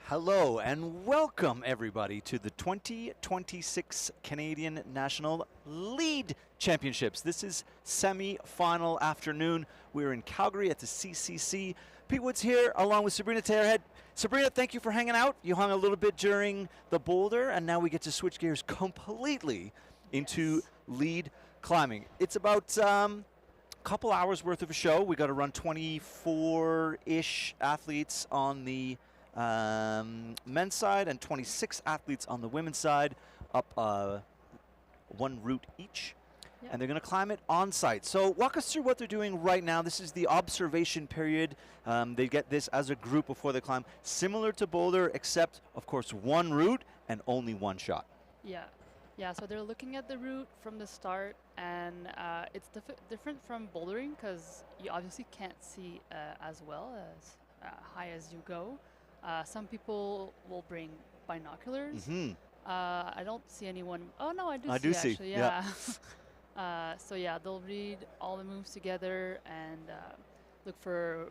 Hello and welcome everybody to the 2026 Canadian National Lead Championships. This is semi-final afternoon. We're in Calgary at the CEC. Pete Woods here along with Sabrina Taylorhead. Sabrina, thank you for hanging out. You hung a little bit during the boulder and now we get to switch gears completely into lead climbing. It's about couple hours worth of a show. We got to run 24-ish athletes on the men's side and 26 athletes on the women's side, up one route each. Yep. And they're going to climb it on site. So walk us through what they're doing right now. This is the observation period. They get this as a group before they climb, similar to boulder, except of course one route and only one shot. Yeah, so they're looking at the route from the start, and it's different from bouldering because you obviously can't see as well as high as you go. Some people will bring binoculars. I don't see anyone. Oh no, I do see actually. Yeah. So yeah, they'll read all the moves together and look for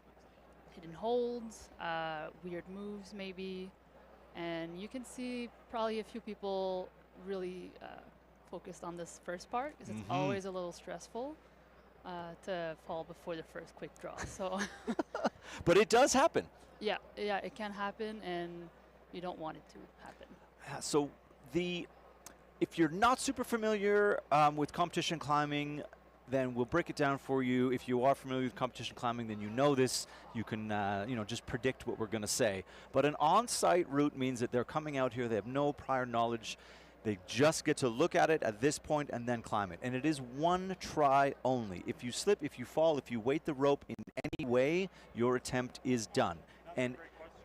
hidden holds, weird moves maybe, and you can see probably a few people really focused on this first part because it's always a little stressful to fall before the first quick draw. So, but it does happen. Yeah, it can happen, and you don't want it to happen. So if you're not super familiar with competition climbing, then we'll break it down for you. If you are familiar with competition climbing, then you know this. You can just predict what we're going to say. But an on-site route means that they're coming out here. They have no prior knowledge. They just get to look at it at this point and then climb it. And it is one try only. If you slip, if you fall, if you weight the rope in any way, your attempt is done. And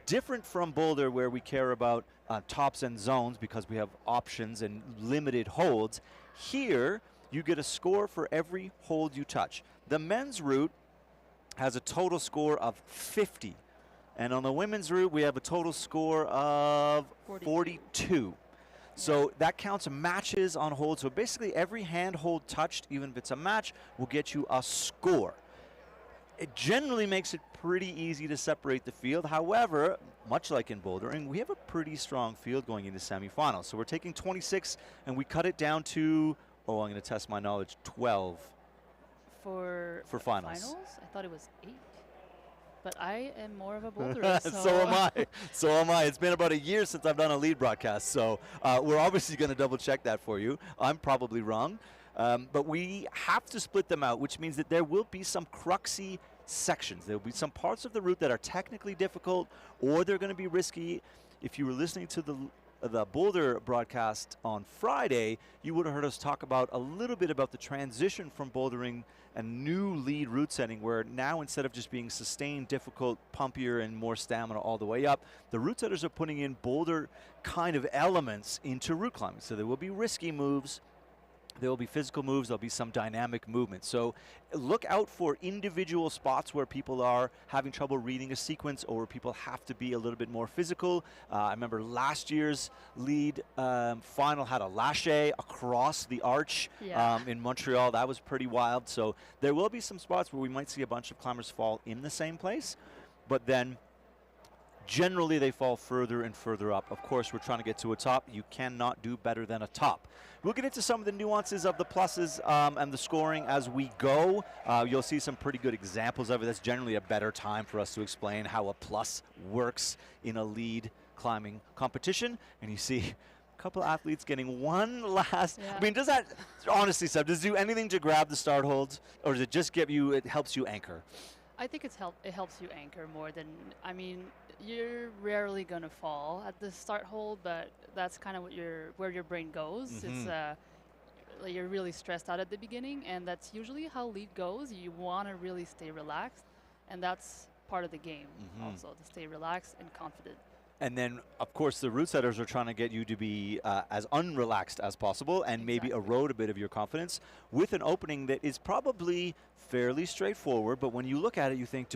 different from boulder, where we care about tops and zones because we have options and limited holds, here you get a score for every hold you touch. The men's route has a total score of 50. And on the women's route, we have a total score of 42. So that counts matches on hold. So basically every hand hold touched, even if it's a match, will get you a score. It generally makes it pretty easy to separate the field. However, much like in bouldering, we have a pretty strong field going into semifinals. So we're taking 26 and we cut it down to, I'm going to test my knowledge, 12 for finals. I thought it was 8. But I am more of a boulderer. So am I. It's been about a year since I've done a lead broadcast. So we're obviously going to double check that for you. I'm probably wrong. But we have to split them out, which means that there will be some cruxy sections. There will be some parts of the route that are technically difficult, or they're going to be risky. If you were listening to the boulder broadcast on Friday, you would have heard us talk about a little bit about the transition from bouldering and new lead route setting, where now instead of just being sustained, difficult, pumpier, and more stamina all the way up, the route setters are putting in boulder kind of elements into route climbing. So there will be risky moves. There will be physical moves. There'll be some dynamic movement. So look out for individual spots where people are having trouble reading a sequence, or where people have to be a little bit more physical. I remember last year's lead final had a lâcher across the arch in Montreal. That was pretty wild. So there will be some spots where we might see a bunch of climbers fall in the same place, but then generally they fall further and further up. Of course, we're trying to get to a top. You cannot do better than a top. We'll get into some of the nuances of the pluses and the scoring as we go. You'll see some pretty good examples of it. That's generally a better time for us to explain how a plus works in a lead climbing competition. And you see a couple athletes getting one last. I mean, does that, honestly, Seb, does it do anything to grab the start holds, or does it just give you, it helps you anchor? I think it helps you anchor more than, I mean, you're rarely going to fall at the start hold, but that's kind of where your brain goes. It's you're really stressed out at the beginning, and that's usually how lead goes. You want to really stay relaxed, and that's part of the game also, to stay relaxed and confident. And then, of course, the route setters are trying to get you to be as unrelaxed as possible and maybe erode a bit of your confidence with an opening that is probably fairly straightforward. But when you look at it, you think,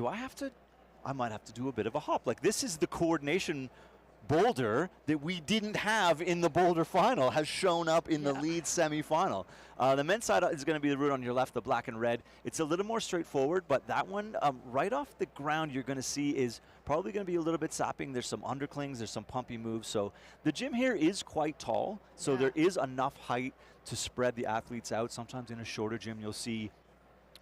I might have to do a bit of a hop. Like, this is the coordination boulder that we didn't have in the boulder final has shown up in the lead semifinal. The men's side is going to be the route on your left, the black and red. It's a little more straightforward, but that one right off the ground you're going to see is probably going to be a little bit sapping. There's some underclings, there's some pumpy moves. So the gym here is quite tall, so there is enough height to spread the athletes out. Sometimes in a shorter gym you'll see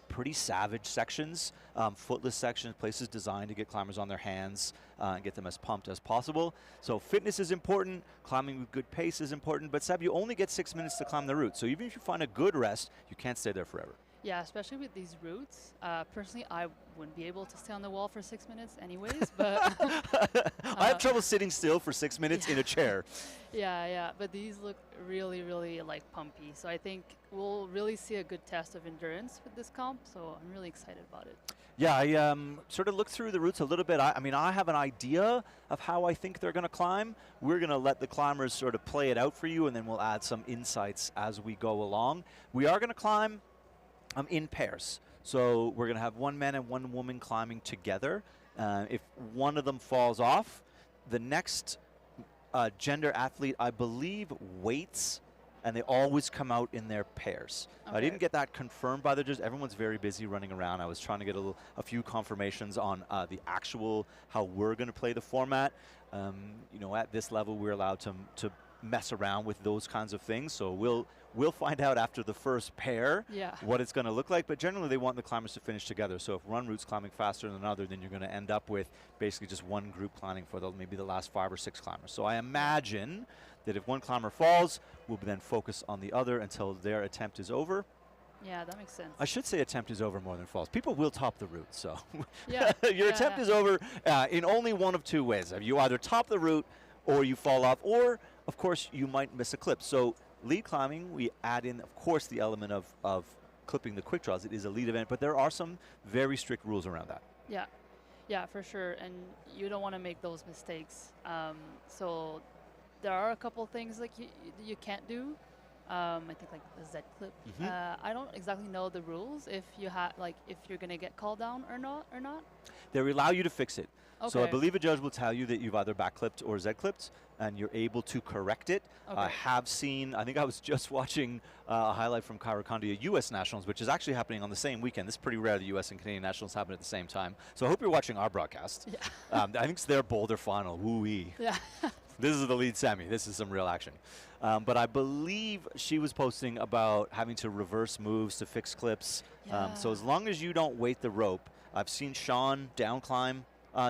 pretty savage sections, footless sections, places designed to get climbers on their hands and get them as pumped as possible. So fitness is important, climbing with good pace is important, but Seb, you only get 6 minutes to climb the route. So even if you find a good rest, you can't stay there forever. Yeah, especially with these routes. Personally, I wouldn't be able to stay on the wall for 6 minutes anyways, but I have trouble sitting still for 6 minutes in a chair. Yeah, but these look really, really like pumpy. So I think we'll really see a good test of endurance with this comp. So I'm really excited about it. Yeah, I sort of looked through the routes a little bit. I mean, I have an idea of how I think they're going to climb. We're going to let the climbers sort of play it out for you, and then we'll add some insights as we go along. We are going to climb in pairs. So we're going to have one man and one woman climbing together. If one of them falls off, the next gender athlete, I believe, waits, and they always come out in their pairs. Okay. I didn't get that confirmed by the judges. Everyone's very busy running around. I was trying to get a few confirmations on the actual, how we're going to play the format. You know, at this level, we're allowed to mess around with those kinds of things. So we'll find out after the first pair what it's going to look like. But generally, they want the climbers to finish together. So if one route's climbing faster than another, then you're going to end up with basically just one group climbing for maybe the last 5 or 6 climbers. So I imagine that if one climber falls, we'll then focus on the other until their attempt is over. Yeah, that makes sense. I should say attempt is over more than falls. People will top the route, so Yeah, your attempt is over in only one of 2 ways. You either top the route or you fall off, or of course you might miss a clip. So lead climbing, we add in, of course, the element of clipping the quick draws. It is a lead event, but there are some very strict rules around that. Yeah, for sure, and you don't want to make those mistakes. So there are a couple things like you can't do. I think like the Z clip. I don't exactly know the rules if you if you're gonna get called down or not. They allow you to fix it. Okay. So I believe a judge will tell you that you've either back clipped or Z clipped, and you're able to correct it. Okay. I have seen, I think I was just watching a highlight from Kairakandia U.S. Nationals, which is actually happening on the same weekend. This is pretty rare, the U.S. and Canadian Nationals happen at the same time. So I hope you're watching our broadcast. Yeah. I think it's their boulder final. Woo-wee. Yeah. This is the lead semi. This is some real action. But I believe she was posting about having to reverse moves to fix clips. So as long as you don't weight the rope, I've seen Sean down climb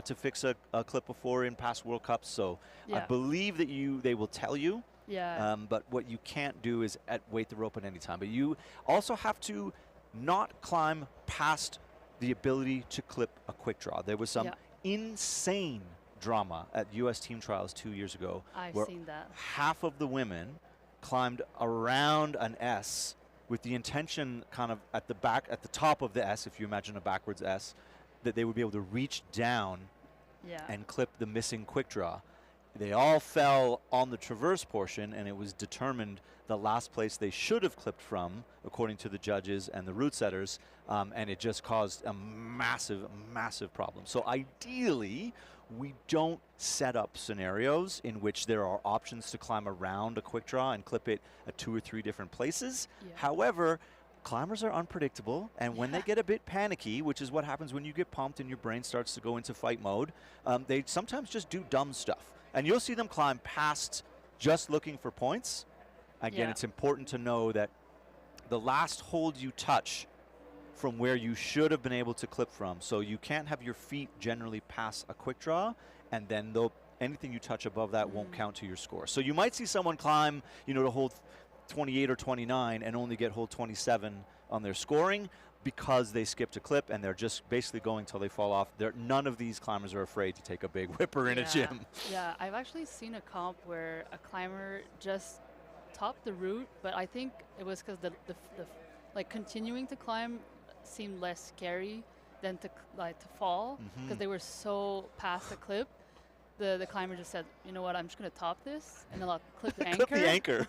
to fix a clip before in past World Cups. So I believe that they will tell you. Yeah. But what you can't do is weight the rope at any time. But you also have to not climb past the ability to clip a quick draw. There was some insane drama at U.S. team trials 2 years ago. I've seen that. Half of the women climbed around an S with the intention kind of at the top of the S, if you imagine a backwards S, that they would be able to reach down and clip the missing quick draw. They all fell on the traverse portion, and it was determined the last place they should have clipped from, according to the judges and the route setters, and it just caused a massive, massive problem. So ideally, we don't set up scenarios in which there are options to climb around a quick draw and clip it at 2 or 3 different places. However, climbers are unpredictable, and when they get a bit panicky, which is what happens when you get pumped and your brain starts to go into fight mode, they sometimes just do dumb stuff. And you'll see them climb past just looking for points. Again, it's important to know that the last hold you touch from where you should have been able to clip from. So you can't have your feet generally pass a quick draw, and then anything you touch above that won't count to your score. So you might see someone climb, to hold 28 or 29 and only get hold 27 on their scoring because they skipped a clip and they're just basically going till they fall off. None of these climbers are afraid to take a big whipper in a gym. Yeah, I've actually seen a comp where a climber just topped the route, but I think it was because the continuing to climb seemed less scary than to fall, because they were so past the clip. The climber just said, you know what, I'm just going to top this, and then I'll clip the anchor. Clip the anchor.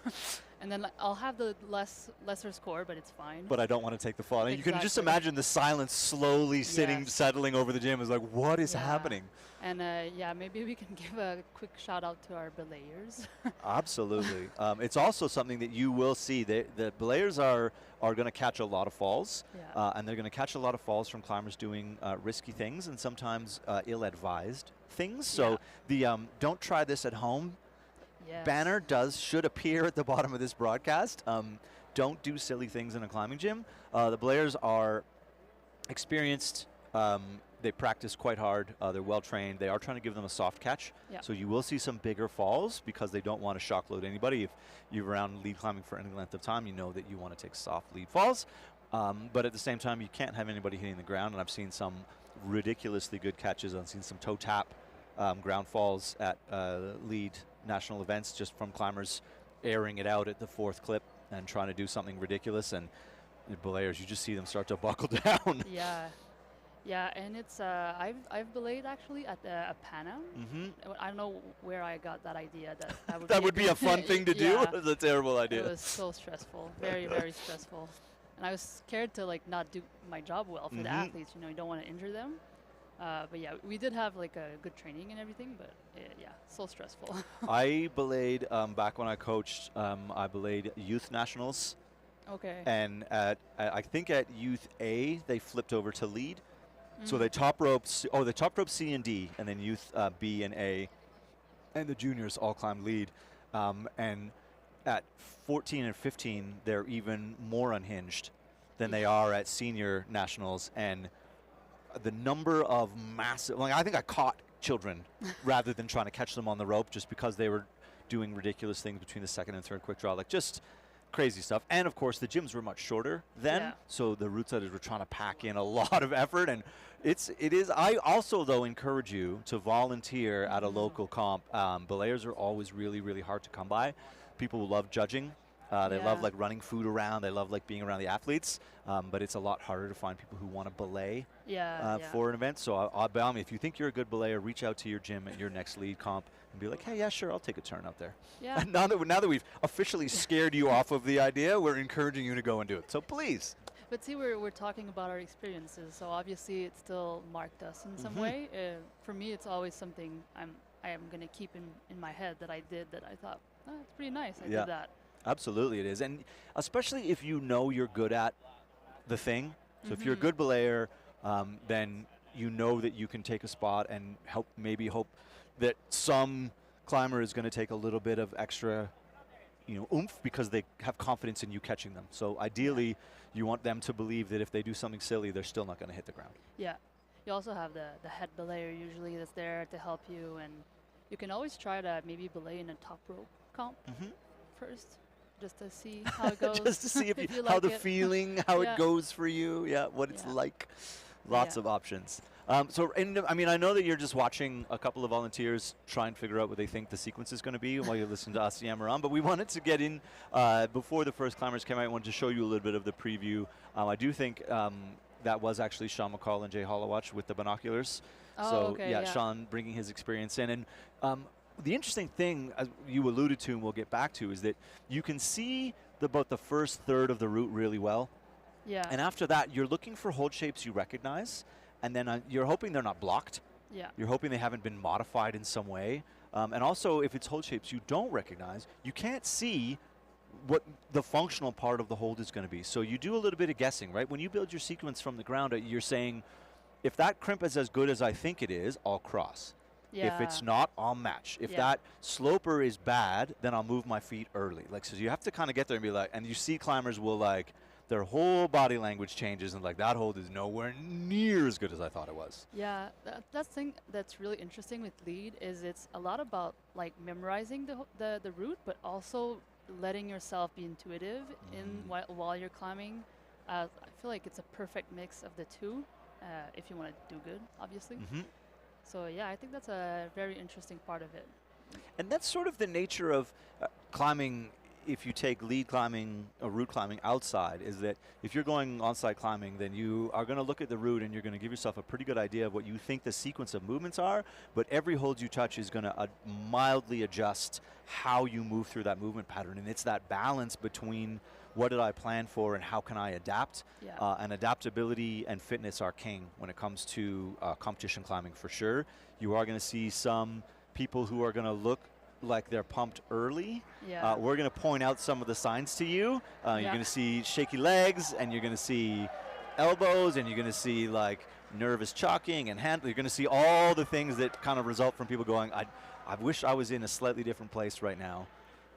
And then I'll have the lesser score, but it's fine. But I don't want to take the fall. And you can just Exactly. imagine the silence slowly Yes. settling over the gym. It's like, what is Yeah. happening? And yeah, maybe we can give a quick shout out to our belayers. Absolutely. It's also something that you will see. The belayers are going to catch a lot of falls, Yeah. and they're going to catch a lot of falls from climbers doing risky things and sometimes ill-advised things. So the don't try this at home Yes. banner should appear at the bottom of this broadcast. Don't do silly things in a climbing gym. The belayers are experienced. They practice quite hard. They're well trained. They are trying to give them a soft catch. Yeah. So you will see some bigger falls because they don't want to shock load anybody. If you're around lead climbing for any length of time, you know that you want to take soft lead falls. But at the same time, you can't have anybody hitting the ground. And I've seen some ridiculously good catches. I've seen some toe tap ground falls at lead national events just from climbers airing it out at the fourth clip and trying to do something ridiculous. And the belayers, you just see them start to buckle down. Yeah. Yeah, and it's I've belayed actually at a Pana. I don't know where I got that idea that would That be would be a fun thing to do. Yeah. It's a terrible idea. It was so stressful, very very stressful, and I was scared to like not do my job well for the athletes. You know, you don't want to injure them. But yeah, we did have like a good training and everything, but yeah, so stressful. I belayed back when I coached. I belayed youth nationals, Okay. and I think at youth A they flipped over to lead. So they top roped C and D, and then youth B and A, and the juniors all climbed lead. And at 14 and 15, they're even more unhinged than they are at senior nationals. And the number of massive, like I think I caught children rather than trying to catch them on the rope just because they were doing ridiculous things between the second and third quick draw, like just crazy stuff. And of course the gyms were much shorter then, so the route setters were trying to pack in a lot of effort. And it is. I also though encourage you to volunteer at a local comp. Belayers are always really really hard to come by. People love judging. They love like running food around. They love like being around the athletes. But it's a lot harder to find people who want to belay for an event. So by all means, if you think you're a good belayer, reach out to your gym at your next lead comp and be like, hey, yeah, sure, I'll take a turn out there. Yeah. now that we've officially scared you off of the idea, we're encouraging you to go and do it. So please. But see, we're talking about our experiences, so obviously it still marked us in some way. For me, it's always something I am going to keep in my head that I did that I thought, oh, it's pretty nice. I did that. Absolutely it is. And especially if you know you're good at the thing. So if you're a good belayer, then you know that you can take a spot and maybe hope that some climber is going to take a little bit of extra oomph because they have confidence in you catching them. So ideally, you want them to believe that if they do something silly, they're still not going to hit the ground. Yeah. You also have the head belayer usually that's there to help you, and you can always try to maybe belay in a top rope comp first, just to see how it goes. Just to see if you like how the it. feeling, how it goes for you, what it's like. Lots of options. I know that you're just watching a couple of volunteers try and figure out what they think the sequence is going to be while you listen to us yammer on, but we wanted to get in before the first climbers came out. I wanted to show you a little bit of the preview. I do think that was actually Sean McCall and Jay Hollowatch with the binoculars. Oh, so okay, Sean bringing his experience in. And the interesting thing, as you alluded to and we'll get back to, is that you can see about the first third of the route really well. Yeah. And after that, you're looking for hold shapes you recognize, and then you're hoping they're not blocked. Yeah. You're hoping they haven't been modified in some way. And also, if it's hold shapes you don't recognize, you can't see what the functional part of the hold is going to be. So you do a little bit of guessing, right? When you build your sequence from the ground, you're saying, if that crimp is as good as I think it is, I'll cross. Yeah. If it's not, I'll match. If that sloper is bad, then I'll move my feet early. Like, so you have to kind of get there and be like, and you see climbers will like, their whole body language changes and like that hold is nowhere near as good as I thought it was. Yeah, that's thing that's really interesting with lead is it's a lot about like memorizing the route, but also letting yourself be intuitive while you're climbing. I feel like it's a perfect mix of the two if you want to do good, obviously. So yeah, I think that's a very interesting part of it. And that's sort of the nature of climbing if you take lead climbing or route climbing outside is that if you're going on-site climbing, then you are going to look at the route and you're going to give yourself a pretty good idea of what you think the sequence of movements are, but every hold you touch is going to mildly adjust how you move through that movement pattern, and it's that balance between what did I plan for and how can I adapt, and adaptability and fitness are king when it comes to competition climbing for sure. You are going to see some people who are going to look like they're pumped early. We're going to point out some of the signs to you. You're going to see shaky legs, and you're going to see elbows, and you're going to see like nervous chalking and hand. You're going to see all the things that kind of result from people going, I wish I was in a slightly different place right now.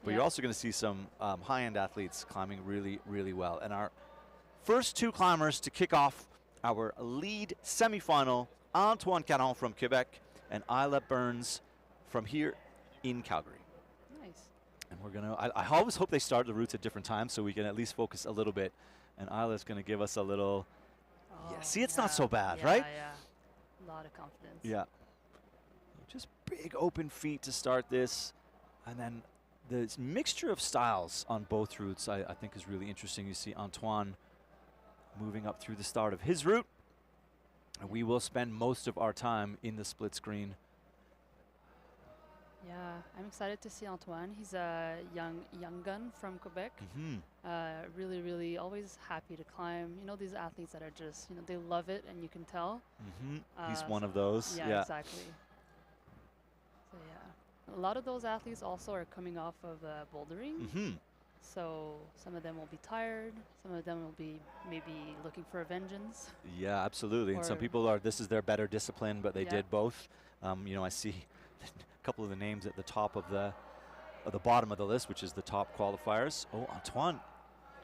But you're also going to see some high-end athletes climbing really, really well. And our first two climbers to kick off our lead semifinal, Antoine Caron from Quebec and Isla Burns from here in Calgary. Nice. And we're going to, I always hope they start the routes at different times so we can at least focus a little bit. And Isla's going to give us a little, see, it's not so bad, right? Yeah, a lot of confidence. Yeah. Just big open feet to start this. And then the mixture of styles on both routes I think is really interesting. You see Antoine moving up through the start of his route. And we will spend most of our time in the split screen. Yeah, I'm excited to see Antoine. He's a young gun from Quebec. Really, really always happy to climb. You know, these athletes that are just, you know, they love it and you can tell. He's one of those. Yeah, exactly. So yeah, a lot of those athletes also are coming off of bouldering. So some of them will be tired. Some of them will be maybe looking for a vengeance. Yeah, absolutely. And some people are, this is their better discipline, but they did both. You know, I see a couple of the names at the top of the bottom of the list, which is the top qualifiers. Oh, Antoine,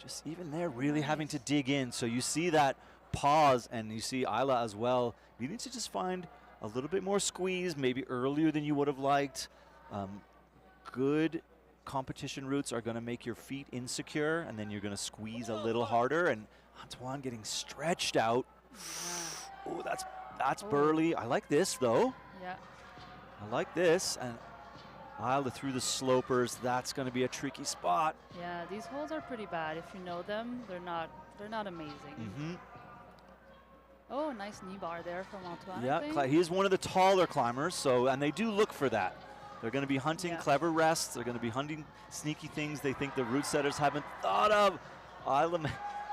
just even there really having to dig in. So you see that pause, and you see Isla as well. You need to just find a little bit more squeeze, maybe earlier than you would have liked. Good competition routes are going to make your feet insecure, and then you're going to squeeze a little harder. And Antoine getting stretched out. Oh, that's burly. I like this though. Yeah. I like this. And Isla through the slopers. That's going to be a tricky spot. Yeah, these holes are pretty bad. If you know them, they're not amazing. Oh, nice knee bar there from Antoine. Yeah, he's one of the taller climbers. So, and they do look for that. They're going to be hunting clever rests. They're going to be hunting sneaky things they think the route setters haven't thought of. Isla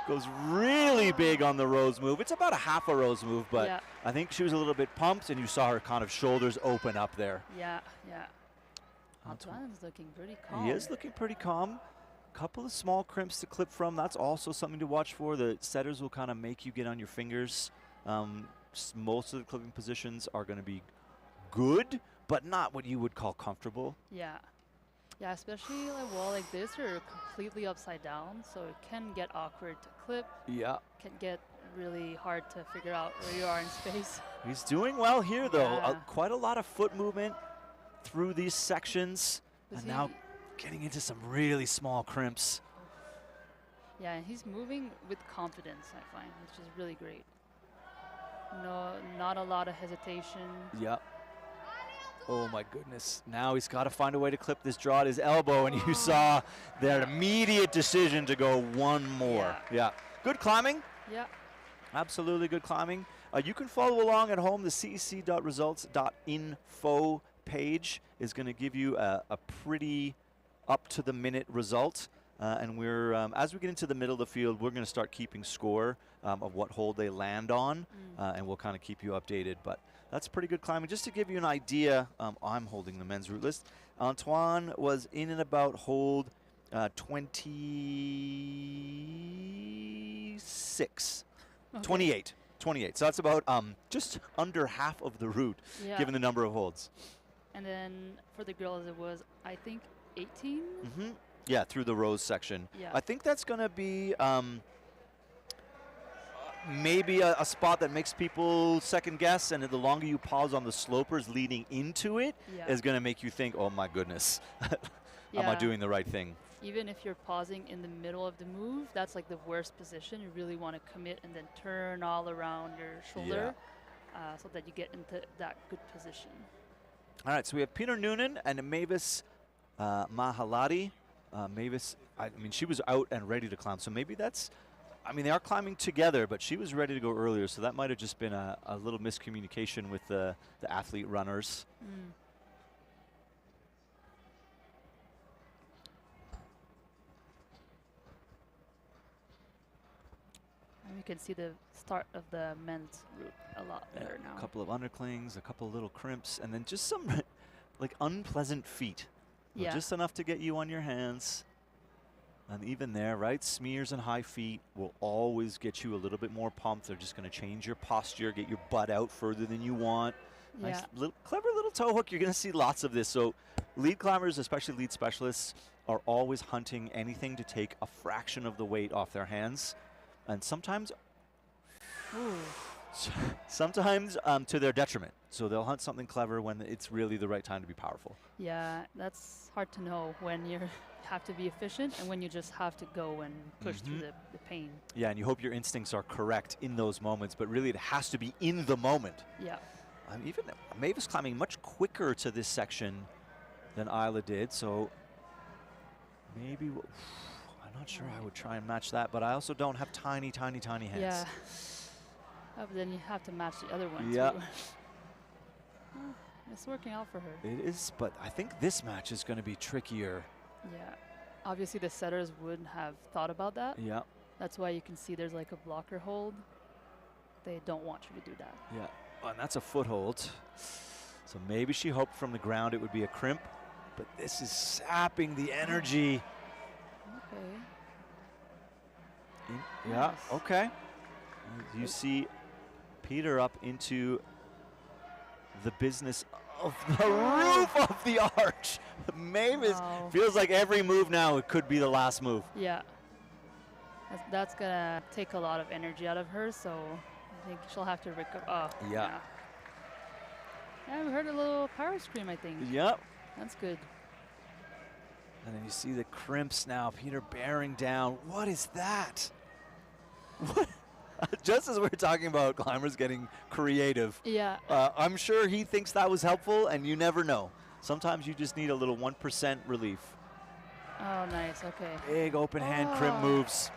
goes really big on the rose move. It's about a half a rose move, but I think she was a little bit pumped, and you saw her kind of shoulders open up there. Yeah. Antoine's looking pretty calm. He is looking pretty calm. Couple of small crimps to clip from. That's also something to watch for. The setters will kind of make you get on your fingers. Most of the clipping positions are going to be good, but not what you would call comfortable. Yeah, especially a wall like this, you're completely upside down, so it can get awkward to clip. Yeah. Can get really hard to figure out where you are in space. He's doing well here, though. Quite a lot of foot movement through these sections, and now getting into some really small crimps. Yeah, and he's moving with confidence, I find, which is really great. No, not a lot of hesitation. Yeah. Oh my goodness. Now he's got to find a way to clip this draw at his elbow, and you saw that immediate decision to go one more. Yeah. Good climbing. Yeah. Absolutely good climbing. You can follow along at home. The cec.results.info page is going to give you a pretty up-to-the-minute result. And we're, as we get into the middle of the field, we're going to start keeping score of what hold they land on, and we'll kind of keep you updated. But that's pretty good climbing. Just to give you an idea, I'm holding the men's route list. Antoine was in and about hold 26. Okay. 28. So that's about just under half of the route, given the number of holds. And then for the girls, it was, I think, 18? Yeah, through the rose section. Yeah. I think that's going to be maybe a spot that makes people second guess, and the longer you pause on the slopers leading into it is going to make you think, oh my goodness, am I doing the right thing? Even if you're pausing in the middle of the move, that's like the worst position. You really want to commit and then turn all around your shoulder so that you get into that good position. All right, so we have Peter Noonan and Mavis Mahalati Mavis, I mean, she was out and ready to climb, so maybe that's, I mean, they are climbing together, but she was ready to go earlier, so that might have just been a little miscommunication with the athlete runners. Mm. And you can see the start of the men's route a lot better now. A couple of underclings, a couple of little crimps, and then just some like unpleasant feet. Yeah. Just enough to get you on your hands. And even there, right, smears and high feet will always get you a little bit more pumped. They're just going to change your posture, get your butt out further than you want. Yeah. Nice, little, clever little toe hook. You're going to see lots of this. So lead climbers, especially lead specialists, are always hunting anything to take a fraction of the weight off their hands. And sometimes, to their detriment. So they'll hunt something clever when it's really the right time to be powerful. Yeah, that's hard to know when you have to be efficient and when you just have to go and push through the pain. Yeah, and you hope your instincts are correct in those moments, but really it has to be in the moment. Yeah. Even Mavis climbing much quicker to this section than Isla did, so maybe, I'm not sure I would try and match that, but I also don't have tiny, tiny, tiny hands. Yeah. Oh, but then you have to match the other one Yeah. too. It's working out for her. It is, but I think this match is going to be trickier. Yeah. Obviously the setters wouldn't have thought about that. Yeah. That's why you can see there's like a blocker hold. They don't want you to do that. Yeah, and that's a foothold. So maybe she hoped from the ground it would be a crimp, but this is sapping the energy. Okay. Yeah, Nice. okay. You see Peter up into the business of the roof of the arch. Mavis Wow. feels like every move now, it could be the last move. Yeah. That's gonna take a lot of energy out of her, so I think she'll have to recover. Oh, Yeah. Yeah, we heard a little power scream, I think. Yep. That's good. And then you see the crimps now. Peter bearing down. What is that? What? Just as we're talking about climbers getting creative, Yeah. I'm sure he thinks that was helpful, and you never know. Sometimes you just need a little 1% relief. Oh, nice. Okay. Big open hand crimp Oh. moves.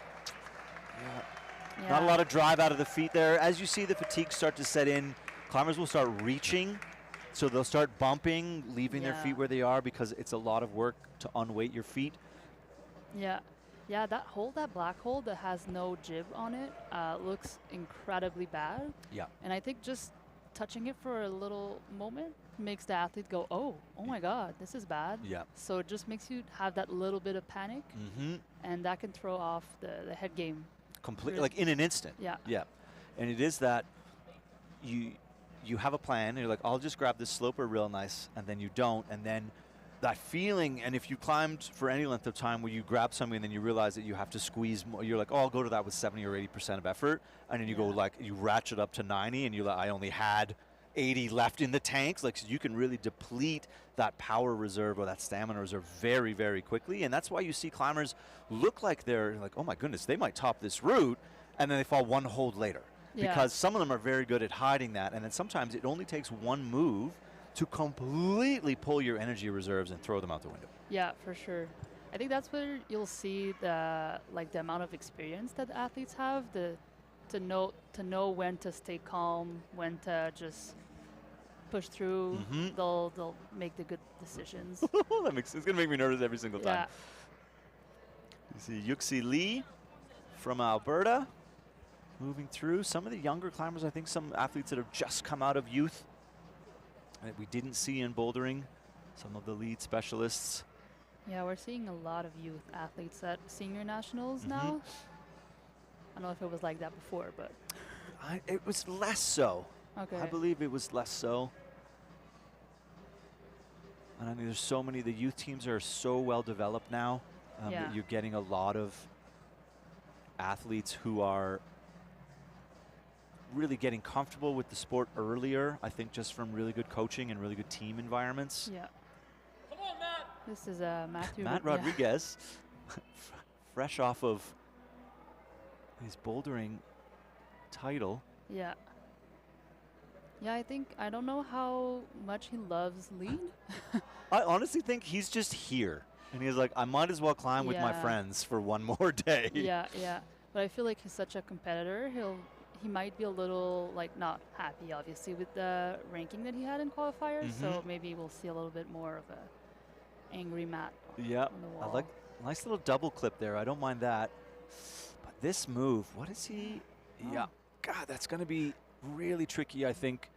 Yeah. Not a lot of drive out of the feet there. As you see the fatigue start to set in, climbers will start reaching. So they'll start bumping, leaving their Yeah. feet where they are because it's a lot of work to unweight your feet. Yeah. Yeah, that hold, that black hold that has no jib on it, looks incredibly bad. Yeah. And I think just touching it for a little moment makes the athlete go, oh my God, this is bad. Yeah. So it just makes you have that little bit of panic, Mm-hmm. and that can throw off the head game. Completely, like in an instant. Yeah. Yeah. And it is that you have a plan, and you're like, I'll just grab this sloper real nice, and then you don't, and then that feeling, and if you climbed for any length of time where you grab something and then you realize that you have to squeeze more, you're like, oh, I'll go to that with 70 or 80% of effort, and then you go Yeah. like, you ratchet up to 90, and you're like, I only had 80 left in the tanks. Like, so you can really deplete that power reserve or that stamina reserve very, very quickly, and that's why you see climbers look like they're like, oh my goodness, they might top this route, and then they fall one hold later. Yeah. Because some of them are very good at hiding that, and then sometimes it only takes one move to completely pull your energy reserves and throw them out the window. Yeah, for sure. I think that's where you'll see the amount of experience that the athletes have, to know when to stay calm, when to just push through. Mhm. They'll make the good decisions. It's gonna make me nervous every single time. Yeah. You see Yuxi Lee from Alberta moving through. Some of the younger climbers, I think some athletes that have just come out of youth that we didn't see in bouldering, some of the lead specialists. Yeah, we're seeing a lot of youth athletes at senior nationals now. I don't know if it was like that before, but It was less so. okay. I believe it was less so. And I mean, there's so many, the youth teams are so well developed now Yeah. that you're getting a lot of athletes who are really getting comfortable with the sport earlier, I think just from really good coaching and really good team environments. Yeah. This is Matthew. Matt yeah. Rodriguez, fresh off of his bouldering title. Yeah. Yeah, I don't know how much he loves lead. I honestly think he's just here. And he's like, I might as well climb with my Yeah. friends for one more day. Yeah, yeah. But I feel like he's such a competitor. He might be a little like not happy, obviously, with the ranking that he had in qualifiers. So Mhm. maybe we'll see a little bit more of a angry Matt Yeah, on the I wall. like nice little double clip there. I don't mind that. But this move, what is he? Yeah, Oh. God, that's going to be really tricky, I think.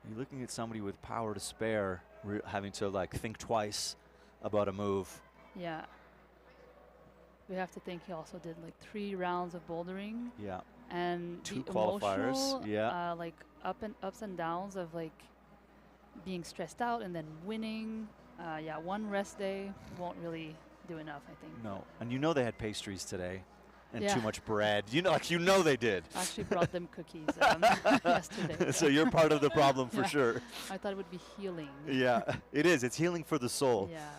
You're looking at somebody with power to spare, having to like think twice about a move. Yeah. We have to think he also did like 3 rounds of bouldering Yeah, and 2 the qualifiers. emotional, Yeah, like ups and downs of like being stressed out and then winning. Yeah, one rest day won't really do enough, I think. no, and you know they had pastries today, and Yeah. too much bread. You know, like you know they did. I actually brought them cookies yesterday. So you're part of the problem for Yeah. sure. I thought it would be healing. Yeah, it is. It's healing for the soul. Yeah.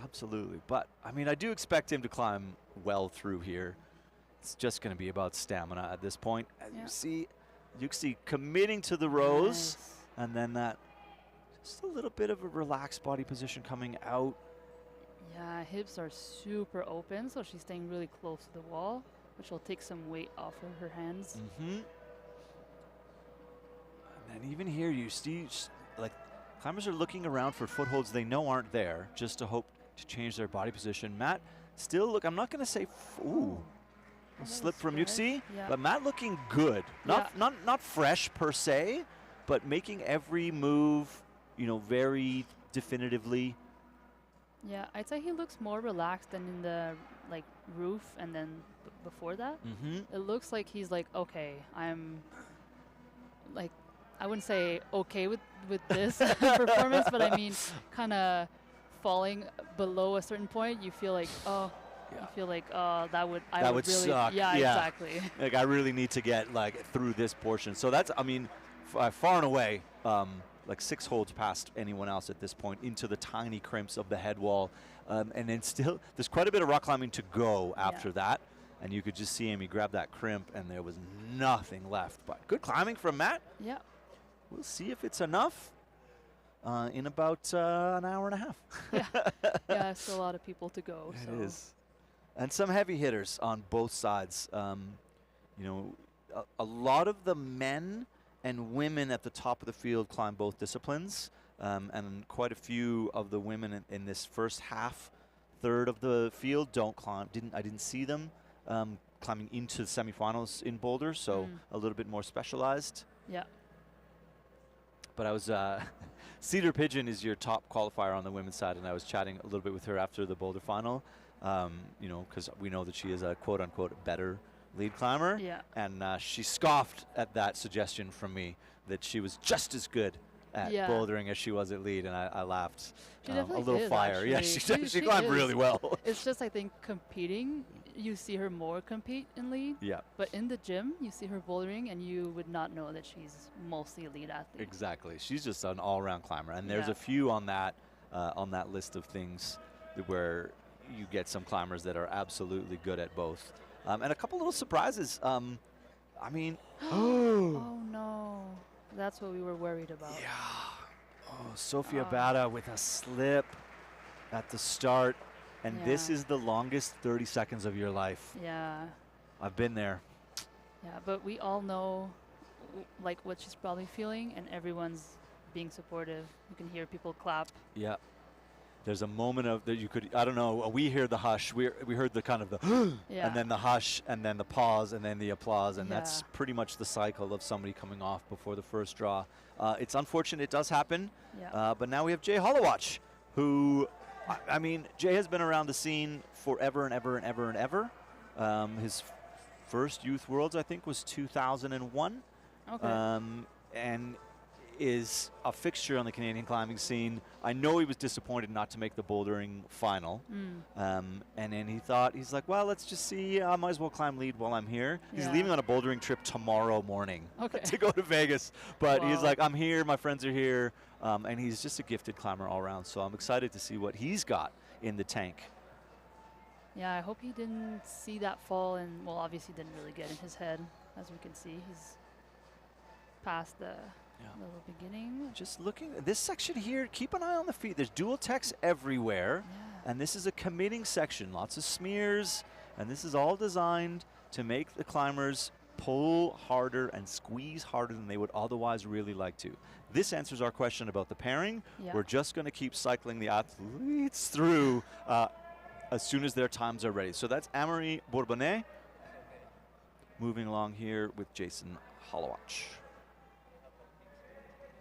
Absolutely. But, I mean, I do expect him to climb well through here. It's just going to be about stamina at this point. As Yeah. you see committing to the rows, Nice. and then that just a little bit of a relaxed body position coming out. Yeah, hips are super open, so she's staying really close to the wall, which will take some weight off of her hands. Mm-hmm. And then even here you see, like, climbers are looking around for footholds they know aren't there, just to hope to change their body position. Matt, still look, I'm not going to say, ooh, a that slip was from good. Yuxi, Yeah. but Matt looking good. Not fresh per se, but making every move, you know, very definitively. Yeah, I'd say he looks more relaxed than in the like roof and then before that. Mm-hmm. It looks like he's like, okay, I'm like, I wouldn't say okay with this performance, but I mean, kind of falling below a certain point. You feel like, oh, you feel like, that would That would really, suck. yeah, Yeah. exactly. Like, I really need to get, like, through this portion. So that's, I mean, far and away, like 6 holds past anyone else at this point into the tiny crimps of the head wall. And then still, there's quite a bit of rock climbing to go after that. And you could just see him, he grabbed that crimp, and there was nothing left. But good climbing from Matt. Yeah. We'll see if it's enough in about an hour and a half. Yeah, still a lot of people to go. It so. is. And some heavy hitters on both sides. You know, a lot of the men and women at the top of the field climb both disciplines. And quite a few of the women in this first third of the field don't climb. I didn't see them climbing into the semifinals in Boulder, so a little bit more specialized. Yeah. But I was, Cedar Pigeon is your top qualifier on the women's side, and I was chatting a little bit with her after the Boulder final, you know, because we know that she is a quote-unquote better lead climber. Yeah. And she scoffed at that suggestion from me that she was just as good at bouldering as she was at lead, and I laughed. She A definitely little is, fire. actually. Yeah, she climbed really is. well. It's just, I think, competing, you see her more compete in lead. Yeah. But in the gym, you see her bouldering, and you would not know that she's mostly a lead athlete. Exactly. She's just an all-around climber, and there's a few on that list of things where you get some climbers that are absolutely good at both. And a couple little surprises. I mean, Oh no, that's what we were worried about. yeah. Oh, Sofia Bada with a slip at the start, and this is the longest 30 seconds of your life. Yeah. I've been there. Yeah, but we all know like what she's probably feeling, and everyone's being supportive. You can hear people clap. Yeah. There's a moment of that you could, I don't know, we hear the hush. We heard the kind of the, and then the hush, and then the pause, and then the applause, and that's pretty much the cycle of somebody coming off before the first draw. It's unfortunate it does happen, but now we have Jay Hollowatch, who, I mean, Jay has been around the scene forever and ever and ever and ever. His first Youth Worlds, I think, was 2001. Okay. And is a fixture on the Canadian climbing scene. I know he was disappointed not to make the bouldering final. And then he's like, well, let's just see. I might as well climb lead while I'm here. He's leaving on a bouldering trip tomorrow morning to go to Vegas. But he's like, I'm here. My friends are here. And he's just a gifted climber all around. So I'm excited to see what he's got in the tank. Yeah, I hope he didn't see that fall, and well, obviously didn't really get in his head. As we can see, he's past the Yeah. Little beginning. Just looking, this section here, keep an eye on the feet. There's dual techs everywhere. Yeah. And this is a committing section. Lots of smears. And this is all designed to make the climbers pull harder and squeeze harder than they would otherwise really like to. This answers our question about the pairing. Yeah. We're just going to keep cycling the athletes through as soon as their times are ready. So that's Amory Bourbonnais moving along here with Jason Hollowatch.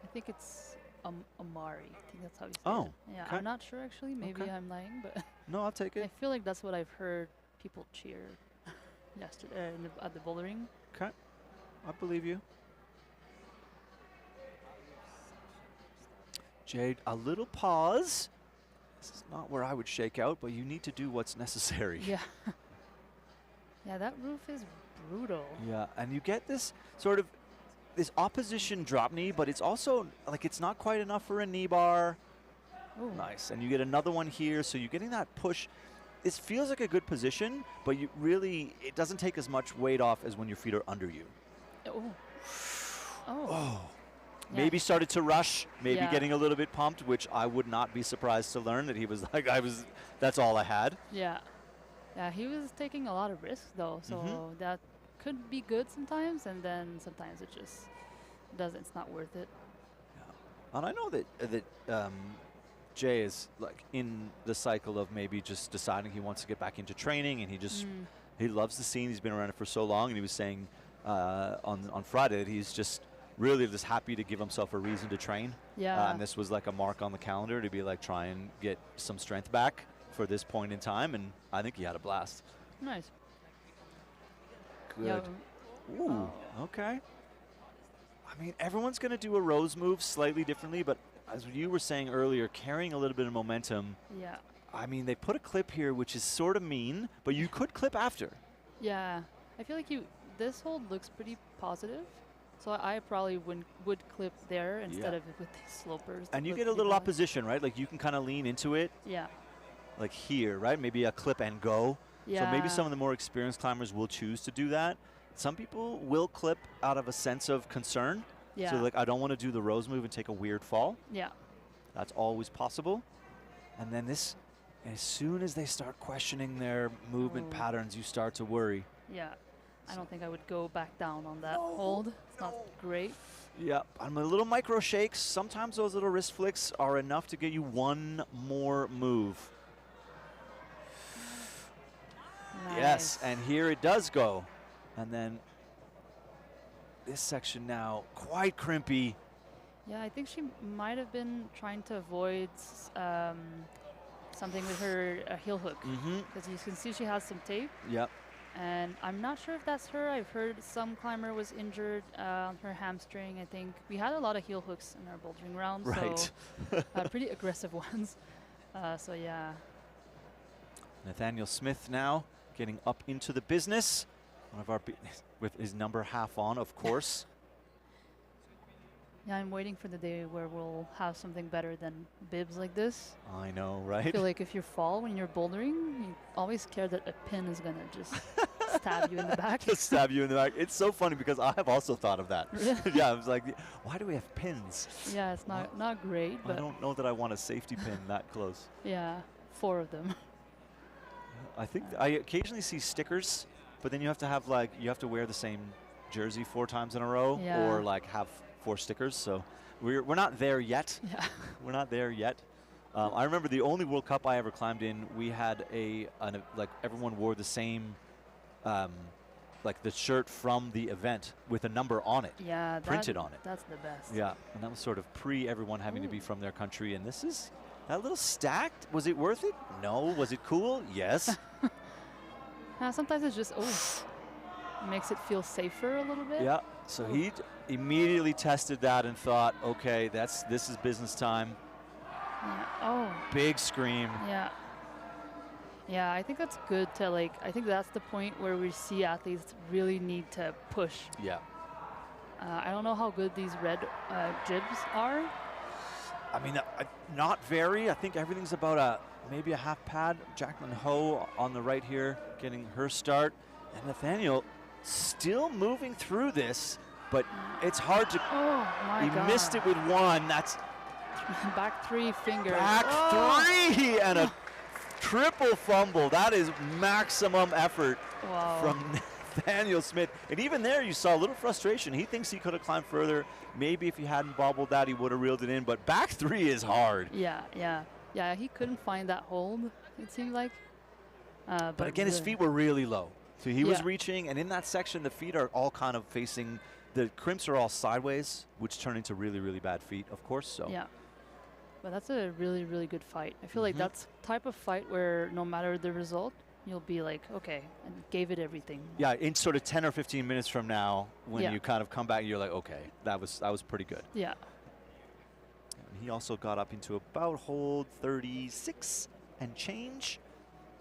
I think it's Amari. I think that's how you say Oh, it. Yeah, okay. I'm not sure actually. Maybe Okay. I'm lying, but No, I'll take I it. feel like that's what I've heard people cheer yesterday at the bouldering. Okay, I believe you. Jade, a little pause. This is not where I would shake out, but you need to do what's necessary. Yeah. Yeah, that roof is brutal. Yeah, and you get this sort of this opposition drop knee, but it's also like it's not quite enough for a knee bar. Ooh. Nice, and you get another one here, so you're getting that push. This feels like a good position, but you really, it doesn't take as much weight off as when your feet are under you. Oh. Oh. Oh. Yeah. Maybe started to rush, maybe Yeah. getting a little bit pumped, which I would not be surprised to learn that he was like, that's all I had. Yeah. Yeah, he was taking a lot of risks though, so Mhm. that could be good sometimes, and then sometimes it just doesn't. It's not worth it. And I know that Jay is like in the cycle of maybe just deciding he wants to get back into training, and he just he loves the scene. He's been around it for so long, and he was saying on Friday that he's just really just happy to give himself a reason to train. Yeah. And this was like a mark on the calendar to be like try and get some strength back for this point in time, and I think he had a blast. Nice. Good. Yeah. Ooh, okay. I mean, everyone's going to do a rose move slightly differently, but as you were saying earlier, carrying a little bit of momentum. Yeah. I mean, they put a clip here, which is sort of mean, but you could clip after. Yeah. I feel like this hold looks pretty positive, so I probably would clip there instead of with these slopers. that And you look get a pretty little bad. opposition, right? Like you can kind of lean into it, Yeah. like here, right? Maybe a clip and go. Yeah. So maybe some of the more experienced climbers will choose to do that. Some people will clip out of a sense of concern. Yeah. So like, I don't want to do the rose move and take a weird fall. Yeah. That's always possible. And then this, as soon as they start questioning their movement Oh. patterns, you start to worry. Yeah. I don't think I would go back down on that No, hold. It's not great. Yeah, I'm a little micro shakes. Sometimes those little wrist flicks are enough to get you one more move. Yes, Nice. and here it does go. And then this section now, quite crimpy. Yeah, I think she might have been trying to avoid something with her heel hook. Mm-hmm. Because you can see she has some tape. Yep. And I'm not sure if that's her. I've heard some climber was injured on her hamstring, I think. We had a lot of heel hooks in our bouldering round, Right. so pretty aggressive ones. So yeah. Nathaniel Smith now getting up into the business. One of our with his number half on, of course. Yeah, I'm waiting for the day where we'll have something better than bibs like this. I know, I right? feel like if you fall when you're bouldering, you always care that a pin is going to just stab you in the back. Just stab you in the back. It's so funny because I have also thought of that. Really? Yeah, I was like, why do we have pins? Yeah, it's not great, I but don't know that I want a safety pin that close. yeah, 4 of them. I think I occasionally see stickers, but then you have to have like, you have to wear the same jersey 4 times in a row Yeah. or like have 4 stickers. So we're not there yet. Yeah. We're not there yet. I remember the only World Cup I ever climbed in, we had like everyone wore the same, like the shirt from the event with a number on it. Yeah, Printed on it. That's the best. Yeah, and that was sort of pre everyone having to be Ooh. from their country. And this is that little stacked. Was it worth it? No. Was it cool? Yes. Sometimes it's just, makes it feel safer a little bit. Yeah. So he immediately tested that and thought, okay, this is business time. Yeah. Oh. Big scream. Yeah. Yeah, I think that's good to I think that's the point where we see athletes really need to push. Yeah. I don't know how good these red jibs are. I mean, not very. I think everything's about maybe a half pad. Jacqueline Ho on the right here getting her start. And Nathaniel still moving through this. but it's hard to. Oh my He god. missed it with one. That's Back three finger. back three and a triple fumble. That is maximum effort Wow. from Nathaniel Smith. And even there, you saw a little frustration. He thinks he could have climbed further. Maybe if he hadn't bobbled that, he would have reeled it in. But back three is hard. Yeah, he couldn't find that hold, it seemed like. But again, his feet were really low. So he was Yeah. reaching, and in that section, the feet are all kind of facing, the crimps are all sideways, which turn into really, really bad feet, of course. So Yeah. But that's a really, really good fight. I feel like Mhm. that's type of fight where no matter the result, you'll be like, okay, and gave it everything. yeah, in sort of 10 or 15 minutes from now, when Yeah. you kind of come back, you're like, okay, that was pretty good. Yeah. And he also got up into about hold 36 and change.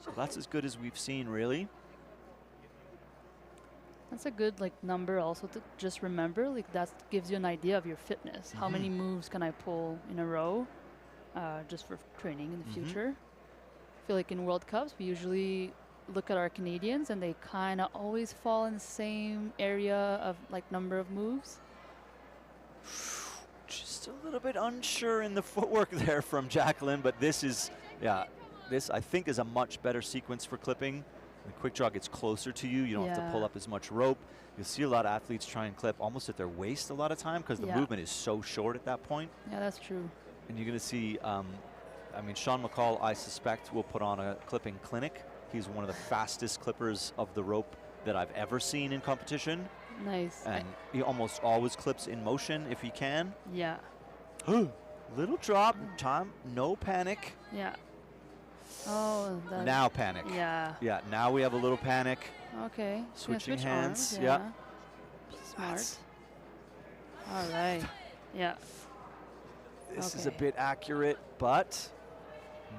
So that's as good as we've seen, really. That's a good like number also to just remember. Like that gives you an idea of your fitness. How many moves can I pull in a row, just for training in the future? I feel like in World Cups we usually look at our Canadians and they kind of always fall in the same area of like number of moves. Just a little bit unsure in the footwork there from Jacqueline, but this is, yeah, this I think is a much better sequence for clipping. The quick draw gets closer to you. You don't have to pull Yeah. up as much rope. You'll see a lot of athletes try and clip almost at their waist a lot of time because the Yeah. movement is so short at that point. Yeah, that's true. And you're going to see, I mean, Sean McCall, I suspect, will put on a clipping clinic. He's one of the fastest clippers of the rope that I've ever seen in competition. Nice. And he almost always clips in motion if he can. Yeah. Little drop, time, no panic. Yeah. Oh, that. Now panic. Yeah. Yeah, now we have a little panic. Okay. Gonna Switching switch hands, arms, yeah. Smart. That's- All right. Yeah. This is a Okay. bit accurate, but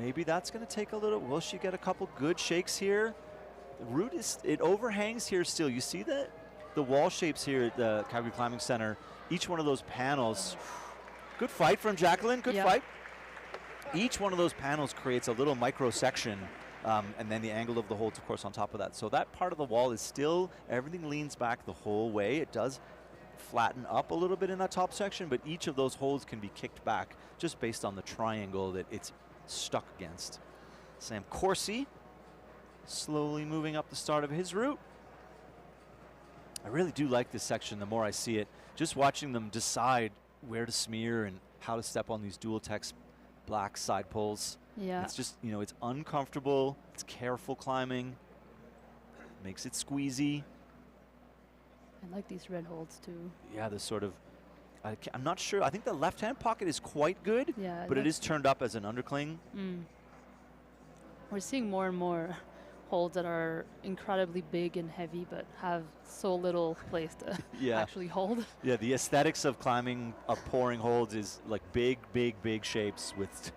maybe that's going to take a little. Will she get a couple good shakes here? The route is, it overhangs here still. You see the wall shapes here at the Calgary Climbing Center. Each one of those panels. Good fight from Jacqueline. Good Yeah. fight. Each one of those panels creates a little micro section, and then the angle of the holds, of course, on top of that. So that part of the wall is still, everything leans back the whole way. It does flatten up a little bit in that top section, but each of those holds can be kicked back just based on the triangle that it's stuck against. Sam Corsi slowly moving up the start of his route. I really do like this section the more I see it. Just watching them decide where to smear and how to step on these dual text black side pulls. Yeah. It's just, you know, it's uncomfortable. It's careful climbing. Makes it squeezy. I like these red holds too. Yeah, the sort of, I'm not sure. I think the left-hand pocket is quite good, Yeah. but it is turned up as an undercling. We're seeing more and more holds that are incredibly big and heavy, but have so little place to Yeah. actually hold. Yeah, the aesthetics of climbing, of pouring holds is like big shapes with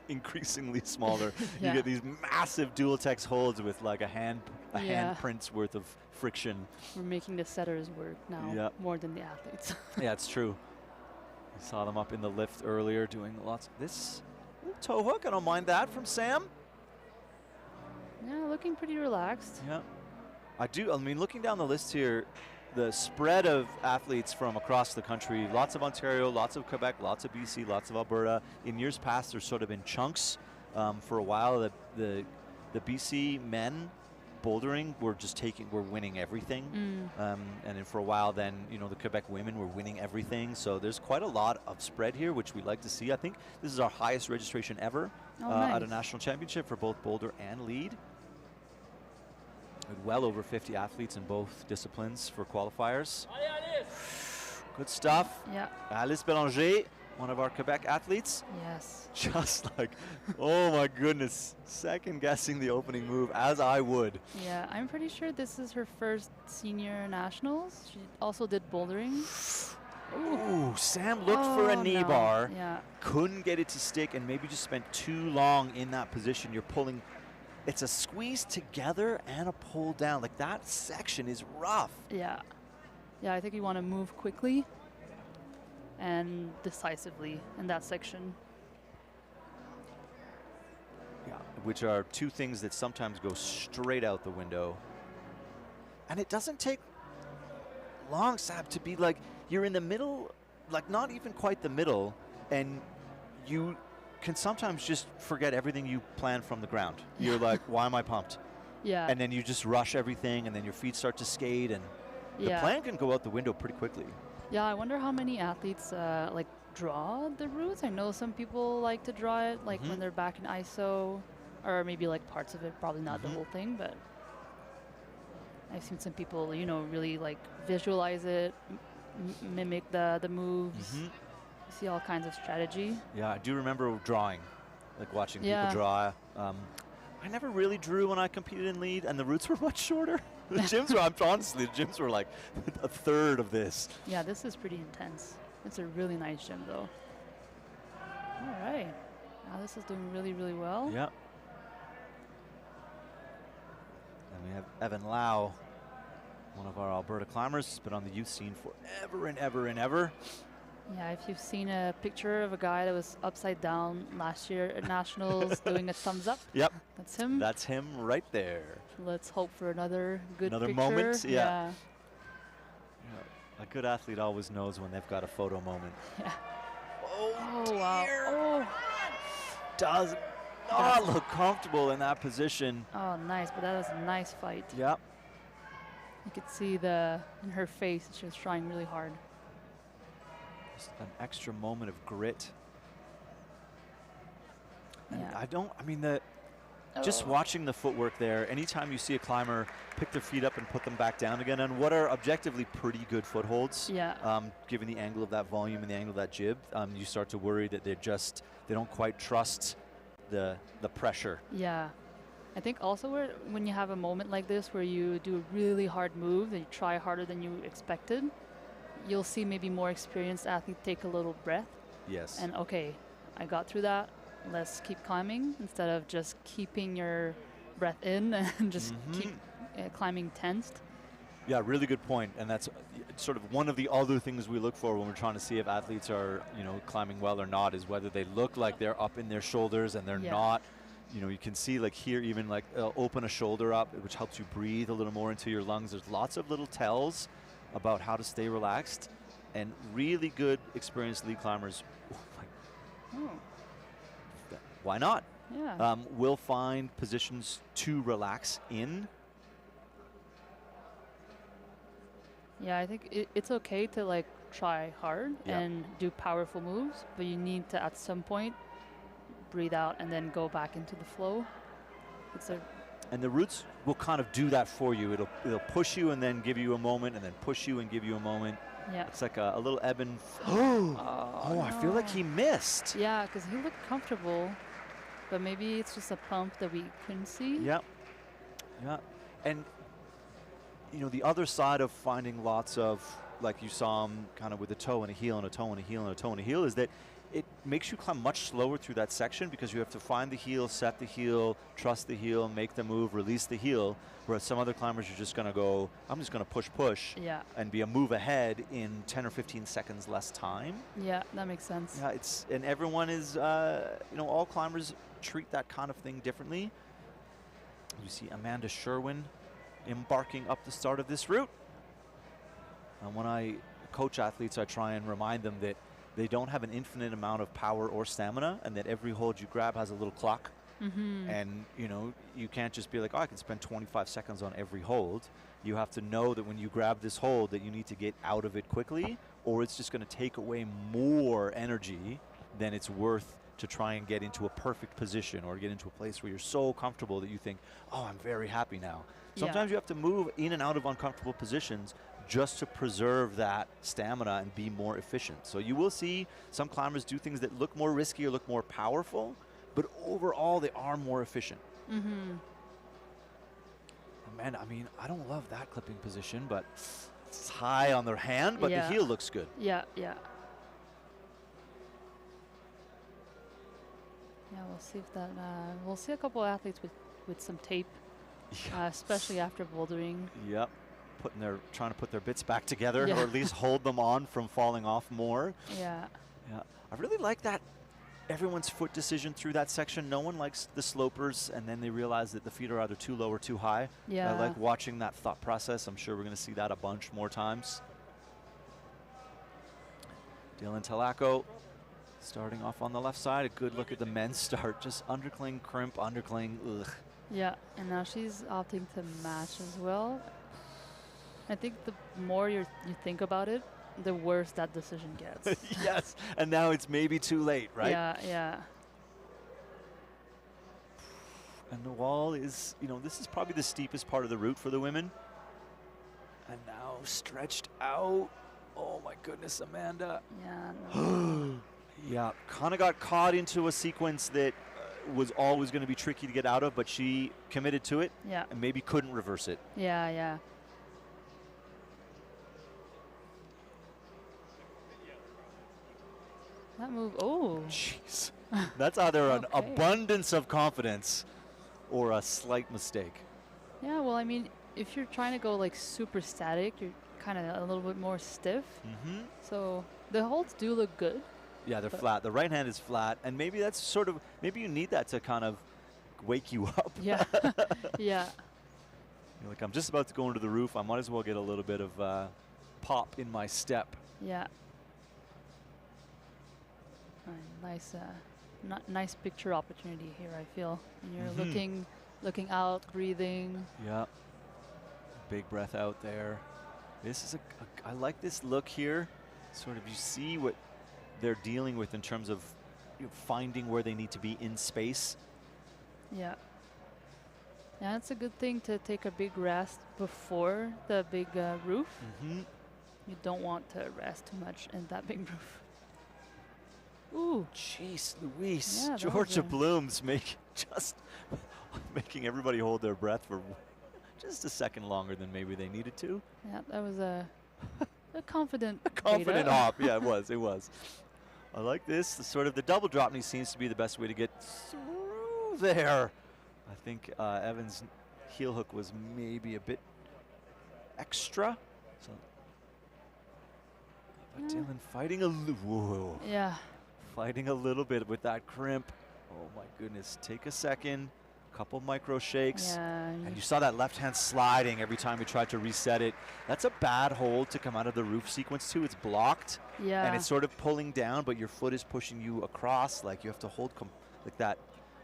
increasingly smaller. Yeah. You get these massive dual text holds with like a hand Yeah. print's worth of friction. We're making the setters work now Yeah. more than the athletes. Yeah, it's true. We saw them up in the lift earlier doing lots of this. Ooh, toe hook, I don't mind that from Sam. Yeah, looking pretty relaxed. Yeah. I mean, looking down the list here, the spread of athletes from across the country, lots of Ontario, lots of Quebec, lots of BC, lots of Alberta. In years past, there's sort of been chunks. For a while, the BC men bouldering were winning everything. And then for a while then, you know, the Quebec women were winning everything. So there's quite a lot of spread here, which we like to see. I think this is our highest registration ever at a Nice. national championship for both boulder and lead. With well over 50 athletes in both disciplines for qualifiers. Good stuff. Yeah. Alice Bélanger, one of our Quebec athletes. Yes. Just like, oh my goodness, second guessing the opening move, as I would. Yeah, I'm pretty sure this is her first senior nationals. She also did bouldering. Ooh, Sam looked for a Oh, knee no. bar, Yeah. couldn't get it to stick, and maybe just spent too long in that position. You're pulling, it's a squeeze together and a pull down. Like that section is rough. Yeah. Yeah, I think you want to move quickly and decisively in that section. Yeah, which are two things that sometimes go straight out the window. And it doesn't take long, Sab, to be like, you're in the middle, like not even quite the middle, and you can sometimes just forget everything you planned from the ground. You're like, why am I pumped? Yeah. And then you just rush everything, and then your feet start to skate, and the Yeah. plan can go out the window pretty quickly. Yeah, I wonder how many athletes like draw the routes. I know some people like to draw it like when they're back in ISO, or maybe like parts of it, probably not the whole thing, but I've seen some people, you know, really like visualize it, mimic the moves. You see all kinds of strategy. Yeah, I do remember drawing, like watching Yeah. people draw. I never really drew when I competed in lead, and the routes were much shorter. The gyms were, honestly, the gyms were like a third of this. Yeah, this is pretty intense. It's a really nice gym, though. All right. Now this is doing really, really well. Yep. And we have Evan Lau, one of our Alberta climbers, has been on the youth scene forever and ever and ever. Yeah, if you've seen a picture of a guy that was upside down last year at Nationals doing a thumbs up, Yep. that's him. That's him right there. Let's hope for another good Another picture. moment, yeah. A good athlete always knows when they've got a photo moment. Yeah. Oh, Oh, wow. Oh. Does not look comfortable in that position. Oh, nice. But that was a nice fight. Yep. You could see in her face, she was trying really hard. Just an extra moment of grit. And Yeah. just watching the footwork there, anytime you see a climber pick their feet up and put them back down again on what are objectively pretty good footholds, Yeah. given the angle of that volume and the angle of that jib, you start to worry that they don't quite trust the pressure. Yeah. I think also when you have a moment like this where you do a really hard move and you try harder than you expected, you'll see maybe more experienced athletes take a little breath Yes. and, okay, I got through that. Let's keep climbing instead of just keeping your breath in and just keep climbing tensed. Yeah, really good point. And that's sort of one of the other things we look for when we're trying to see if athletes are, climbing well or not, is whether they look like they're up in their shoulders and they're not. You can see like here, even like open a shoulder up, which helps you breathe a little more into your lungs. There's lots of little tells about how to stay relaxed, and really good experienced lead climbers. Why not? Yeah. Will find positions to relax in. Yeah, I think it's okay to like try hard and do powerful moves, but you need to at some point breathe out and then go back into the flow. And the routes will kind of do that for you. It'll push you and then give you a moment, and then push you and give you a moment. Yeah. It's like a little ebb and Oh, I feel like he missed. Yeah, because he looked comfortable, but maybe it's just a pump that we couldn't see. Yep. Yeah. And the other side of finding lots of, like you saw him kind of with a toe and a heel and a toe and a heel and a toe and a heel, is that it makes you climb much slower through that section because you have to find the heel, set the heel, trust the heel, make the move, release the heel. Whereas some other climbers, you're just going to go, I'm just going to push, and be a move ahead in 10 or 15 seconds less time. Yeah, that makes sense. Yeah, and everyone is, all climbers treat that kind of thing differently. You see Amanda Sherwin embarking up the start of this route. And when I coach athletes, I try and remind them that they don't have an infinite amount of power or stamina, and that every hold you grab has a little clock. And, you can't just be like, I can spend 25 seconds on every hold. You have to know that when you grab this hold that you need to get out of it quickly, or it's just going to take away more energy than it's worth to try and get into a perfect position or get into a place where you're so comfortable that you think, oh, I'm very happy now. Sometimes you have to move in and out of uncomfortable positions just to preserve that stamina and be more efficient. So you will see some climbers do things that look more risky or look more powerful, but overall they are more efficient. Man, I don't love that clipping position, but it's high on their hand, but the heel looks good. Yeah. Yeah, we'll see if that, we'll see a couple athletes with some tape, especially after bouldering. Yep. Trying to put their bits back together, or Yeah. at least hold them on from falling off more. Yeah. Yeah. I really like that everyone's foot decision through that section. No one likes the slopers, and then they realize that the feet are either too low or too high. Yeah. I like watching that thought process. I'm sure we're going to see that a bunch more times. Dylan Talaco starting off on the left side. A good look at the men's start. Just undercling, crimp, undercling. Ugh. Yeah, and now she's opting to match as well. I think the more you think about it, the worse that decision gets. Yes, and now it's maybe too late, right? Yeah, yeah. And the wall is, this is probably the steepest part of the route for the women. And now stretched out. Oh my goodness, Amanda. Yeah. No. Yeah, kind of got caught into a sequence that was always going to be tricky to get out of, but she committed to it. Yeah. And maybe couldn't reverse it. Yeah, yeah. That move, oh. Jeez. That's either an Okay. abundance of confidence or a slight mistake. Yeah, well, I mean, if you're trying to go like super static, you're kind of a little bit more stiff. Mm-hmm. So the holds do look good. Yeah, they're flat. The right hand is flat, and maybe that's sort of, maybe you need that to kind of wake you up. Yeah. Yeah. You're like, I'm just about to go into the roof. I might as well get a little bit of pop in my step. Yeah. Nice, nice picture opportunity here, I feel. And you're looking out, breathing. Yeah. Big breath out there. This is I like this look here. Sort of you see what they're dealing with in terms of finding where they need to be in space. Yeah. Yeah, it's a good thing to take a big rest before the big roof. Mm-hmm. You don't want to rest too much in that big roof. Ooh. Jeez Louise. Yeah, that was Georgia a- Blooms making everybody hold their breath for just a second longer than maybe they needed to. Yeah, that was a confident Confident Veda. hop. Yeah, it was. It was. I like this. The sort of the double drop knee seems to be the best way to get through there. I think Evan's heel hook was maybe a bit extra. So, but Yeah. Dylan fighting Yeah. fighting a little bit with that crimp. Oh my goodness. Take a second. Couple micro shakes. Yeah. And you saw that left hand sliding every time you tried to reset it. That's a bad hold to come out of the roof sequence too. It's blocked. Yeah. And it's sort of pulling down, but your foot is pushing you across. Like you have to hold like that.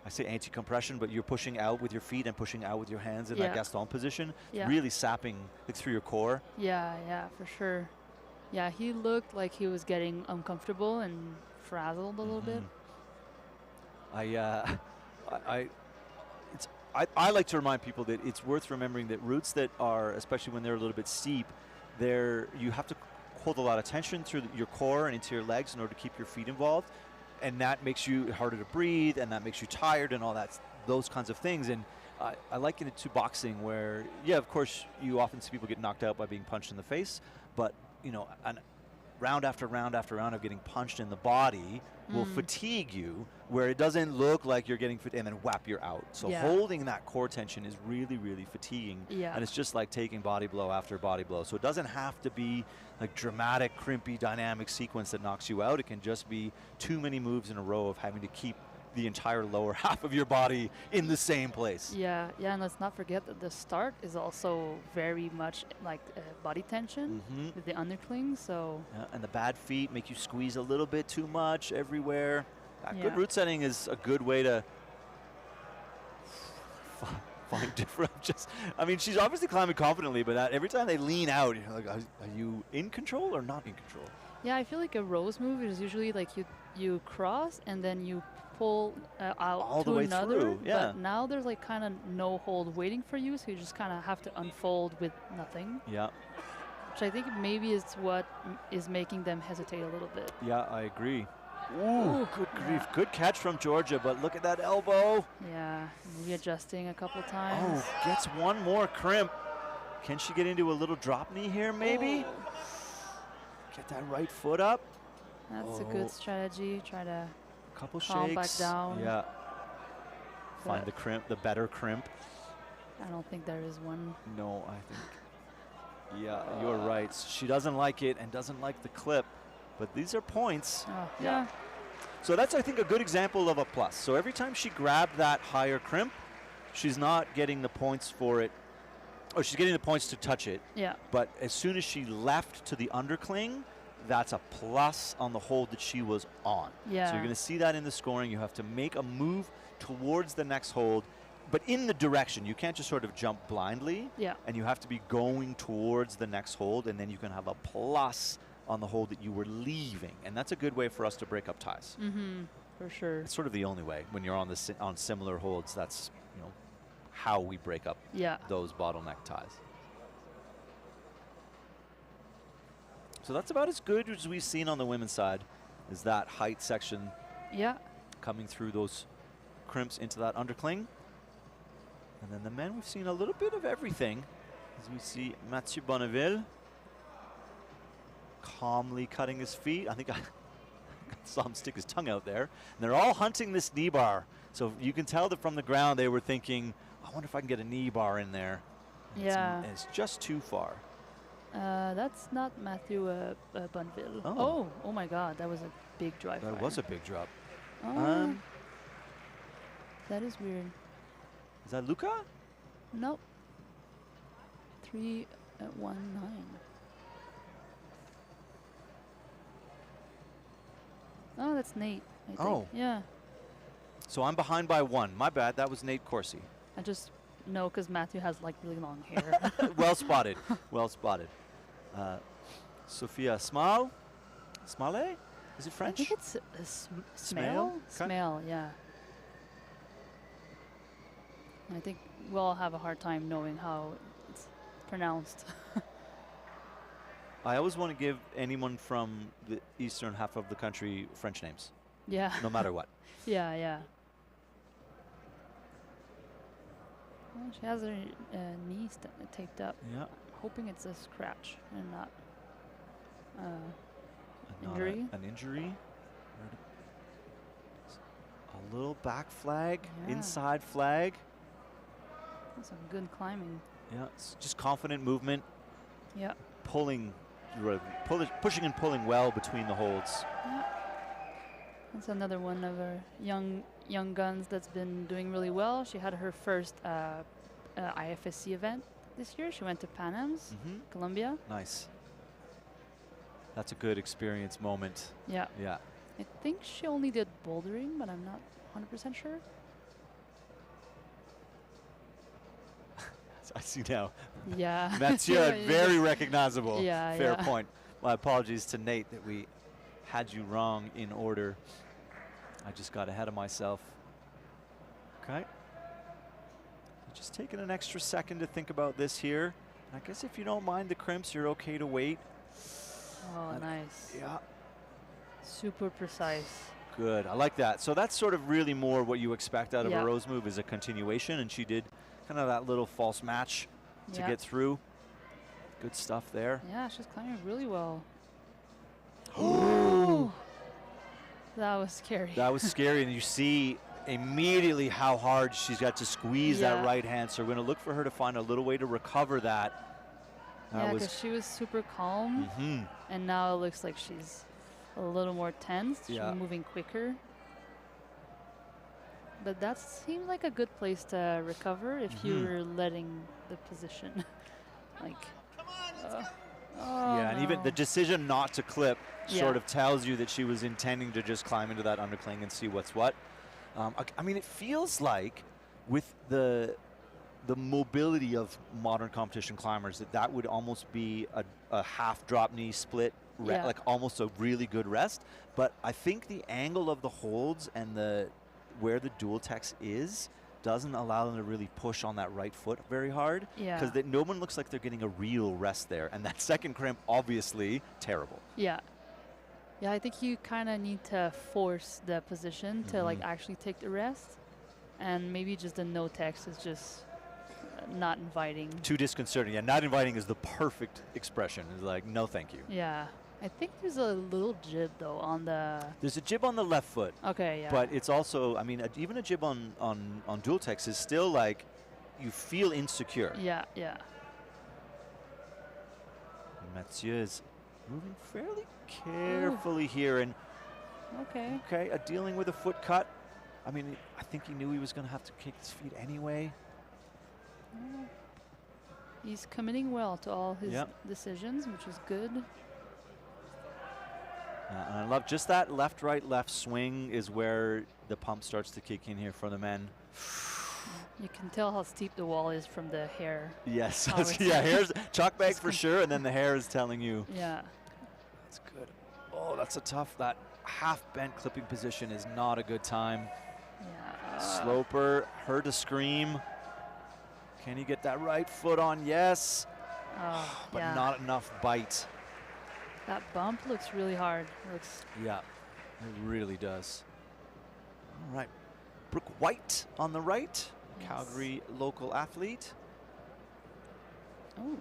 I say anti-compression, but you're pushing out with your feet and pushing out with your hands in that Yeah. Gaston position. Yeah. Really sapping like through your core. Yeah, yeah, for sure. Yeah, he looked like he was getting uncomfortable and frazzled a little bit. I like to remind people that it's worth remembering that routes that are, especially when they're a little bit steep, you have to hold a lot of tension through your core and into your legs in order to keep your feet involved, and that makes you harder to breathe, and that makes you tired, and all that, those kinds of things. And I liken it to boxing, where of course you often see people get knocked out by being punched in the face, but and round after round after round of getting punched in the body will fatigue you, where it doesn't look like you're getting and then whap, you're out. So Yeah. holding that core tension is really, really fatiguing. Yeah. And it's just like taking body blow after body blow. So it doesn't have to be like dramatic, crimpy, dynamic sequence that knocks you out. It can just be too many moves in a row of having to keep the entire lower half of your body in the same place. Yeah, yeah, and let's not forget that the start is also very much like body tension with the undercling, so... Yeah, and the bad feet make you squeeze a little bit too much everywhere. Good Yeah. route setting is a good way to find different. I mean, she's obviously climbing confidently, but every time they lean out, you're like, are you in control or not in control? Yeah, I feel like a rose move is usually like you cross and then you pull out All to the way another. through, yeah. But now there's like kind of no hold waiting for you, so you just kind of have to unfold with nothing, Yeah, which I think maybe is what is making them hesitate a little bit. yeah, I agree. Ooh, Ooh, good grief. yeah. Good catch from Georgia, but look at that elbow. Yeah, readjusting a couple times. Oh, gets one more crimp. Can she get into a little drop knee here, maybe? Oh, Get that right foot up. that's a Oh. good strategy. Try to Couple Calm back shakes. down. Yeah. Find But- the crimp, the better crimp. I don't think there is one. No, I think. Yeah, you're right. She doesn't like it and doesn't like the clip, but these are points. Oh, Yeah. yeah. So that's, I think, a good example of a plus. So every time she grabbed that higher crimp, she's not getting the points for it, or she's getting the points to touch it. Yeah. But as soon as she left to the undercling, that's a plus on the hold that she was on. Yeah. So you're going to see that in the scoring. You have to make a move towards the next hold, but in the direction. You can't just sort of jump blindly. Yeah. And you have to be going towards the next hold, and then you can have a plus on the hold that you were leaving. And that's a good way for us to break up ties. Mm-hmm. For sure. It's sort of the only way when you're on similar holds. That's, you know, how we break up those bottleneck ties. So that's about as good as we've seen on the women's side, is that height section coming through those crimps into that undercling. And then the men, we've seen a little bit of everything, as we see Mathieu Bonneville calmly cutting his feet. I think I saw him stick his tongue out there. And they're all hunting this knee bar. So you can tell that from the ground they were thinking, I wonder if I can get a knee bar in there. Yeah. It's just too far. That's not Mathieu Bonneville. Oh my God, that was a big drive. That was a big drop. That is weird. Is that Luca? Nope. 3:19. Oh, that's Nate, I think. Yeah. So I'm behind by 1. My bad. That was Nate Corsi. I just know because Matthew has like really long hair. Well spotted. Well spotted. Sophia Smale? Smale? Is it French? I think it's Smale. Smale, yeah. I think we'll all have a hard time knowing how it's pronounced. I always want to give anyone from the eastern half of the country French names. Yeah. No matter what. Yeah. Well, she has her knee taped up. Yeah. Hoping it's a scratch and not Not injury. An injury. A little back flag, inside flag. Some good climbing. Yeah, it's just confident movement. Yeah. Pushing and pulling well between the holds. Yeah. That's another one of our young guns that's been doing really well. She had her first IFSC event this year. She went to Pan Am's, Colombia. Nice. That's a good experience moment. Yeah. Yeah. I think she only did bouldering, but I'm not 100% sure. I see now. Yeah. Mathieu, very recognizable. Yeah. Fair point. My apologies to Nate that we had you wrong in order. I just got ahead of myself. Okay. Just taking an extra second to think about this here. I guess if you don't mind the crimps, you're okay to wait. Oh, nice. Yeah. Super precise. Good. I like that. So that's sort of really more what you expect out of a Rose move, is a continuation, and she did kind of that little false match to get through. Good stuff there. Yeah, she's climbing really well. Ooh. That was scary. That was scary, and you see immediately how hard she's got to squeeze that right hand. So we're going to look for her to find a little way to recover that. Yeah, because she was super calm, and now it looks like she's a little more tense. She's moving quicker. But that seemed like a good place to recover if you're letting the position. Like, and even the decision not to clip sort of tells you that she was intending to just climb into that undercling and see what's what. I mean, it feels like with the mobility of modern competition climbers that would almost be a half drop knee split, like almost a really good rest. But I think the angle of the holds and where the dual text doesn't allow them to really push on that right foot very hard. Because no one looks like they're getting a real rest there. And that second crimp, obviously, terrible. Yeah. Yeah, I think you kind of need to force the position to like actually take the rest. And maybe just the no text is just not inviting. Too disconcerting. Yeah, not inviting is the perfect expression. It's like, no thank you. Yeah. I think there's a little jib though on the... There's a jib on the left foot. Okay, yeah. But it's also, I mean, even a jib on dual text is still like, you feel insecure. Yeah. Mathieu is moving fairly carefully here, and dealing with a foot cut. I mean, I think he knew he was going to have to kick his feet anyway. He's committing well to all his decisions, which is good. And I love just that left, right, left swing is where the pump starts to kick in here for the men. You can tell how steep the wall is from the hair. Yes, Oh, it's yeah, hair's chalk bag for sure, and then the hair is telling you. Yeah. That's good. Oh, that's a tough, that half bent clipping position is not a good time. Yeah. Sloper, her to scream. Can he get that right foot on? Yes. But yeah. not enough bite. That bump looks really hard. Yeah, it really does. All right. Brooke White on the right, Yes. Calgary local athlete. Oh.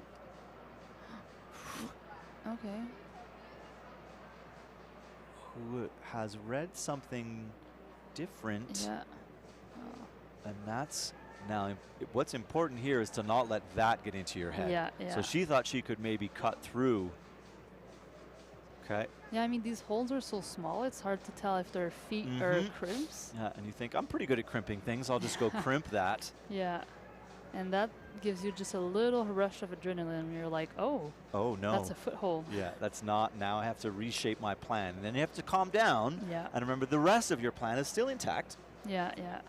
Okay. Who has read something different. Yeah. And that's now what's important here is to not let that get into your head. Yeah, yeah. So she thought she could maybe cut through. Okay. Yeah, I mean, these holes are so small, it's hard to tell if they're feet or crimps. Yeah, and you think, I'm pretty good at crimping things. I'll just go crimp that. Yeah. And that gives you just a little rush of adrenaline. You're like, oh, Oh, no. that's a foothold. Yeah, that's not. Now I have to reshape my plan. And then you have to calm down. Yeah. And remember, the rest of your plan is still intact. Yeah, yeah.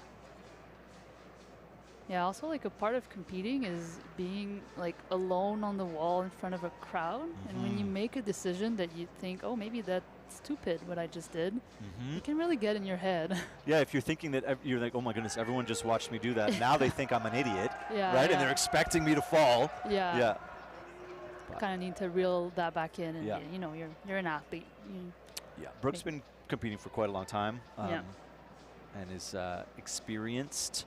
Yeah, also like a part of competing is being like alone on the wall in front of a crowd. And when you make a decision that you think, oh, maybe that's stupid what I just did, it can really get in your head. Yeah, if you're thinking that you're like, oh my goodness, everyone just watched me do that. Now they think I'm an idiot, Yeah, right? yeah. And they're expecting me to fall. Yeah. Yeah. Kind of need to reel that back in, and Yeah. you know, you're an athlete. Yeah, Brooke's been competing for quite a long time, Yeah. and is experienced.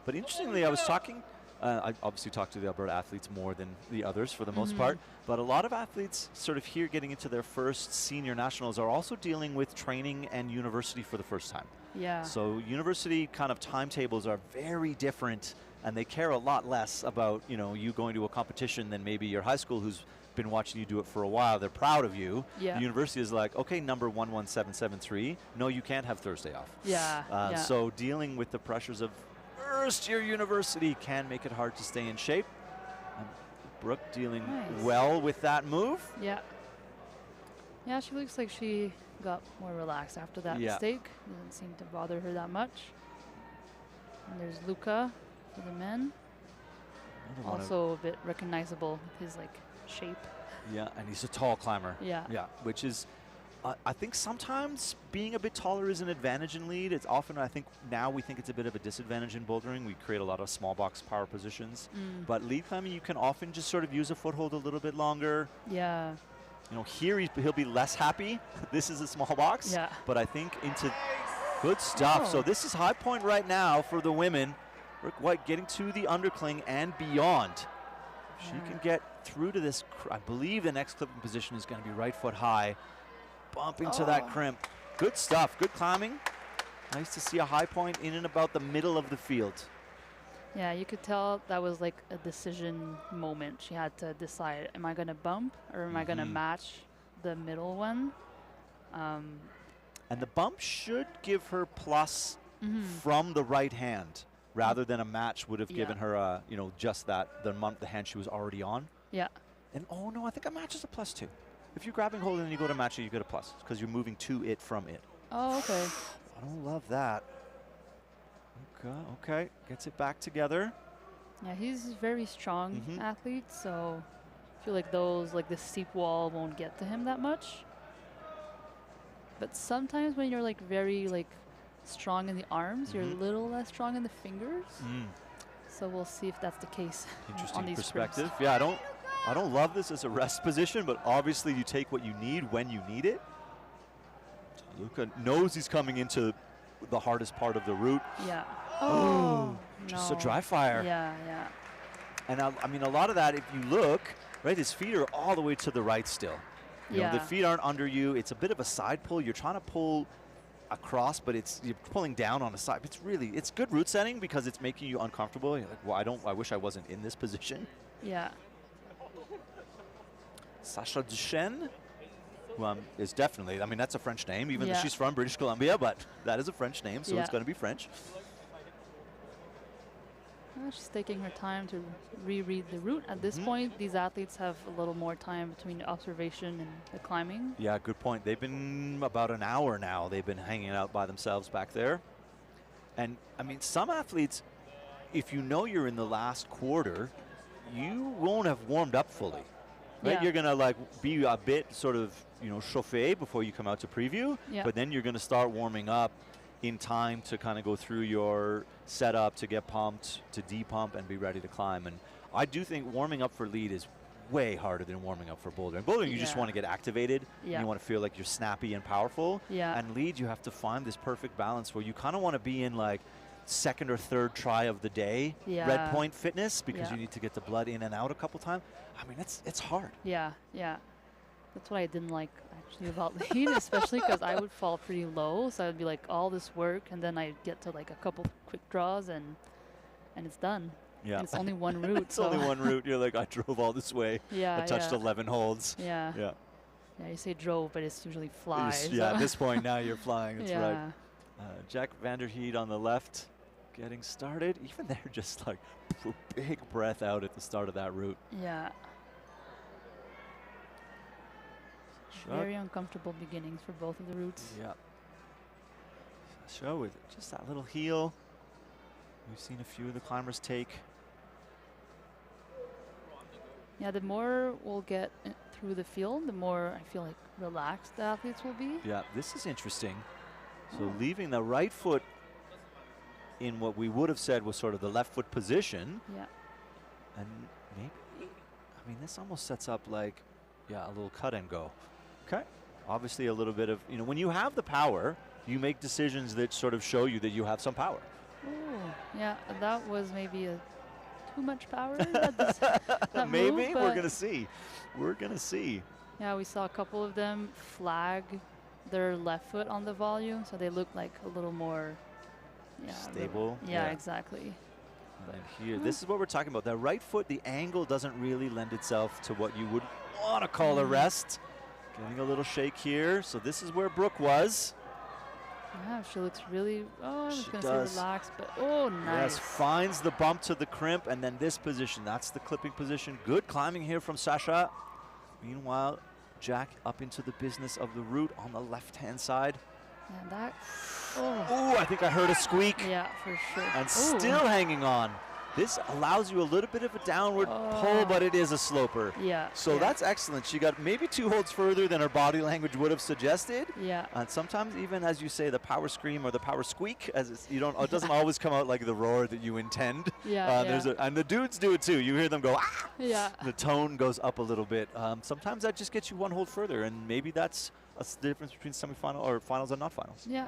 But interestingly, I was talking. I obviously talk to the Alberta athletes more than the others for the most part. But a lot of athletes, sort of here, getting into their first senior nationals, are also dealing with training and university for the first time. Yeah. So university kind of timetables are very different, and they care a lot less about you going to a competition than maybe your high school who's been watching you do it for a while. They're proud of you. Yeah. The university is like, okay, number 11773. No, you can't have Thursday off. Yeah. Yeah. So dealing with the pressures of first year university can make it hard to stay in shape. Brooke dealing well with that move. Yeah. Yeah, she looks like she got more relaxed after that mistake. Doesn't seem to bother her that much. And there's Luca for the men. Also a bit recognizable with his like shape. Yeah, and he's a tall climber. Yeah. Yeah, which is, I think sometimes being a bit taller is an advantage in lead. It's often, I think, now we think it's a bit of a disadvantage in bouldering. We create a lot of small box power positions. But lead climbing, you can often just sort of use a foothold a little bit longer. Yeah. Here he'll be less happy. This is a small box. Yeah. But I think into good stuff. So this is high point right now for the women. Brooke White getting to the undercling and beyond. If she can get through to this, I believe the next clipping position is going to be right foot high. Bump into that crimp. Good stuff. Good climbing. Nice to see a high point in and about the middle of the field. Yeah, you could tell that was like a decision moment. She had to decide, am I going to bump or am I going to match the middle one? And the bump should give her plus from the right hand rather than a match would have given her, just the hand she was already on. Yeah. And oh no, I think a match is a +2. If you're grabbing hold and then you go to match it, you get a plus because you're moving to it from it. Oh, okay. I don't love that. Okay, gets it back together. Yeah, he's a very strong athlete, so I feel like the steep wall won't get to him that much. But sometimes when you're very strong in the arms, you're a little less strong in the fingers. So we'll see if that's the case. Interesting on these perspective. crimps. Yeah, I don't love this as a rest position, but obviously you take what you need when you need it. So Luca knows he's coming into the hardest part of the route. Yeah. Oh, just no. a dry fire. Yeah, yeah. And I mean, a lot of that, if you look, right, his feet are all the way to the right still. You know, the feet aren't under you. It's a bit of a side pull. You're trying to pull across, but you're pulling down on a side. It's good route setting because it's making you uncomfortable. You're like, well, I wish I wasn't in this position. Yeah. Sacha Duchesne, who is definitely, that's a French name, even though she's from British Columbia, but that is a French name, so it's going to be French. She's taking her time to reread the route. At this point, these athletes have a little more time between the observation and the climbing. Yeah, good point. They've been about an hour now. They've been hanging out by themselves back there. And, I mean, some athletes, if you know you're in the last quarter, you won't have warmed up fully. Right? Yeah. You're going to, like, be a bit sort of, you know, chauffé before you come out to preview. Yeah. But then you're going to start warming up in time to kind of go through your setup, to get pumped, to depump, and be ready to climb. And I do think warming up for lead is way harder than warming up for bouldering. Bouldering, you just want to get activated. Yeah. And you want to feel like you're snappy and powerful. Yeah. And lead, you have to find this perfect balance where you kind of want to be in like second or third try of the day, red point fitness, because you need to get the blood in and out a couple times. I mean, it's hard. Yeah, yeah. That's what I didn't like actually about lead, especially because I would fall pretty low. So I'd be like all this work, and then I'd get to like a couple quick draws, and it's done. Yeah. And it's only one route. It's only one route. You're like, I drove all this way. Yeah. I touched 11 holds. Yeah. Yeah. Yeah, you say drove, but it's usually flies. Yeah, at this point now you're flying. That's right. Yeah. Jack Vanderheed on the left, getting started. Even there, just like big breath out at the start of that route. Yeah. Very uncomfortable beginnings for both of the routes. Yeah. Show with just that little heel. We've seen a few of the climbers take. Yeah, the more we'll get through the field, the more I feel like relaxed the athletes will be. Yeah, this is interesting. So leaving the right foot in what we would have said was sort of the left foot position. Yeah. And maybe, I mean, this almost sets up like, yeah, a little cut and go. Okay. Obviously a little bit of, you know, when you have the power, you make decisions that sort of show you that you have some power. Oh, yeah, that was maybe too much power. that maybe move, we're going to see. We're going to see. Yeah, we saw a couple of them flag their left foot on the volume, so they look like a little more stable. Yeah, exactly. And here, this is what we're talking about. The right foot, the angle doesn't really lend itself to what you would want to call a rest. Getting a little shake here. So this is where Brooke was. Yeah, she looks really, I was going to say relaxed, but nice. Yes, finds the bump to the crimp, and then this position, that's the clipping position. Good climbing here from Sasha. Meanwhile, Jack up into the business of the route on the left-hand side. Yeah, that, Oh, I think I heard a squeak. Yeah, for sure. And still hanging on. This allows you a little bit of a downward pull, but it is a sloper. Yeah. So that's excellent. She got maybe 2 holds further than her body language would have suggested. Yeah. And sometimes even, as you say, the power scream or the power squeak, as it's, it doesn't always come out like the roar that you intend. Yeah. And the dudes do it too. You hear them go, ah! Yeah. The tone goes up a little bit. Sometimes that just gets you 1 hold further, and maybe that's the difference between semifinal or finals and not finals. Yeah.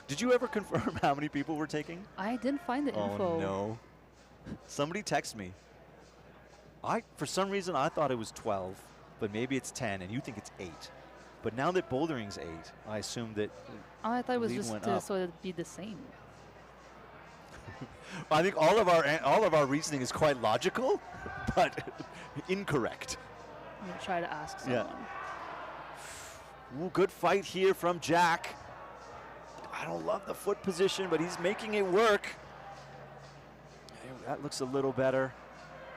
Did you ever confirm how many people were taking? I didn't find the info. Oh, no. Somebody text me. For some reason, I thought it was 12, but maybe it's 10, and you think it's 8. But now that bouldering's 8, I assume that I thought it was just up. so it'd be the same. I think all of our reasoning is quite logical, but incorrect. I'm gonna try to ask someone. Yeah. Ooh, good fight here from Jack. I don't love the foot position, but he's making it work. That looks a little better.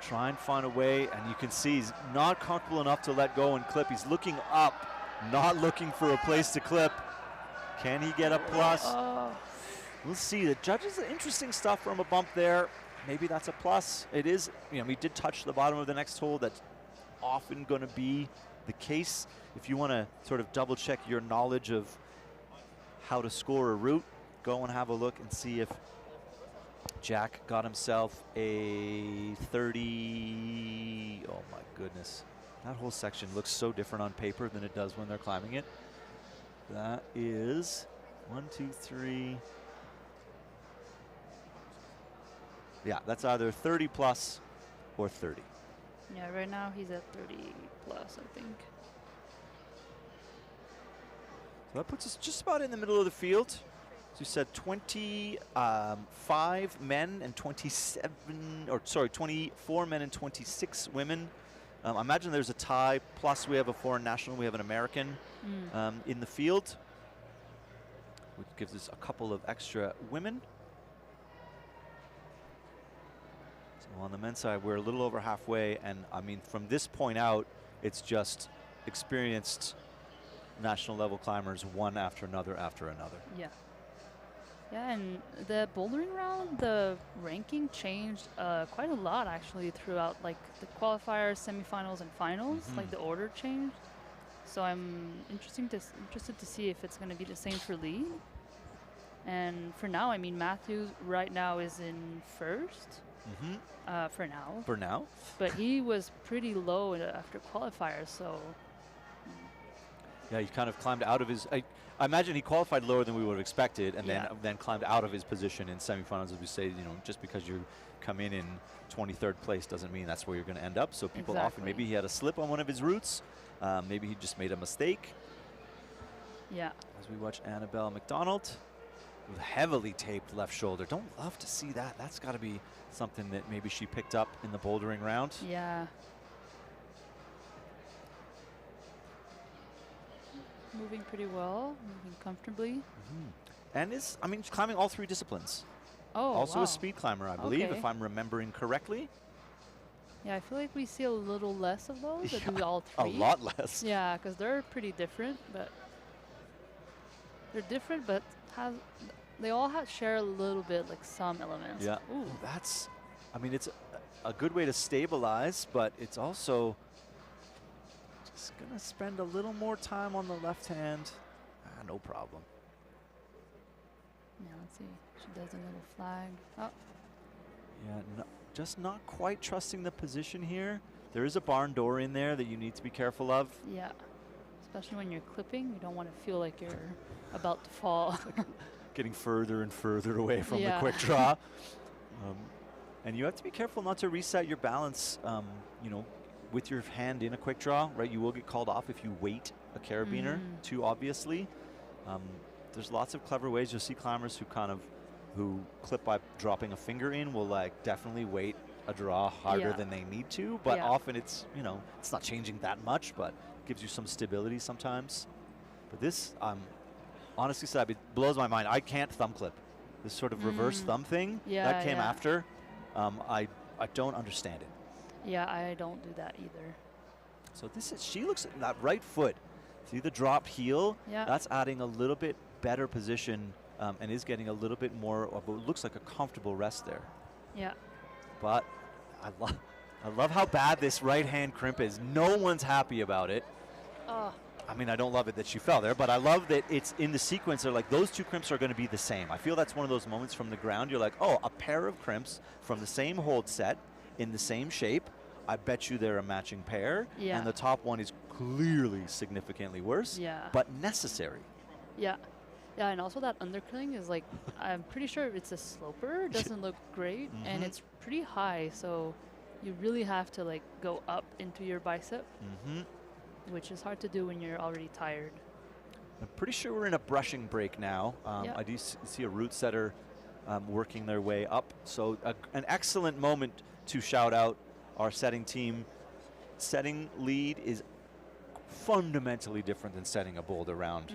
Try and find a way, and you can see he's not comfortable enough to let go and clip. He's looking up, not looking for a place to clip. Can he get a plus? We'll see. The judges, interesting stuff from a bump there. Maybe that's a plus. It is, we did touch the bottom of the next hole. That's often going to be the case. If you want to sort of double check your knowledge of how to score a route, go and have a look and see if Jack got himself a 30. Oh my goodness. That whole section looks so different on paper than it does when they're climbing it. That is 1, 2, 3. Yeah, that's either 30 plus or 30. Yeah, right now he's at 30 plus, I think. So that puts us just about in the middle of the field. So you said 25 men and 24 men and 26 women. I imagine there's a tie, plus we have a foreign national, we have an American in the field, which gives us a couple of extra women. Well, on the men's side, we're a little over halfway, and I mean, from this point out, it's just experienced national level climbers, one after another after another. Yeah. Yeah, and the bouldering round, the ranking changed quite a lot actually throughout like the qualifiers, semifinals, and finals. Like the order changed. So I'm interested to see if it's going to be the same for lead. And for now, I mean, Matthews right now is in first. For now. For now. But he was pretty low after qualifiers, so. Yeah, he kind of climbed out of his. I imagine he qualified lower than we would have expected, and then climbed out of his position in semifinals. As we say, just because you come in 23rd place doesn't mean that's where you're going to end up. So people often, maybe he had a slip on one of his routes, maybe he just made a mistake. Yeah. As we watch Annabelle McDonald with heavily taped left shoulder. Don't love to see that. That's got to be something that maybe she picked up in the bouldering round. Yeah. Moving pretty well, moving comfortably. And she's climbing all three disciplines. Oh, also wow. a speed climber, I believe, if I'm remembering correctly. Yeah, I feel like we see a little less of those that do all three. A lot less. Yeah, because they're pretty different, but they all share a little bit, like some elements. Yeah. Ooh. That's, it's a good way to stabilize, but it's also just gonna spend a little more time on the left hand. No problem. Yeah, let's see. She does a little flag. Oh. Yeah, just not quite trusting the position here. There is a barn door in there that you need to be careful of. Yeah, especially when you're clipping. You don't want to feel like you're about to fall. Getting further and further away from the quick draw. And you have to be careful not to reset your balance, with your hand in a quick draw, right? You will get called off if you weight a carabiner too obviously. There's lots of clever ways. You'll see climbers who clip by dropping a finger in will definitely weight a draw harder than they need to, but often it's, it's not changing that much, but gives you some stability sometimes. But this, honestly said, it blows my mind. I can't thumb clip. This sort of reverse thumb thing that came after, I don't understand it. Yeah, I don't do that either. So she looks at that right foot. See the dropped heel? Yeah. That's adding a little bit better position and is getting a little bit more of what looks like a comfortable rest there. Yeah. But I love how bad this right hand crimp is. No one's happy about it. Oh. I don't love it that she fell there, but I love that it's in the sequence. They're like, those two crimps are going to be the same. I feel that's one of those moments from the ground. You're like, oh, a pair of crimps from the same hold set in the same shape. I bet you they're a matching pair. Yeah. And the top one is clearly significantly worse, but necessary. Yeah. Yeah, and also that undercurling is I'm pretty sure it's a sloper. It doesn't look great, and it's pretty high, so you really have to go up into your bicep, which is hard to do when you're already tired. I'm pretty sure we're in a brushing break now. I do see a route setter working their way up. So an excellent moment to shout out our setting team. Setting lead is fundamentally different than setting a boulder round.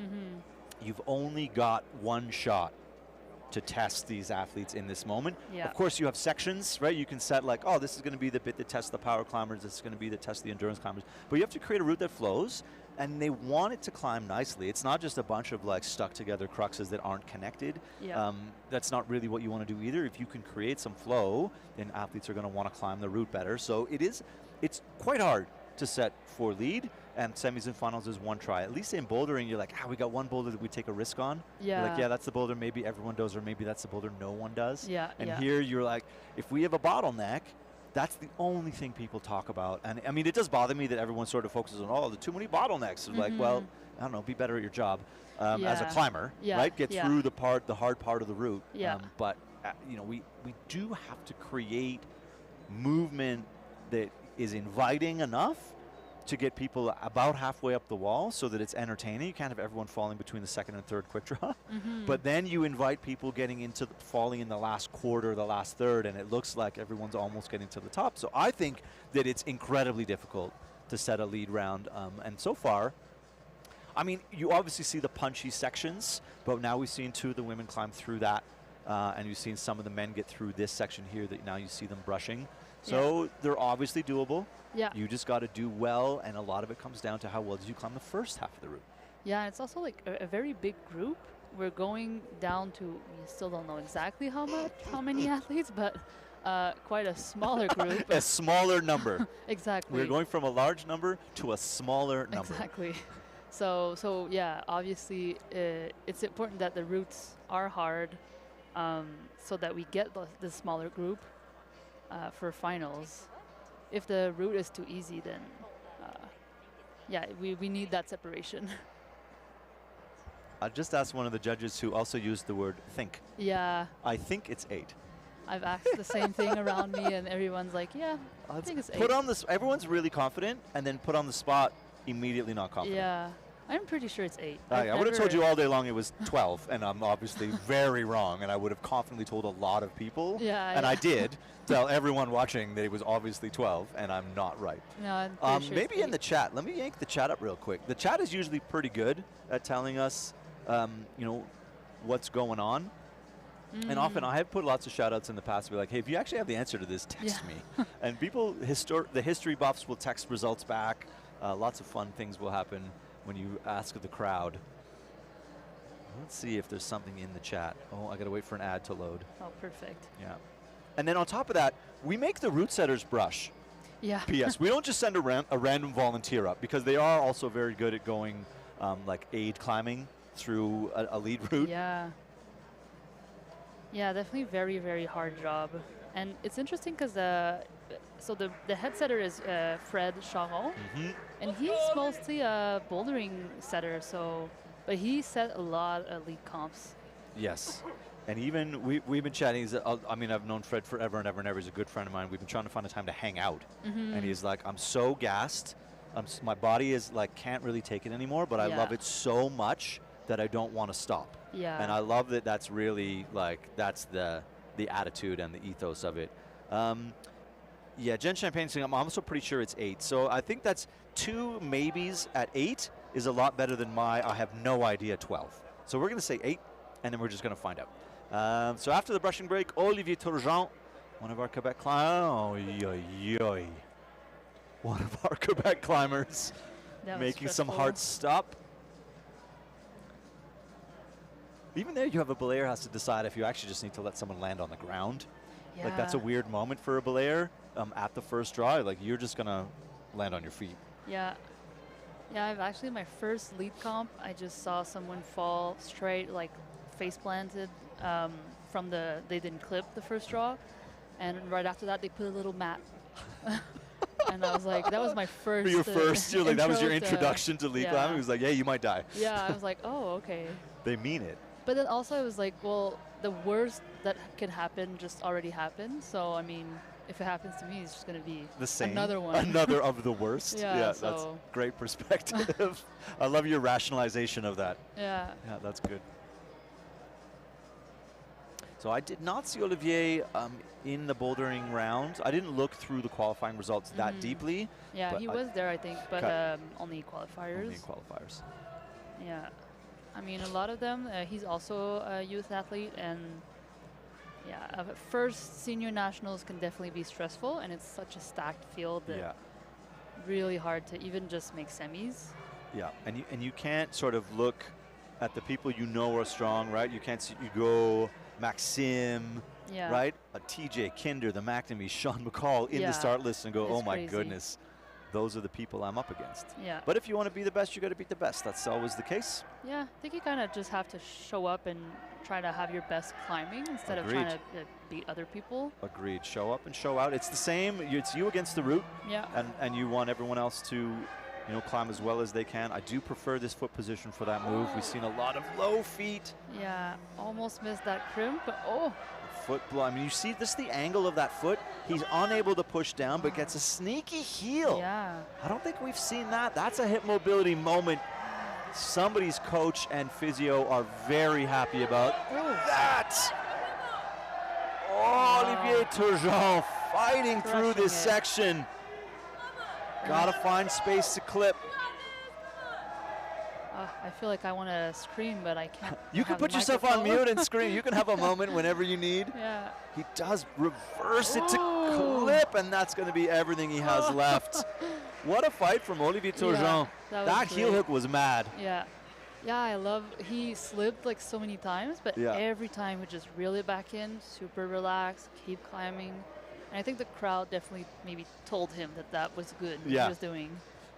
You've only got one shot to test these athletes in this moment. Of course, you have sections, right? You can set oh, this is going to be the bit that tests the power climbers. This is going to be the test the endurance climbers. But you have to create a route that flows, and they want it to climb nicely. It's not just a bunch of stuck together cruxes that aren't connected. That's not really what you want to do either. If you can create some flow, then athletes are going to want to climb the route better. So it's quite hard to set for lead, and semis and finals is one try. At least in bouldering, you're like, we got one boulder that we take a risk on. Yeah. You're like, yeah, that's the boulder maybe everyone does, or maybe that's the boulder no one does. Yeah. And here you're like, if we have a bottleneck, that's the only thing people talk about. And it does bother me that everyone sort of focuses on, the too many bottlenecks. It's like, well, I don't know, be better at your job as a climber, right? Get through the hard part of the route. But we do have to create movement that is inviting enough to get people about halfway up the wall so that it's entertaining. You can't have everyone falling between the second and third quick draw. But then you invite people getting into falling in the last quarter, the last third, and it looks like everyone's almost getting to the top. So I think that it's incredibly difficult to set a lead round. And so far, you obviously see the punchy sections, but now we've seen two of the women climb through that. And you've seen some of the men get through this section here that now you see them brushing. So they're obviously doable. Yeah. You just got to do well, and a lot of it comes down to how well did you climb the first half of the route. Yeah, it's also like a very big group. We're going down to, we still don't know exactly how many athletes, but quite a smaller group. A smaller number. Exactly. We're going from a large number to a smaller number. Exactly. So yeah, obviously it's important that the routes are hard, so that we get the smaller group for finals. If the route is too easy, then yeah, we need that separation. I just asked one of the judges who also used the word think. Yeah. I think it's 8. I've asked the same thing around me, and everyone's like, yeah, I think it's 8. Put on this. Everyone's really confident, and then put on the spot immediately not confident. Yeah, I'm pretty sure it's 8. I would have told you all day long it was 12, and I'm obviously very wrong, and I would have confidently told a lot of people. Yeah. And I did tell everyone watching that it was obviously 12, and I'm not right. No, I'm pretty sure maybe in the chat. Let me yank the chat up real quick. The chat is usually pretty good at telling us, what's going on. And often I have put lots of shout outs in the past to be like, hey, if you actually have the answer to this, text me. And people, the history buffs will text results back. Lots of fun things will happen when you ask the crowd. Let's see if there's something in the chat. Oh, I got to wait for an ad to load. Oh, perfect. Yeah. And then on top of that, we make the route setters brush. Yeah. P.S. We don't just send a random volunteer up, because they are also very good at going like aid climbing through a lead route. Yeah. Yeah, definitely very, very hard job. And it's interesting because so the head setter is Fred Charon, and he's mostly a bouldering setter, but he set a lot of lead comps. Yes. And even we've been chatting. I've known Fred forever and ever and ever. He's a good friend of mine. We've been trying to find a time to hang out. And he's like, I'm so gassed. My body is like, can't really take it anymore, but I love it so much that I don't want to stop. Yeah. And I love that that's really like, that's the attitude and the ethos of it. Yeah, Jen Champagne saying, I'm also pretty sure it's 8. So I think that's 2 maybes at 8 is a lot better than I have no idea 12. So we're going to say 8, and then we're just going to find out. So after the brushing break, Olivier Turgeon, one of our Quebec climbers, one of our Quebec climbers, making some hard stop. Even there, you have a belayer has to decide if you actually just need to let someone land on the ground. Yeah. Like, that's a weird moment for a belayer at the first draw. Like, you're just going to land on your feet. Yeah. Yeah, I've actually, my first lead comp, I just saw someone fall straight, like face planted from they didn't clip the first draw. And right after that, they put a little mat. And I was like, that was my first. Your first, you're like, that was your introduction to lead climbing. It was like, yeah, you might die. Yeah, I was like, oh, okay. They mean it. But then also it was like, well, the worst that could happen just already happened. So, I mean, if it happens to me, it's just going to be the same. Another one. Another of the worst. Yeah, that's great perspective. I love your rationalization of that. Yeah. Yeah, that's good. So I did not see Olivier in the bouldering round. I didn't look through the qualifying results that deeply. Yeah, he was there, I think, but only qualifiers. Only qualifiers. Yeah. I mean, a lot of them, he's also a youth athlete, and yeah, first senior nationals can definitely be stressful, and it's such a stacked field that really hard to even just make semis. Yeah, and you can't sort of look at the people you know are strong, right? You can't see, you go Maxim, right? TJ, Kinder, the McNamee, Sean McCall in the start list and go, oh my goodness, those are the people I'm up against. Yeah. But if you want to be the best, you got to beat the best. That's always the case. Yeah, I think you kind of just have to show up and try to have your best climbing instead of trying to beat other people. Agreed. Show up and show out. It's the same. It's you against the route. Yeah. And you want everyone else to, climb as well as they can. I do prefer this foot position for that move. We've seen a lot of low feet. Yeah, almost missed that crimp, but oh. Foot blow. I mean, you see this, the angle of that foot. He's unable to push down, but gets a sneaky heel. Yeah. I don't think we've seen that. That's a hip mobility moment somebody's coach and physio are very happy about. That! Olivier Turgeon fighting through this section. Gotta find space to clip. I feel like I want to scream, but I can't. You can put yourself on mute and scream. You can have a moment whenever you need. Yeah. He does reverse it to Ooh. clip, and that's going to be everything he has left. What a fight from Olivier Turgeon. Yeah, that heel hook was mad. Yeah. Yeah, I love, he slipped like so many times, but every time he just reel it back in, super relaxed, keep climbing. And I think the crowd definitely maybe told him that that was good, what he was doing.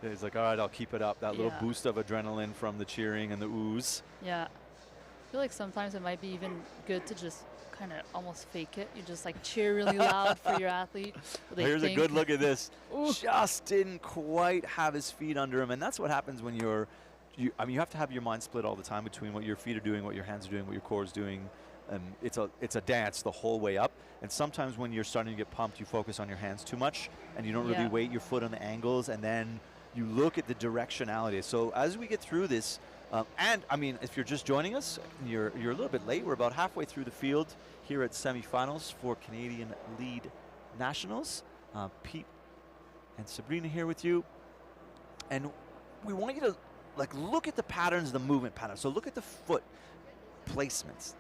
Yeah, he's like, all right, I'll keep it up. That little boost of adrenaline from the cheering and the ooze. Yeah. I feel like sometimes it might be even good to just kind of almost fake it. You just like cheer really loud for your athlete. Here's a good look at this. Just didn't quite have his feet under him. And that's what happens when I mean, you have to have your mind split all the time between what your feet are doing, what your hands are doing, what your core is doing. It's a dance the whole way up. And sometimes when you're starting to get pumped, you focus on your hands too much and you don't really weight your foot on the angles, and then you look at the directionality. So as we get through this, and I mean, if you're just joining us, you're a little bit late. We're about halfway through the field here at semifinals for Canadian Lead Nationals. Pete and Sabrina here with you. And we want you to look at the patterns, the movement patterns. So look at the foot placements.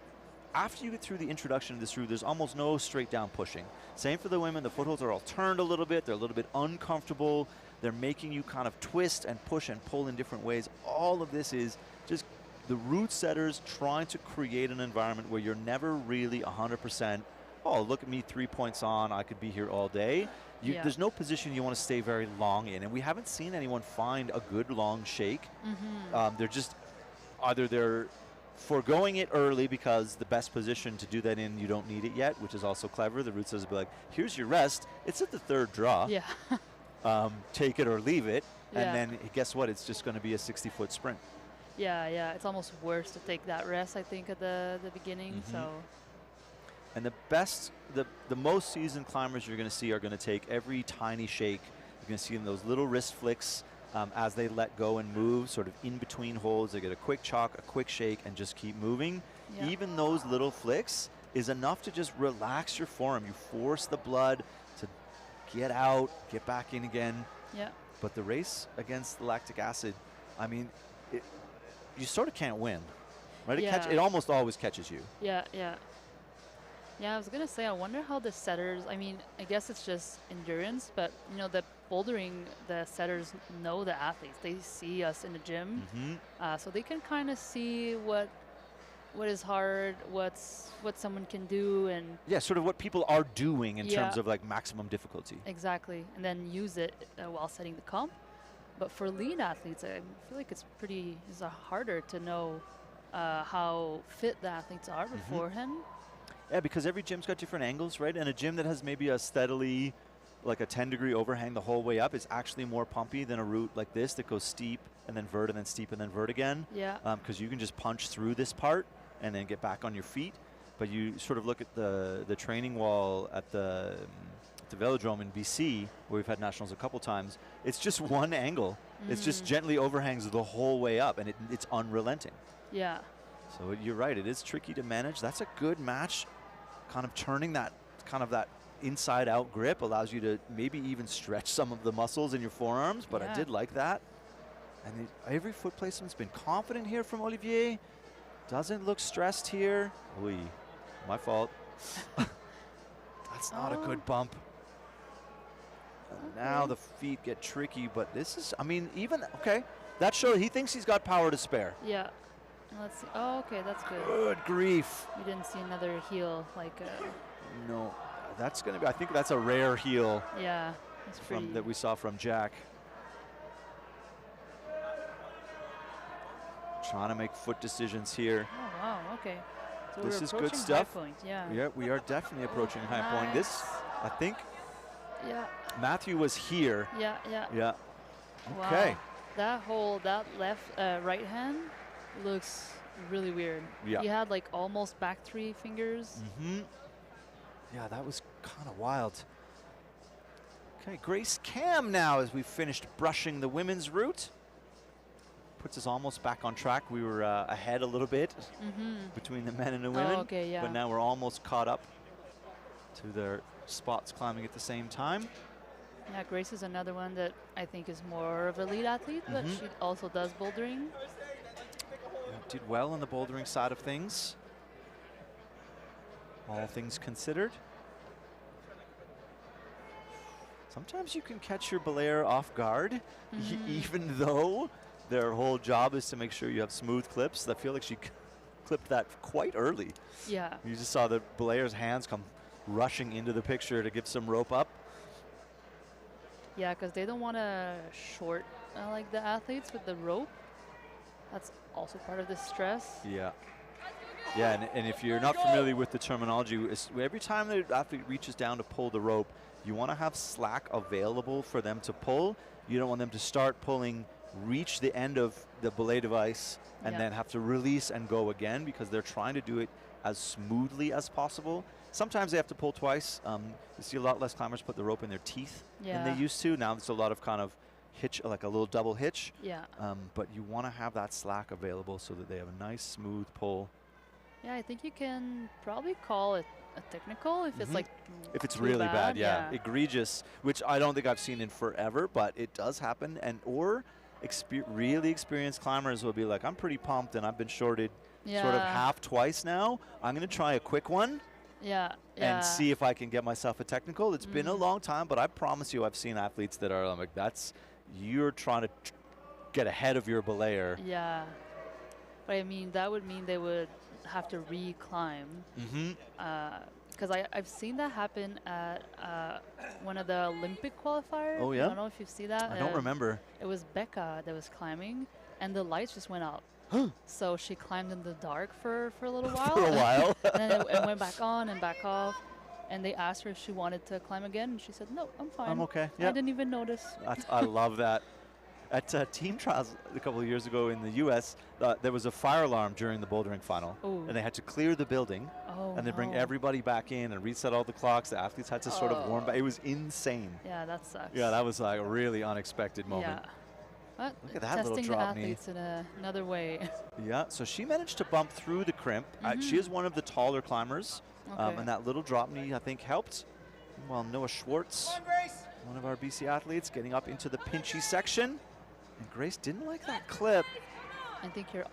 After you get through the introduction of this route, there's almost no straight down pushing. Same for the women. The footholds are all turned a little bit. They're a little bit uncomfortable. They're making you kind of twist and push and pull in different ways. All of this is just the route setters trying to create an environment where you're never really 100%, oh, look at me, 3 points on, I could be here all day. There's no position you want to stay very long in, and we haven't seen anyone find a good long shake. They're just, either they're foregoing it early because the best position to do that in, you don't need it yet, which is also clever. The route says, be like, here's your rest. It's at the third draw. Yeah. Take it or leave it, and then guess what? It's just going to be a 60-foot sprint. Yeah. It's almost worse to take that rest, I think, at the beginning. So. And the most seasoned climbers you're going to see are going to take every tiny shake. You're going to see them those little wrist flicks as they let go and move, sort of in between holds. They get a quick chalk, a quick shake, and just keep moving. Yeah. Even those little flicks is enough to just relax your forearm. You force the blood to get out, get back in again. Yeah. But the race against the lactic acid, I mean, you sort of can't win, right? It almost always catches you. Yeah. Yeah, I was going to say, I wonder how the setters, I mean, I guess it's just endurance, but, you know, the bouldering, the setters know the athletes. They see us in the gym, so they can kind of see what is hard, what someone can do, and sort of what people are doing in terms of like maximum difficulty. Exactly, and then use it while setting the comp. But for lead athletes, I feel like it's harder to know how fit the athletes are beforehand. Yeah, because every gym's got different angles, right? And a gym that has maybe a steadily, like a 10-degree overhang the whole way up is actually more pumpy than a route like this that goes steep and then vert and then steep and then vert again. Yeah. Because you can just punch through this part and then get back on your feet. But you sort of look at the training wall at the Velodrome in BC, where we've had nationals a couple times. It's just one angle. It's just gently overhangs the whole way up, and it's unrelenting. Yeah. So you're right. It is tricky to manage. That's a good match. Kind of turning that inside out grip allows you to maybe even stretch some of the muscles in your forearms, but I did like that. And every foot placement's been confident here from Olivier. Doesn't look stressed here. Oy, my fault. That's not a good bump. Now the feet get tricky, but this is, I mean, that shows he thinks he's got power to spare. Yeah. Let's see. Oh, okay, that's good. Good grief. You didn't see another heel like No, that's going to be, I think that's a rare heel. Yeah, that's pretty. That we saw from Jack. Trying to make foot decisions here. Oh, wow, okay. So this we're is good stuff. High point. Yeah. Yeah, we are definitely approaching high point. This, I think, Matthew was here. Yeah. Yeah. Okay. Wow. That left, right hand looks really weird. Yeah. He had like almost back 3 fingers. Yeah, that was kind of wild. Okay, Grace Cam now as we finished brushing the women's route. Puts us almost back on track. We were ahead a little bit between the men and the women. Oh, okay, yeah. But now we're almost caught up to their spots climbing at the same time. Yeah, Grace is another one that I think is more of a lead athlete, but she also does bouldering. did well on the bouldering side of things. All things considered. Sometimes you can catch your belayer off guard, even though their whole job is to make sure you have smooth clips. I feel like she clipped that quite early. Yeah. You just saw the belayer's hands come rushing into the picture to give some rope up. Yeah, because they don't want to short like the athletes with the rope. That's also part of the stress. Yeah. Yeah, and if you're not familiar with the terminology, every time the athlete reaches down to pull the rope, you want to have slack available for them to pull. You don't want them to start pulling, reach the end of the belay device, and then have to release and go again, because they're trying to do it as smoothly as possible. Sometimes they have to pull twice. You see a lot less climbers put the rope in their teeth than they used to. Now there's a lot of kind of hitch, like a little double hitch. Yeah. But you want to have that slack available so that they have a nice smooth pull. Yeah, I think you can probably call it a technical if it's like if it's too really bad, yeah. Egregious, which I don't think I've seen in forever, but it does happen. And or really experienced climbers will be like, I'm pretty pumped and I've been shorted sort of half twice now. I'm going to try a quick one. And see if I can get myself a technical. It's been a long time, but I promise you I've seen athletes that are like, you're trying to get ahead of your belayer. Yeah. But I mean, that would mean they would have to re-climb. Because I've seen that happen at one of the Olympic qualifiers. Oh, yeah? I don't know if you see that. I don't remember. It was Becca that was climbing, and the lights just went out. So she climbed in the dark for a little while. For a while. And then it went back on and back off. And they asked her if she wanted to climb again, and she said, no, I'm fine. I'm okay. I didn't even notice. I love that. At team trials a couple of years ago in the U.S., there was a fire alarm during the bouldering final. And they had to clear the building. And then bring everybody back in and reset all the clocks. The athletes had to sort of warm back. It was insane. Yeah, that sucks. Yeah, that was like a really unexpected moment. Yeah. But look at that little testing drop the knee. athletes in another way. Yeah, so she managed to bump through the crimp. She is one of the taller climbers. And that little drop knee, I think, helped. Well, Noah Schwartz, one of our BC athletes, getting up into the pinchy section. And Grace didn't like that clip. I think you're,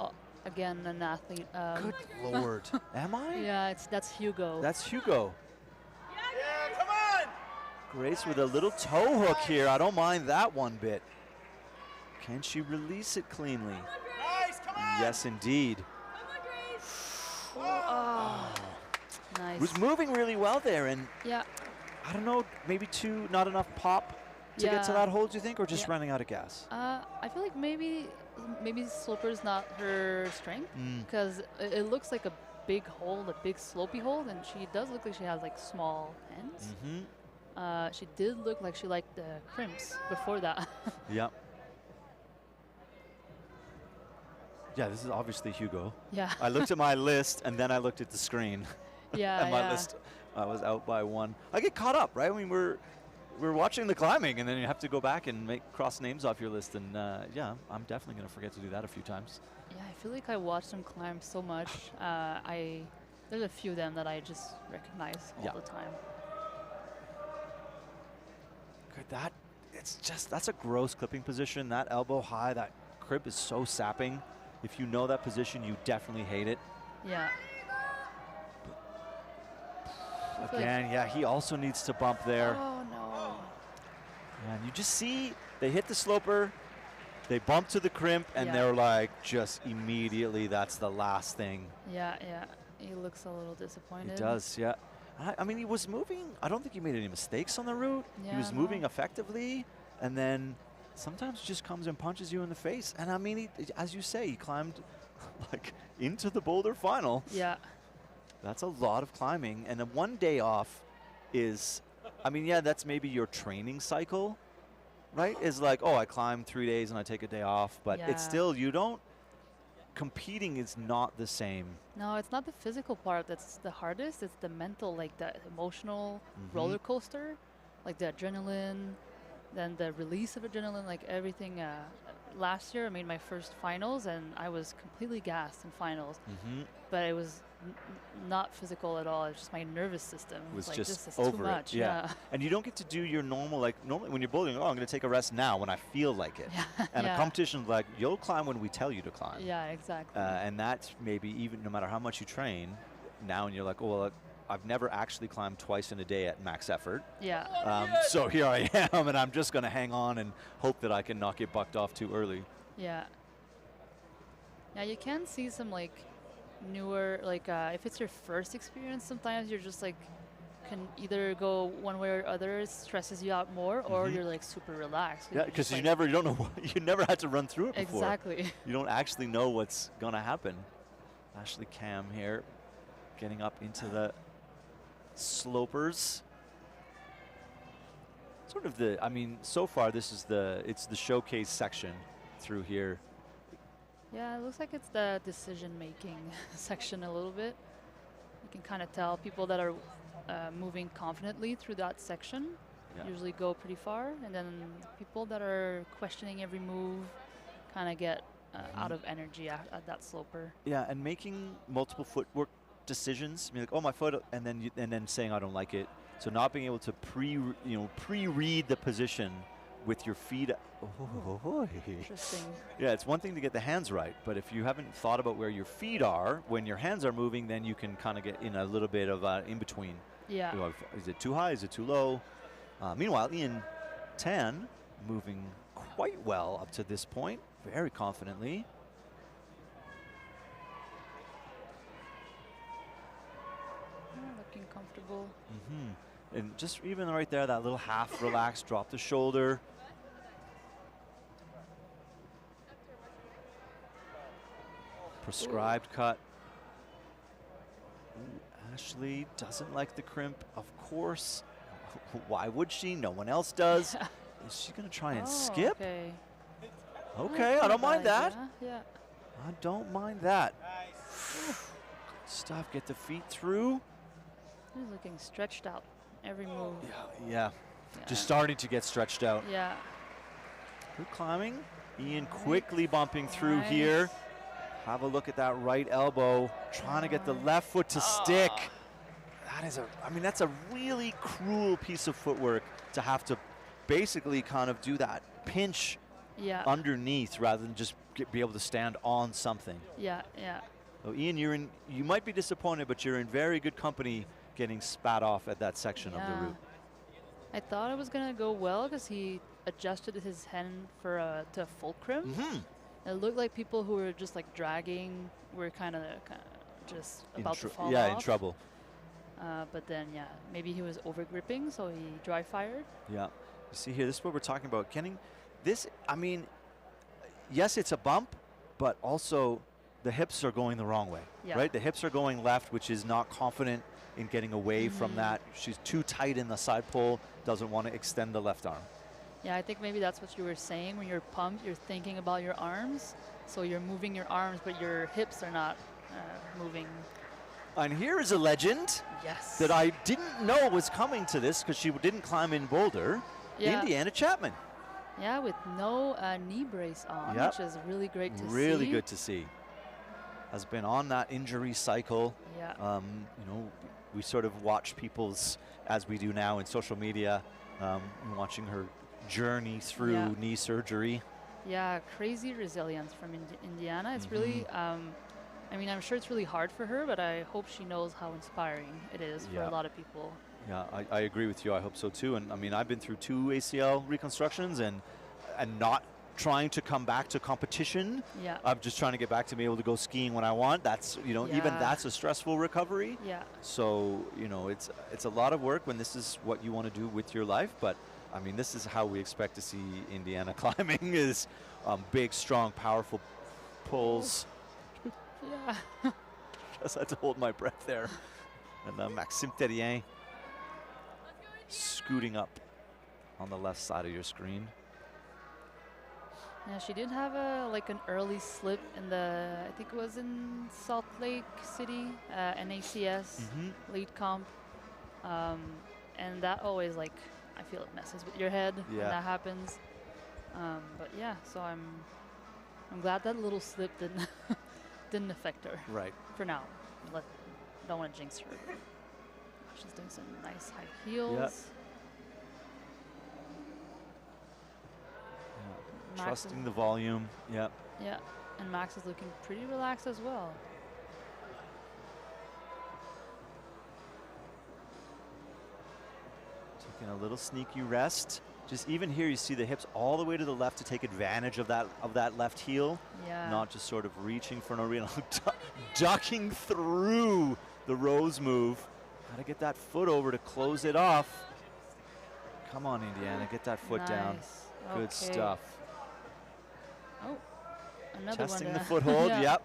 again, an athlete. Good Lord. Am I? Yeah, that's Hugo. That's Hugo. Yeah, come on! Grace with a little toe hook here. I don't mind that one bit. Can she release it cleanly? Nice, come on! Yes, indeed. Nice. Was moving really well there, and yeah, I don't know, maybe not enough pop to get to that hold, do you think, or just running out of gas? I feel like maybe sloper's not her strength, because it looks like a big hold, a big slopey hold, and she does look like she has like small hands. She did look like she liked the crimps before that. Yep. Yeah, this is obviously Hugo. Yeah. I looked at my list and then I looked at the screen. Yeah. And my list, I was out by one. I get caught up, right? I mean, we're watching the climbing, and then you have to go back and cross names off your list. And yeah, I'm definitely going to forget to do that a few times. Yeah, I feel like I watch them climb so much. There's a few of them that I just recognize all the time. Good, that's a gross clipping position. That elbow high, that crib is so sapping. If you know that position, you definitely hate it. Yeah. Again, yeah, he also needs to bump there. Oh, no. And you just see, they hit the sloper, they bump to the crimp, and they're like, just immediately, that's the last thing. Yeah. He looks a little disappointed. He does, yeah. I mean, he was moving. I don't think he made any mistakes on the route. Yeah, he was moving effectively, and then sometimes just comes and punches you in the face. And I mean, as you say, he climbed like into the boulder final. Yeah. That's a lot of climbing. And a 1 day off is, I mean, yeah, that's maybe your training cycle, right? Is like, oh, I climb 3 days and I take a day off. But it's still, competing is not the same. No, it's not the physical part that's the hardest. It's the mental, like the emotional roller coaster, like the adrenaline, then the release of adrenaline, like everything. Last year, I made my first finals, and I was completely gassed in finals. But it was not physical at all. It's just my nervous system. Was Like, just this is over too it. much. Yeah. And you don't get to do your normal, like normally when you're bouldering, oh, I'm going to take a rest now when I feel like it. Yeah. And a Yeah. competition's like, you'll climb when we tell you to climb. Yeah, exactly. And that's maybe even no matter how much you train, now and you're like, oh, well, I've never actually climbed twice in a day at max effort. Yeah. So here I am, and I'm just going to hang on and hope that I can not get bucked off too early. Yeah. Yeah, you can see some like newer, like if it's your first experience, sometimes you're just like can either go one way or other. It stresses you out more, or you're like super relaxed. Yeah, because you don't know, you never had to run through it before. Exactly. You don't actually know what's going to happen. Ashley Cam here, getting up into the slopers. Sort of the, I mean, so far this is it's the showcase section through here. Yeah, it looks like it's the decision-making section a little bit. You can kind of tell people that are moving confidently through that section usually go pretty far, and then people that are questioning every move kind of get out of energy at that sloper. Yeah, and making multiple footwork decisions. I mean, like, oh, my foot, and then saying I don't like it. So not being able to pre-read the position with your feet. Oh, Interesting. yeah, it's one thing to get the hands right, but if you haven't thought about where your feet are when your hands are moving, then you can kind of get in a little bit of in between. Yeah. You know, is it too high? Is it too low? Meanwhile, Ian Tan moving quite well up to this point, very confidently. Looking comfortable. And just even right there, that little half relaxed, drop the shoulder. Prescribed cut. Ooh, Ashley doesn't like the crimp, of course. Why would she? No one else does. Is she going to try and skip? Okay. Okay, I don't mind that. Yeah. I don't mind that. Good stuff. Get the feet through. He's looking stretched out every move. Yeah. Just starting to get stretched out. Yeah. Good climbing. Ian quickly bumping through here. Have a look at that right elbow. Trying to get the left foot to stick. That is that's a really cruel piece of footwork to have to basically kind of do that pinch underneath rather than just be able to stand on something. Yeah. So Ian, you might be disappointed, but you're in very good company getting spat off at that section of the route. I thought it was gonna go well because he adjusted his hand to a fulcrum. It looked like people who were just like dragging were kind of just about to fall off. Yeah, in trouble. But then, maybe he was over gripping, so he dry fired. Yeah. You see here, this is what we're talking about. Getting this, I mean, yes, it's a bump, but also the hips are going the wrong way, right? The hips are going left, which is not confident in getting away from that. She's too tight in the side pull, doesn't want to extend the left arm. Yeah, I think maybe that's what you were saying. When you're pumped, you're thinking about your arms. So you're moving your arms, but your hips are not moving. And here is a legend that I didn't know was coming to this because she didn't climb in Boulder, Indiana Chapman. Yeah, with no knee brace on, which is really great to see. Really good to see. Has been on that injury cycle. Yeah. You know, we sort of watch people's, as we do now in social media, watching her journey through knee surgery. Yeah, crazy resilience from Indiana. It's really, I mean, I'm sure it's really hard for her, but I hope she knows how inspiring it is for a lot of people. Yeah, I agree with you. I hope so too. And I mean, I've been through 2 ACL reconstructions and not trying to come back to competition. Yeah. I'm just trying to get back to be able to go skiing when I want. That's, you know, even that's a stressful recovery. Yeah. So, you know, it's a lot of work when this is what you want to do with your life. But I mean, this is how we expect to see Indiana climbing is big, strong, powerful pulls. Yeah. Just had to hold my breath there. And Maxime Terrien scooting up on the left side of your screen. Yeah, she did have an early slip in I think it was in Salt Lake City, NACS lead comp. And that always, like, I feel it messes with your head when that happens. But yeah, so I'm glad that little slip didn't affect her. Right. For now. don't want to jinx her. She's doing some nice high heels. Yep. Max Trusting is, the volume. Yep. yeah, and Max is looking pretty relaxed as well. Taking a little sneaky rest. Just even here, you see the hips all the way to the left to take advantage of that left heel. Yeah. Not just sort of reaching for no reason, ducking through the Rose move. Got to get that foot over to close it off. Come on, Indiana, get that foot down. Nice. Good Okay. stuff. Oh, another Testing one. the foothold, Yeah. yep.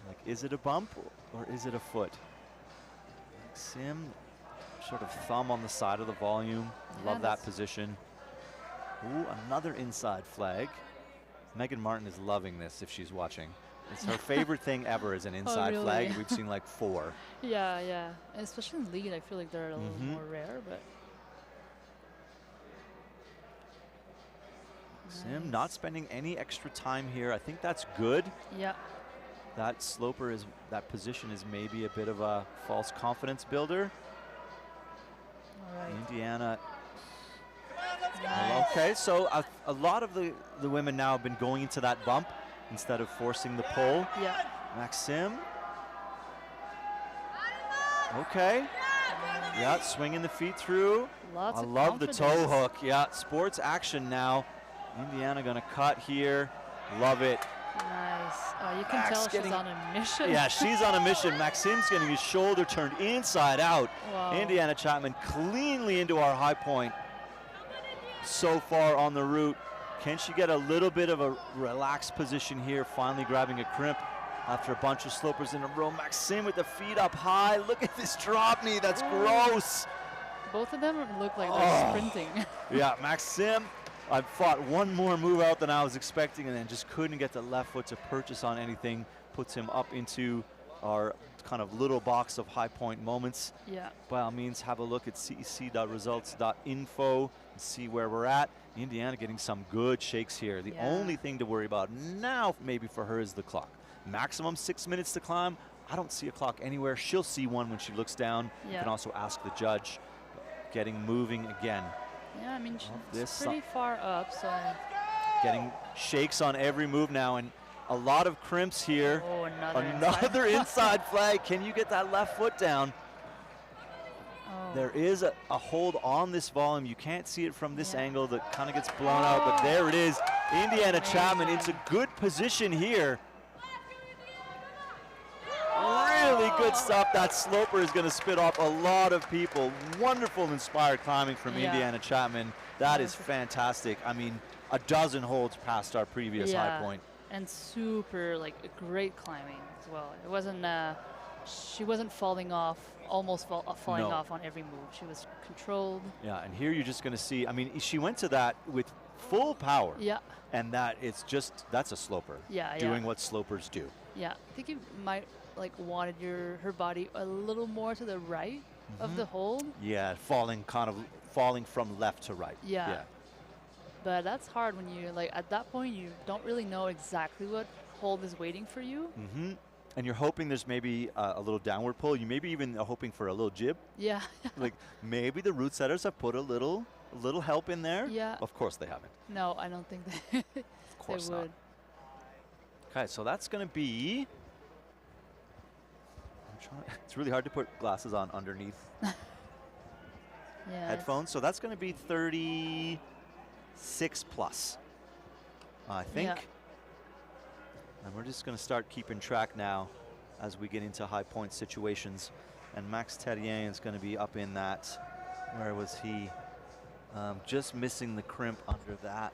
Like, is it a bump or is it a foot? Sim, sort of thumb on the side of the volume. Yeah, Love that that's- position. Ooh, another inside flag. Megan Martin is loving this if she's watching. It's her favorite thing ever is an inside really? flag. We've seen like 4. Yeah, yeah. And especially in lead, I feel like they're a little Mhm. more rare, but. Sim not spending any extra time here. I think that's good. Yeah. That sloper is, that position is maybe a bit of a false confidence builder. All right. Indiana. Nice. Okay, so a lot of the women now have been going into that bump instead of forcing the pull. Yeah. Maxim. Okay. Yeah, swinging the feet through. Lots I of love the toe confidence. hook. Yeah, sports action now. Indiana gonna cut here. Love it. Nice. Oh, you can Max tell she's getting- on a mission. Yeah, she's on a mission. Maxim's getting his shoulder turned inside out. Wow. Indiana Chapman cleanly into our high point so far on the route. Can she get a little bit of a relaxed position here, finally grabbing a crimp after a bunch of slopers in a row? Maxim with the feet up high. Look at this drop knee. That's gross. Both of them look like Oh. they're sprinting. Yeah, Maxim, I fought one more move out than I was expecting and then just couldn't get the left foot to purchase on anything. Puts him up into our kind of little box of high point moments. Yeah. By all means, have a look at cec.results.info and see where we're at. Indiana getting some good shakes here. The Yeah. only thing to worry about now maybe for her is the clock. Maximum 6 minutes to climb. I don't see a clock anywhere. She'll see one when she looks down. You Yeah. can also ask the judge. Getting moving again. Yeah, I mean, this she's pretty far up, so. Getting shakes on every move now and a lot of crimps here. Oh, Another inside flag. Can you get that left foot down? Oh. There is a hold on this volume. You can't see it from this Yeah. angle that kind of gets blown out, but there it is. Indiana Chapman into good position here. Really good stuff. That sloper is going to spit off a lot of people. Wonderful inspired climbing from Yeah. Indiana Chapman. That is Wonderful. fantastic. I mean, a dozen holds past our previous high point. And super, like, great climbing as well. It wasn't, she wasn't falling off, almost falling No. off on every move. She was controlled. Yeah, and here you're just going to see, I mean, she went to that with full power. Yeah. And that it's just, that's a sloper. Yeah, doing yeah. what slopers do. Yeah. I think you might, like, wanted her body a little more to the right of the hold. Yeah, falling from left to right. Yeah. But that's hard when you, like, at that point, you don't really know exactly what hold is waiting for you. Mm-hmm. And you're hoping there's maybe a little downward pull. You maybe even are hoping for a little jib. Yeah. Like maybe the route setters have put a little help in there. Yeah. Of course they haven't. No, I don't think they, Of course they not. would. Okay, so that's going to be. It's really hard to put glasses on underneath Yeah. it's- headphones. So that's going to be 36 plus, I think. Yeah. And we're just going to start keeping track now as we get into high point situations. And Max Terrien is going to be up in that. Where was he? Just missing the crimp under that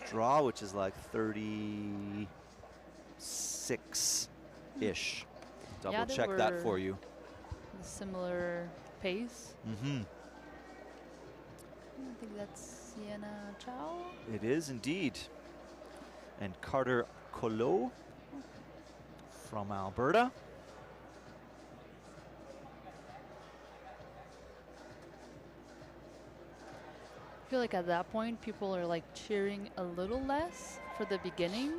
draw, which is like 36-ish. Double they check that were for you. a similar pace. Mm-hmm. I think that's Sienna Chow. It is indeed. And Carter Collot from Alberta. I feel like at that point, people are like cheering a little less for the beginning,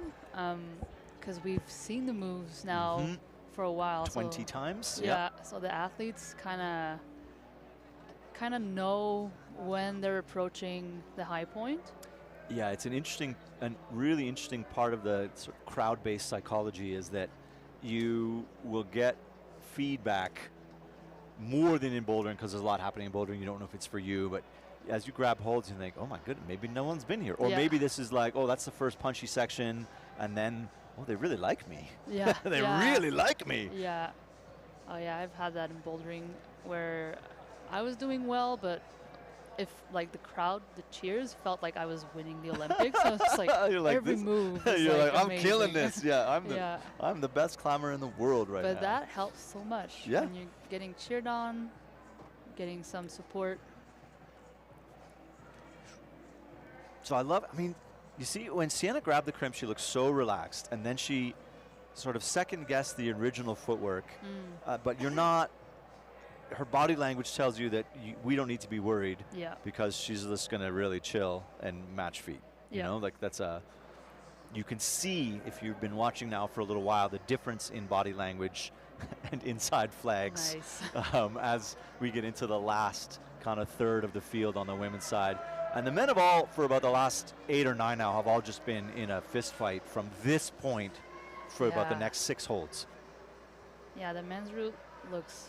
because we've seen the moves now Mhm. for a while. 20 so times. yeah, so the athletes kind of know when they're approaching the high point. Yeah, it's an interesting and really interesting part of the sort of crowd-based psychology is that you will get feedback more than in bouldering because there's a lot happening in bouldering. You don't know if it's for you, but as you grab holds, you think, oh my goodness, maybe no one's been here. Or Yeah. maybe this is like, oh, that's the first punchy section, and then, oh, they really like me. Yeah. They yeah. really like me. Yeah. Oh yeah, I've had that in bouldering where I was doing well, but if like the crowd, the cheers felt like I was winning the Olympics. So it's like, You're like, every this- move. Was You're like like, I'm killing amazing. this. Yeah, Yeah. I'm the best climber in the world right But now. that helps so much. Yeah. When you're getting cheered on, getting some support. So I mean, you see, when Sienna grabbed the crimp, she looked so relaxed, and then she sort of second-guessed the original footwork. But you're not, her body language tells you that we don't need to be worried Yeah. because she's just going to really chill and match feet. You Yeah. know, like you can see, if you've been watching now for a little while, the difference in body language and inside flags Nice. as we get into the last kind of third of the field on the women's side. And the men have all, for about the last 8 or 9 now, have all just been in a fist fight from this point for about the Yeah. next 6 holds. Yeah, the men's route looks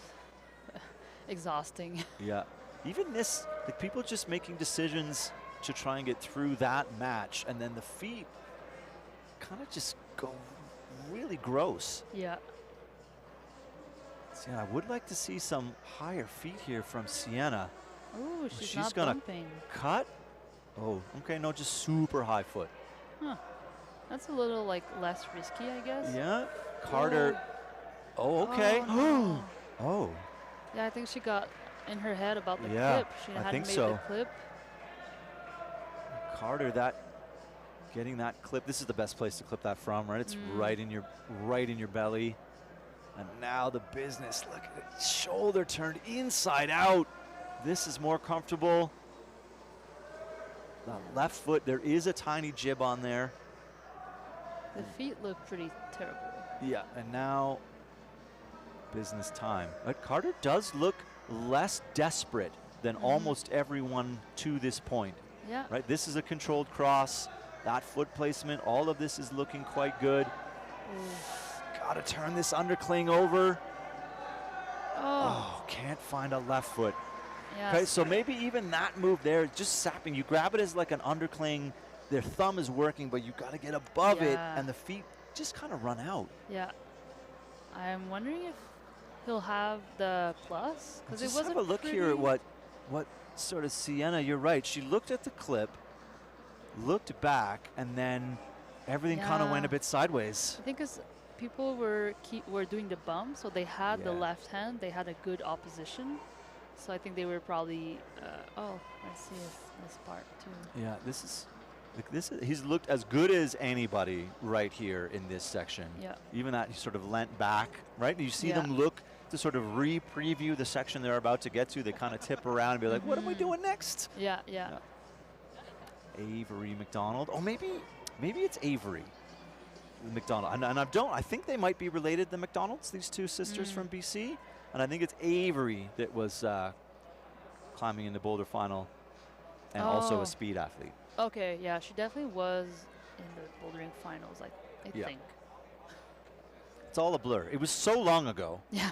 exhausting. Yeah. Even this, like people just making decisions to try and get through that match, and then the feet kind of just go really gross. Yeah. So yeah, I would like to see some higher feet here from Sienna. Ooh, she's she's not gonna bumping. Cut? Oh, okay, no, just super high foot. Huh. That's a little like less risky, I guess. Yeah, Carter. Oh, okay. Oh, no. Oh, Yeah, I think she got in her head about the Yeah, clip. She I hadn't think made so. the clip. Carter, getting that clip. This is the best place to clip that from, right? It's right in your belly. And now the business. Look at it, shoulder turned inside out. This is more comfortable. The left foot, there is a tiny jib on there. The feet look pretty terrible. Yeah, and now business time. But Carter does look less desperate than almost everyone to this point, Yeah. right? This is a controlled cross. That foot placement, all of this is looking quite good. Gotta turn this undercling over. Oh. Oh, can't find a left foot. Yeah. Okay, so maybe even that move there, just sapping. You grab it as like an undercling. Their thumb is working, but you got to get above it, Yeah. and the feet just kind of run out. Yeah. I'm wondering if he'll have the plus because it Just wasn't. have a look here at what sort of Sienna. You're right. She looked at the clip, looked back, and then everything kind of went a Yeah. bit sideways. I think because people were doing the bump, so they had the Yeah. left hand. They had a good opposition, so I think they were probably. Oh, let's see this part too. Yeah, he's looked as good as anybody right here in this section. Yeah. Even that he sort of leant back, right? You see Yeah. them look to sort of re-preview the section they're about to get to. They kind of tip around and be like, what am we doing next? Yeah. Yeah. Avery McDonald. Oh, maybe it's Avery McDonald. And I think they might be related, the McDonalds, these two sisters from BC. And I think it's Avery that was climbing in the boulder final and also Oh. a speed athlete. Okay. Yeah, she definitely was in the bouldering finals. I Yeah. think. It's all a blur. It was so long ago. Yeah.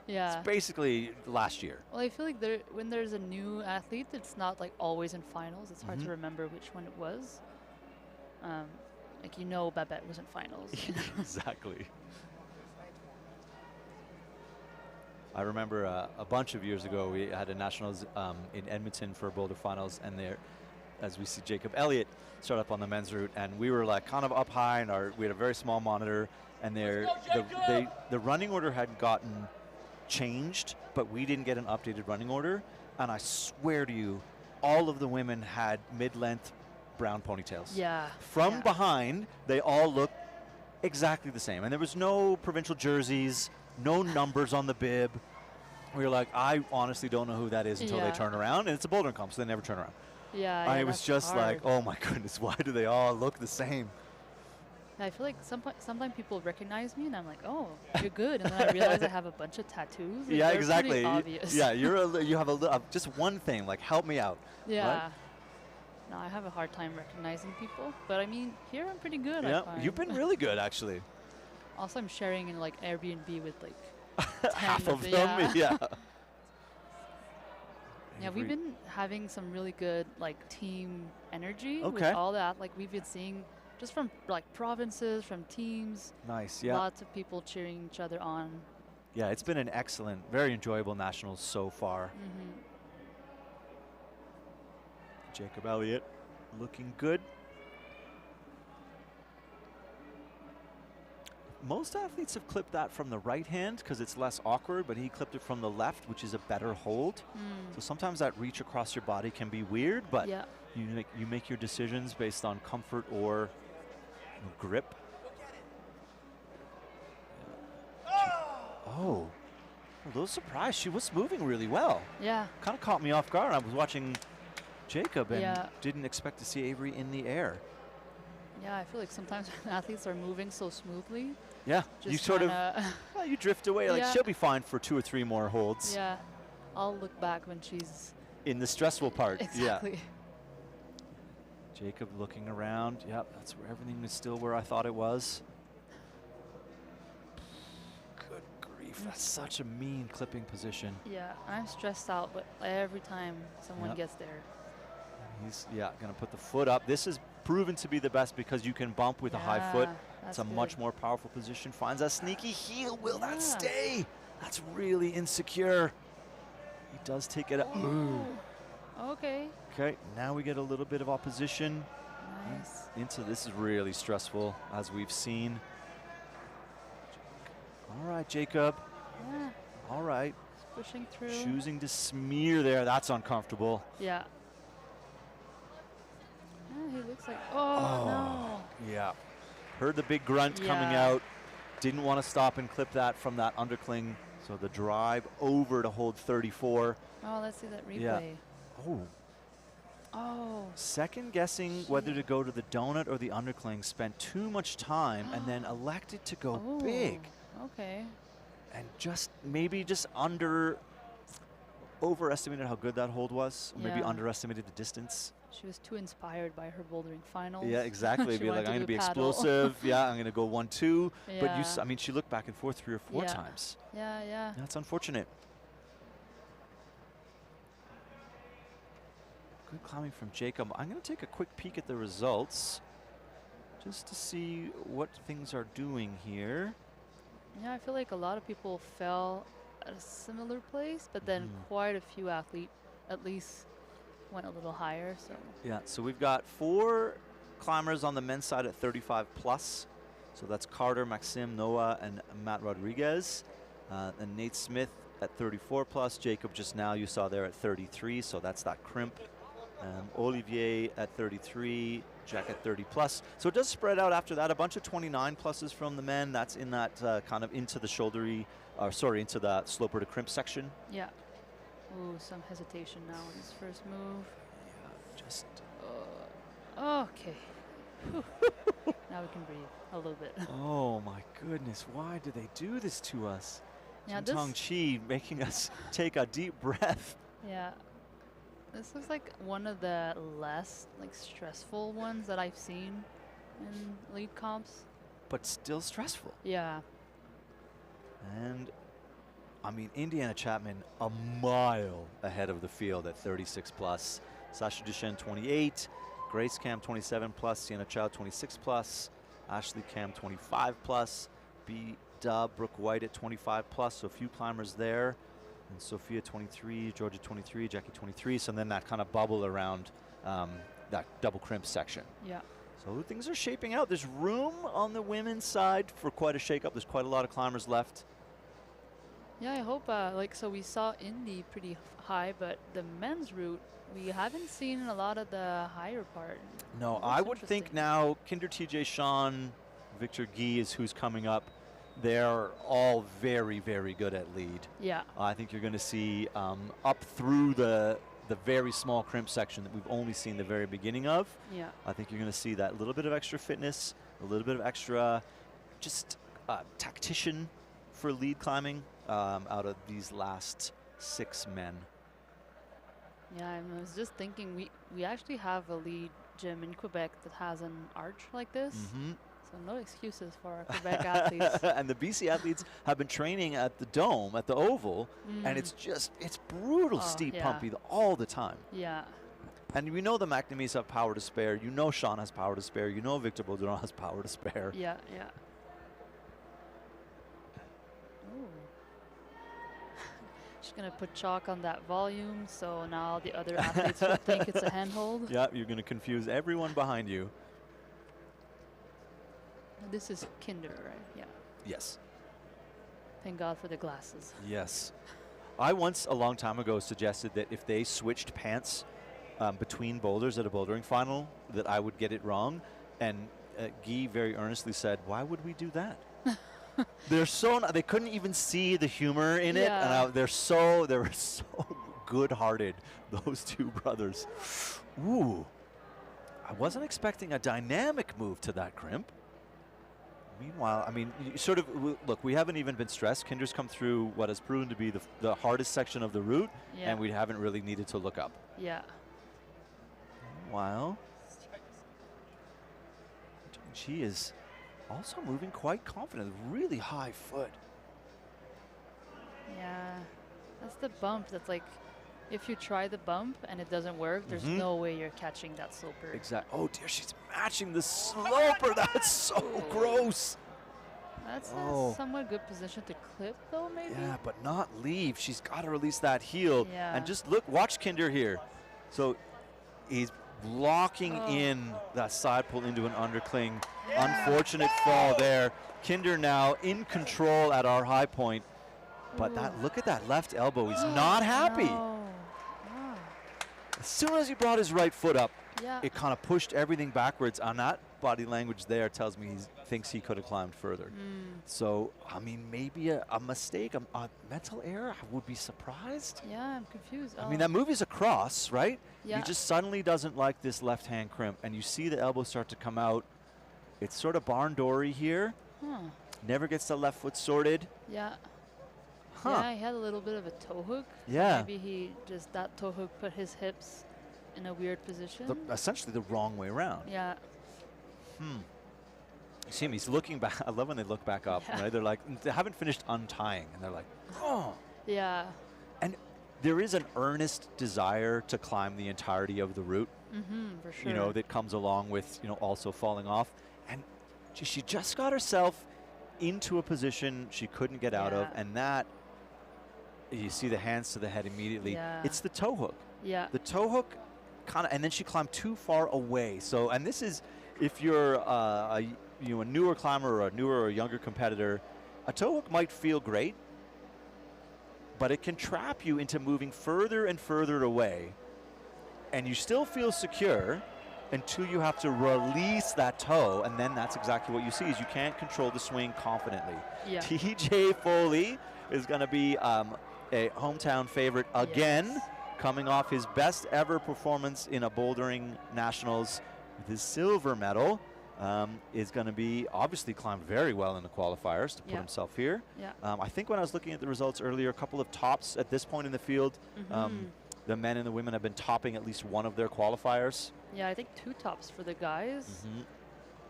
Yeah. It's basically last year. Well, I feel like when there's a new athlete, it's not like always in finals. It's hard to remember which one it was. Like Babette was in finals. Exactly. I remember a bunch of years ago, we had a nationals in Edmonton for Boulder Finals, and there, as we see Jacob Elliott start up on the men's route, and we were like kind of up high, and we had a very small monitor, and the running order had gotten changed, but we didn't get an updated running order, and I swear to you, all of the women had mid-length brown ponytails. Yeah. From yeah. behind, they all looked exactly the same. And there was no provincial jerseys, no numbers on the bib. We were like, I honestly don't know who that is until they Yeah. turn around. And it's a bouldering comp, so they never turn around. Yeah. I yeah, was that's just like, hard. oh my goodness, why do they all look the same? I feel like sometimes people recognize me and I'm like, oh, you're good. And then I realize I have a bunch of tattoos. Like, Yeah, they're exactly. pretty obvious. Yeah, you have just one thing, like help me out. Yeah. Right? No, I have a hard time recognizing people. But I mean, here I'm pretty good, Yeah, I find. you've been really good actually. Also, I'm sharing in like Airbnb with like 10 Half of the- them, yeah. Yeah, we've been having some really good like team energy with Okay. all that. Like we've been seeing just from like provinces, from teams, Nice, yeah. lots of people cheering each other on. Yeah, it's been an excellent, very enjoyable nationals so far. Hmm. Jacob Elliott looking good. Most athletes have clipped that from the right hand because it's less awkward, but he clipped it from the left, which is a better hold. So sometimes that reach across your body can be weird, but Yeah. you make your decisions based on comfort or grip. Oh, a little surprised. She was moving really well. Yeah. Kind of caught me off guard. I was watching Jacob and Yeah. didn't expect to see Avery in the air. Yeah, I feel like sometimes athletes are moving so smoothly. Yeah, Just you sort of, tryna- well, you drift away. Like Yeah. she'll be fine for 2 or 3 more holds yeah. I'll look back when she's in the stressful part. exactly. Yeah. Jacob looking around. Yep, that's where everything is still where I thought it was. Good grief, that's such a mean clipping position. Yeah, I'm stressed out, but every time someone Yep. gets there. He's, yeah, going to put the foot up. This is proven to be the best because you can bump with a high foot. It's that's a good. much more powerful position. Finds a sneaky heel. Will that Yeah. stay? That's really insecure. He does take it up. Ooh. Okay. Okay, now we get a little bit of opposition Nice. into this. Is really stressful, as we've seen. All right, Jacob. Yeah. All right. Pushing through. Choosing to smear there. That's uncomfortable. Yeah. Yeah, he looks like. Oh, no. Yeah. Heard the big grunt coming Yeah. out. Didn't want to stop and clip that from that undercling. So the drive over to hold 34. Oh, let's see that replay. Yeah. Oh. Oh. Second guessing whether to go to the donut or the undercling. Spent too much time and then elected to go Oh, big. Okay. And just maybe just overestimated how good that hold was. Or maybe Yeah. underestimated the distance. She was too inspired by her bouldering finals. Yeah, exactly. She Be wanted like, to I'm going to do be paddle. explosive. Yeah, I'm going to go 1-2. But Yeah. I mean, she looked back and forth 3 or 4 Yeah. times. Yeah, yeah. That's unfortunate. Good climbing from Jacob. I'm going to take a quick peek at the results just to see what things are doing here. Yeah, I feel like a lot of people fell at a similar place, but then quite a few athletes at least went a little higher. So Yeah, so we've got 4 climbers on the men's side at 35 plus. So that's Carter, Maxim, Noah, and Matt Rodriguez. And Nate Smith at 34 plus. Jacob just now you saw there at 33, so that's that crimp. Olivier at 33, Jack at 30 plus. So it does spread out after that. A bunch of 29 pluses from the men. That's in that kind of into the shouldery, into that sloper to crimp section. yeah. Ooh, some hesitation now in his first move. Yeah, just. Okay. Whew. Now we can breathe a little bit. Oh my goodness, why do they do this to us? Yeah, Tong Chi making us take a deep breath. Yeah. This is like one of the less like stressful ones that I've seen in lead comps. But still stressful. Yeah. And I mean, Indiana Chapman a mile ahead of the field at 36 plus. Sasha Duchenne 28, Grace Cam 27 plus, Sienna Chow 26 plus, Ashley Cam 25 plus, B Dub Brooke White at 25 plus, so a few climbers there. And Sophia 23, Georgia 23, Jackie 23. So then that kind of bubble around that double crimp section. Yeah. So things are shaping out. There's room on the women's side for quite a shakeup. There's quite a lot of climbers left. Yeah, I hope, so we saw Indy pretty high, but the men's route, we haven't seen a lot of the higher part. No, Looks I would think interesting. now Kinder TJ Sean, Victor Guy is who's coming up. They're all very, very good at lead. Yeah. I think you're going to see up through the very small crimp section that we've only seen the very beginning of. Yeah. I think you're going to see that little bit of extra fitness a little bit of extra, just tactician for lead climbing out of these last 6 men. Yeah, I was just thinking we actually have a lead gym in Quebec that has an arch like this. So no excuses for our Quebec athletes. And the BC athletes have been training at the Dome, at the Oval, and it's brutal steep pumpy all the time. Yeah. And we know the McNamees have power to spare. You know Sean has power to spare. You know Victor Baudron has power to spare. Yeah, yeah. Ooh. She's going to put chalk on that volume, so now the other athletes will think it's a handhold. Yeah, you're going to confuse everyone behind you. This is Kinder, right? Yeah. Yes. Thank God for the glasses. Yes. I once, a long time ago, suggested that if they switched pants between boulders at a bouldering final, that I would get it wrong. And Guy very earnestly said, why would we do that? They couldn't even see the humor in it. And they were so good-hearted, those two brothers. Ooh. I wasn't expecting a dynamic move to that crimp. Meanwhile, I mean, look, we haven't even been stressed. Kinder's come through what has proven to be the hardest section of the route, and we haven't really needed to look up. Yeah. Meanwhile, she is also moving quite confident, really high foot. Yeah, that's the bump. That's like, if you try the bump and it doesn't work, there's no way you're catching that sloper. Exactly. Oh dear, she's matching the sloper. That's so gross. That's a somewhat good position to clip, though, maybe. Yeah, but not leave. She's got to release that heel. Yeah. And just look, watch Kinder here. So he's blocking in that side pull into an undercling. Unfortunate fall there. Kinder now in control at our high point. But look at that left elbow. He's not happy. No. As soon as he brought his right foot up, it kind of pushed everything backwards. On that body language there tells me he thinks he could have climbed further. So, I mean, maybe a mistake, a mental error. I would be surprised. Yeah, I'm confused. I mean, that move is a cross, right? Yeah. He just suddenly doesn't like this left-hand crimp, and you see the elbow start to come out. It's sort of barn doory here. Never gets the left foot sorted. Yeah. Yeah, he had a little bit of a toe hook. Yeah. Maybe that toe hook put his hips in a weird position. Essentially the wrong way around. Yeah. You see him, he's looking back. I love when they look back up, right? They're like, they haven't finished untying, and they're like, oh. Yeah. And there is an earnest desire to climb the entirety of the route. For sure. You know, that comes along with, also falling off. And she just got herself into a position she couldn't get out of, and that, you see the hands to the head immediately. Yeah. It's the toe hook. Yeah. The toe hook kind of, and then she climbed too far away. So, and this is, if you're a newer climber or a newer or younger competitor, a toe hook might feel great, but it can trap you into moving further and further away, and you still feel secure until you have to release that toe, and then that's exactly what you see, is you can't control the swing confidently. Yeah. TJ Foley is going to be a hometown favorite again, coming off his best ever performance in a bouldering nationals with his silver medal. Is going to be obviously climbed very well in the qualifiers to put himself here. Yeah. I think when I was looking at the results earlier, a couple of tops at this point in the field. The men and the women have been topping at least one of their qualifiers. Yeah, I think 2 tops for the guys.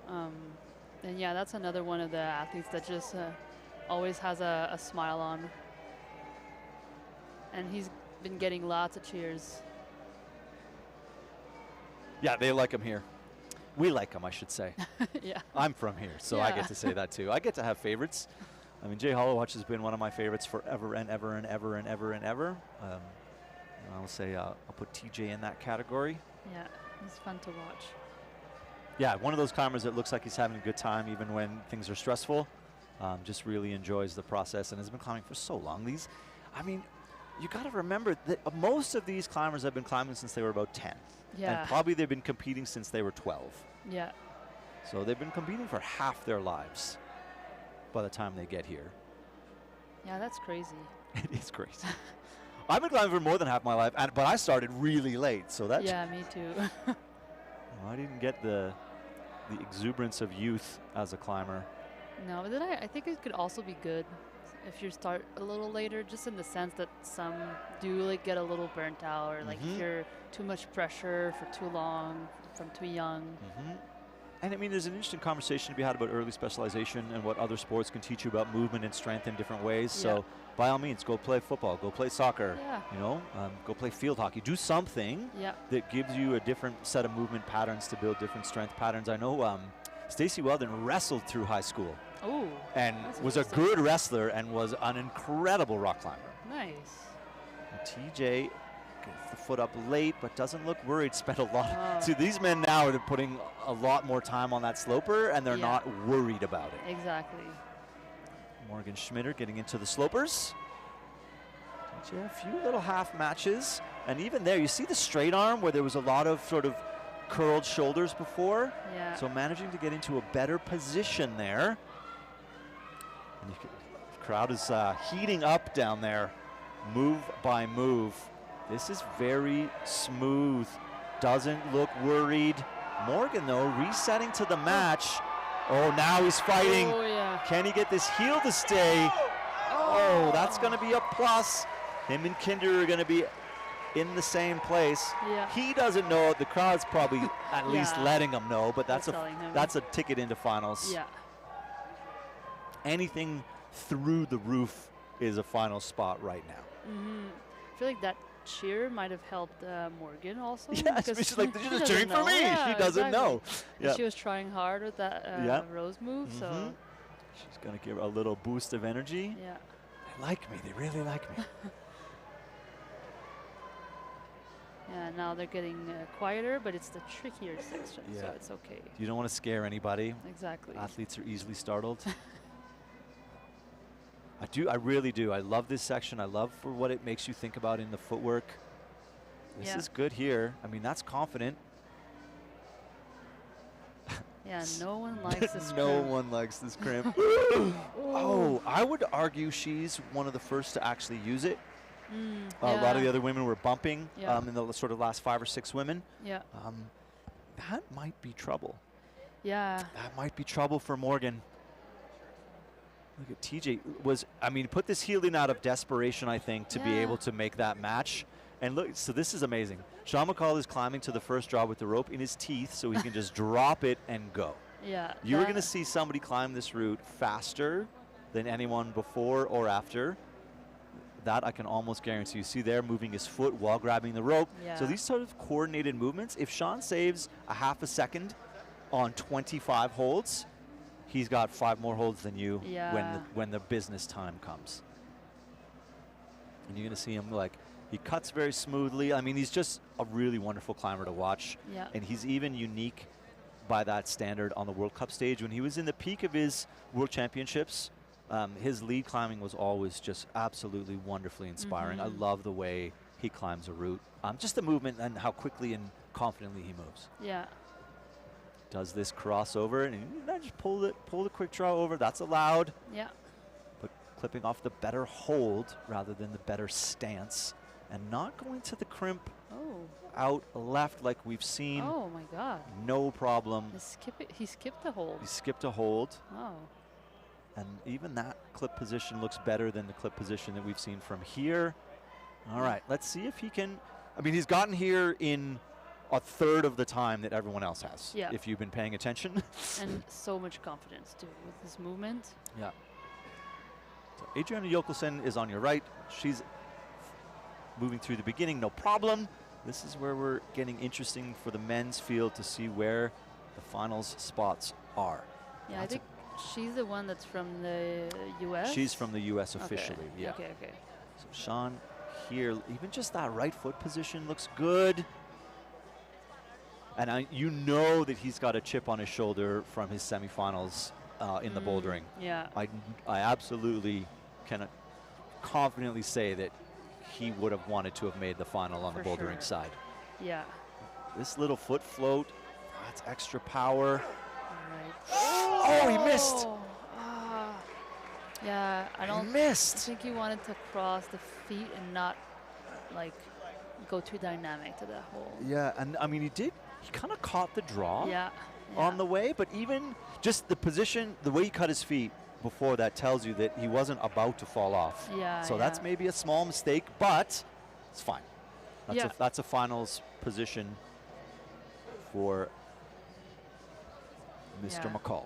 And yeah, that's another one of the athletes that just always has a smile on. And he's been getting lots of cheers. Yeah, they like him here. We like him, I should say. Yeah. I'm from here, so I get to say that too. I get to have favorites. I mean, Jay Hollowatch has been one of my favorites forever and ever and ever and ever and ever. I'll say I'll put TJ in that category. Yeah, he's fun to watch. Yeah, one of those climbers that looks like he's having a good time even when things are stressful. Just really enjoys the process and has been climbing for so long. I mean, you got to remember that most of these climbers have been climbing since they were about 10. Yeah. And probably they've been competing since they were 12. Yeah. So they've been competing for half their lives by the time they get here. Yeah, that's crazy. It is crazy. I've been climbing for more than half my life, but I started really late. So that's... Yeah, me too. I didn't get the the exuberance of youth as a climber. No, but then I think it could also be good if you start a little later, just in the sense that some do like get a little burnt out, or like if you're too much pressure for too long from too young. And I mean, there's an interesting conversation to be had about early specialization and what other sports can teach you about movement and strength in different ways. So by all means, go play football, go play soccer, you know, go play field hockey. Do something that gives you a different set of movement patterns to build different strength patterns. I know Stacey Weldon wrestled through high school. Oh, and was a good wrestler and was an incredible rock climber. Nice. And TJ gets the foot up late, but doesn't look worried. Spent a lot. See, these men now are putting a lot more time on that sloper, and they're not worried about it. Exactly. Morgan Schmitter getting into the slopers. TJ, a few little half matches, and even there, you see the straight arm where there was a lot of sort of curled shoulders before. Yeah. So managing to get into a better position there. The crowd is heating up down there, move by move. This is very smooth, doesn't look worried. Morgan, though, resetting to the match. Oh, now he's fighting. Oh, yeah. Can he get this heel to stay? Oh, that's going to be a plus. Him and Kinder are going to be in the same place. Yeah. He doesn't know it. The crowd's probably at least letting him know, but that's a ticket into finals. Yeah. Anything through the roof is a final spot right now. I feel like that cheer might have helped Morgan also. Yeah, she's like, she's just cheering for me. She doesn't know. Yeah. She was trying hard with that rose move, so. She's going to give a little boost of energy. Yeah. They like me. They really like me. Yeah, now they're getting quieter, but it's the trickier section, so it's okay. You don't want to scare anybody. Exactly. Athletes are easily startled. I really do. I love this section. I love for what it makes you think about in the footwork. This is good here. I mean, that's confident. Yeah, no one likes this crimp. No one likes this crimp. Oh, I would argue she's one of the first to actually use it. A lot of the other women were bumping in the sort of last 5 or 6 women. Yeah. That might be trouble. Yeah. That might be trouble for Morgan. Look at TJ. Put this heel in out of desperation, I think, to be able to make that match. And look, so this is amazing. Sean McCall is climbing to the first draw with the rope in his teeth so he can just drop it and go. Yeah. You're going to see somebody climb this route faster than anyone before or after. That I can almost guarantee. You see there moving his foot while grabbing the rope. Yeah. So these sort of coordinated movements, if Sean saves a half a second on 25 holds, he's got 5 more holds than you when the business time comes. And you're going to see him he cuts very smoothly. I mean, he's just a really wonderful climber to watch. Yeah. And he's even unique by that standard on the World Cup stage. When he was in the peak of his World Championships, his lead climbing was always just absolutely wonderfully inspiring. I love the way he climbs a route. Just the movement and how quickly and confidently he moves. Yeah. Does this crossover and then just pull the quick draw over. That's allowed. Yeah. But clipping off the better hold rather than the better stance and not going to the crimp out left like we've seen. Oh my God. No problem. He skipped a hold. He skipped a hold. Oh. And even that clip position looks better than the clip position that we've seen from here. All right, let's see if he can. I mean, he's gotten here in a third of the time that everyone else has, if you've been paying attention. And so much confidence, too, with his movement. Yeah. So Adriana Jokelsen is on your right. She's moving through the beginning, no problem. This is where we're getting interesting for the men's field to see where the finals spots are. Yeah, I think she's the one that's from the U.S.? She's from the U.S. officially, yeah. Okay. So Sean here, even just that right foot position looks good. And you know that he's got a chip on his shoulder from his semifinals in the bouldering. Yeah. I absolutely can confidently say that he would have wanted to have made the final on the bouldering side. Yeah. This little foot float, that's extra power. Oh, he missed. Yeah, I think he wanted to cross the feet and not go too dynamic to that hole. Yeah, and I mean he kind of caught the draw. Yeah. on the way, but even just the position, the way he cut his feet before that tells you that he wasn't about to fall off. Yeah. So that's maybe a small mistake, but it's fine. Yeah. That's a finals position for Mr. McCall.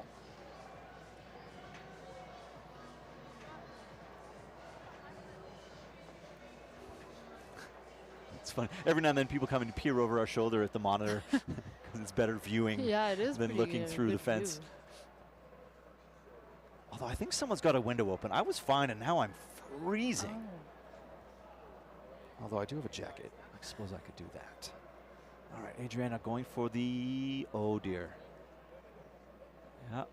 It's funny. Every now and then people come and peer over our shoulder at the monitor because it's better viewing it is than looking through the fence. View. Although I think someone's got a window open. I was fine and now I'm freezing. Oh. Although I do have a jacket. I suppose I could do that. All right, Adriana going for the, oh dear. Yeah.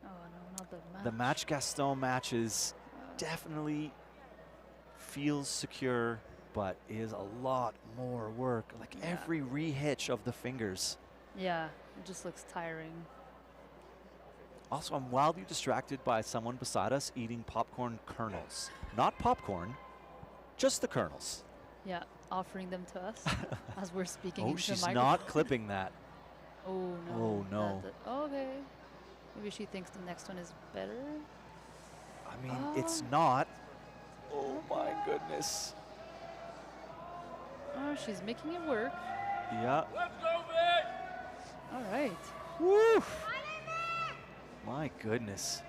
Oh no, not the match. The match Gaston match is definitely feels secure, but is a lot more work. Like every rehitch of the fingers. Yeah, it just looks tiring. Also, I'm wildly distracted by someone beside us eating popcorn kernels. Not popcorn, just the kernels. Yeah, offering them to us as we're speaking. Oh, into she's the not microphone. clipping that. Oh no. Oh no. Okay. Maybe she thinks the next one is better. I mean, it's not. Oh my goodness. Oh, she's making it work. Yeah. Let's go, Vic! All right. Woo! My goodness.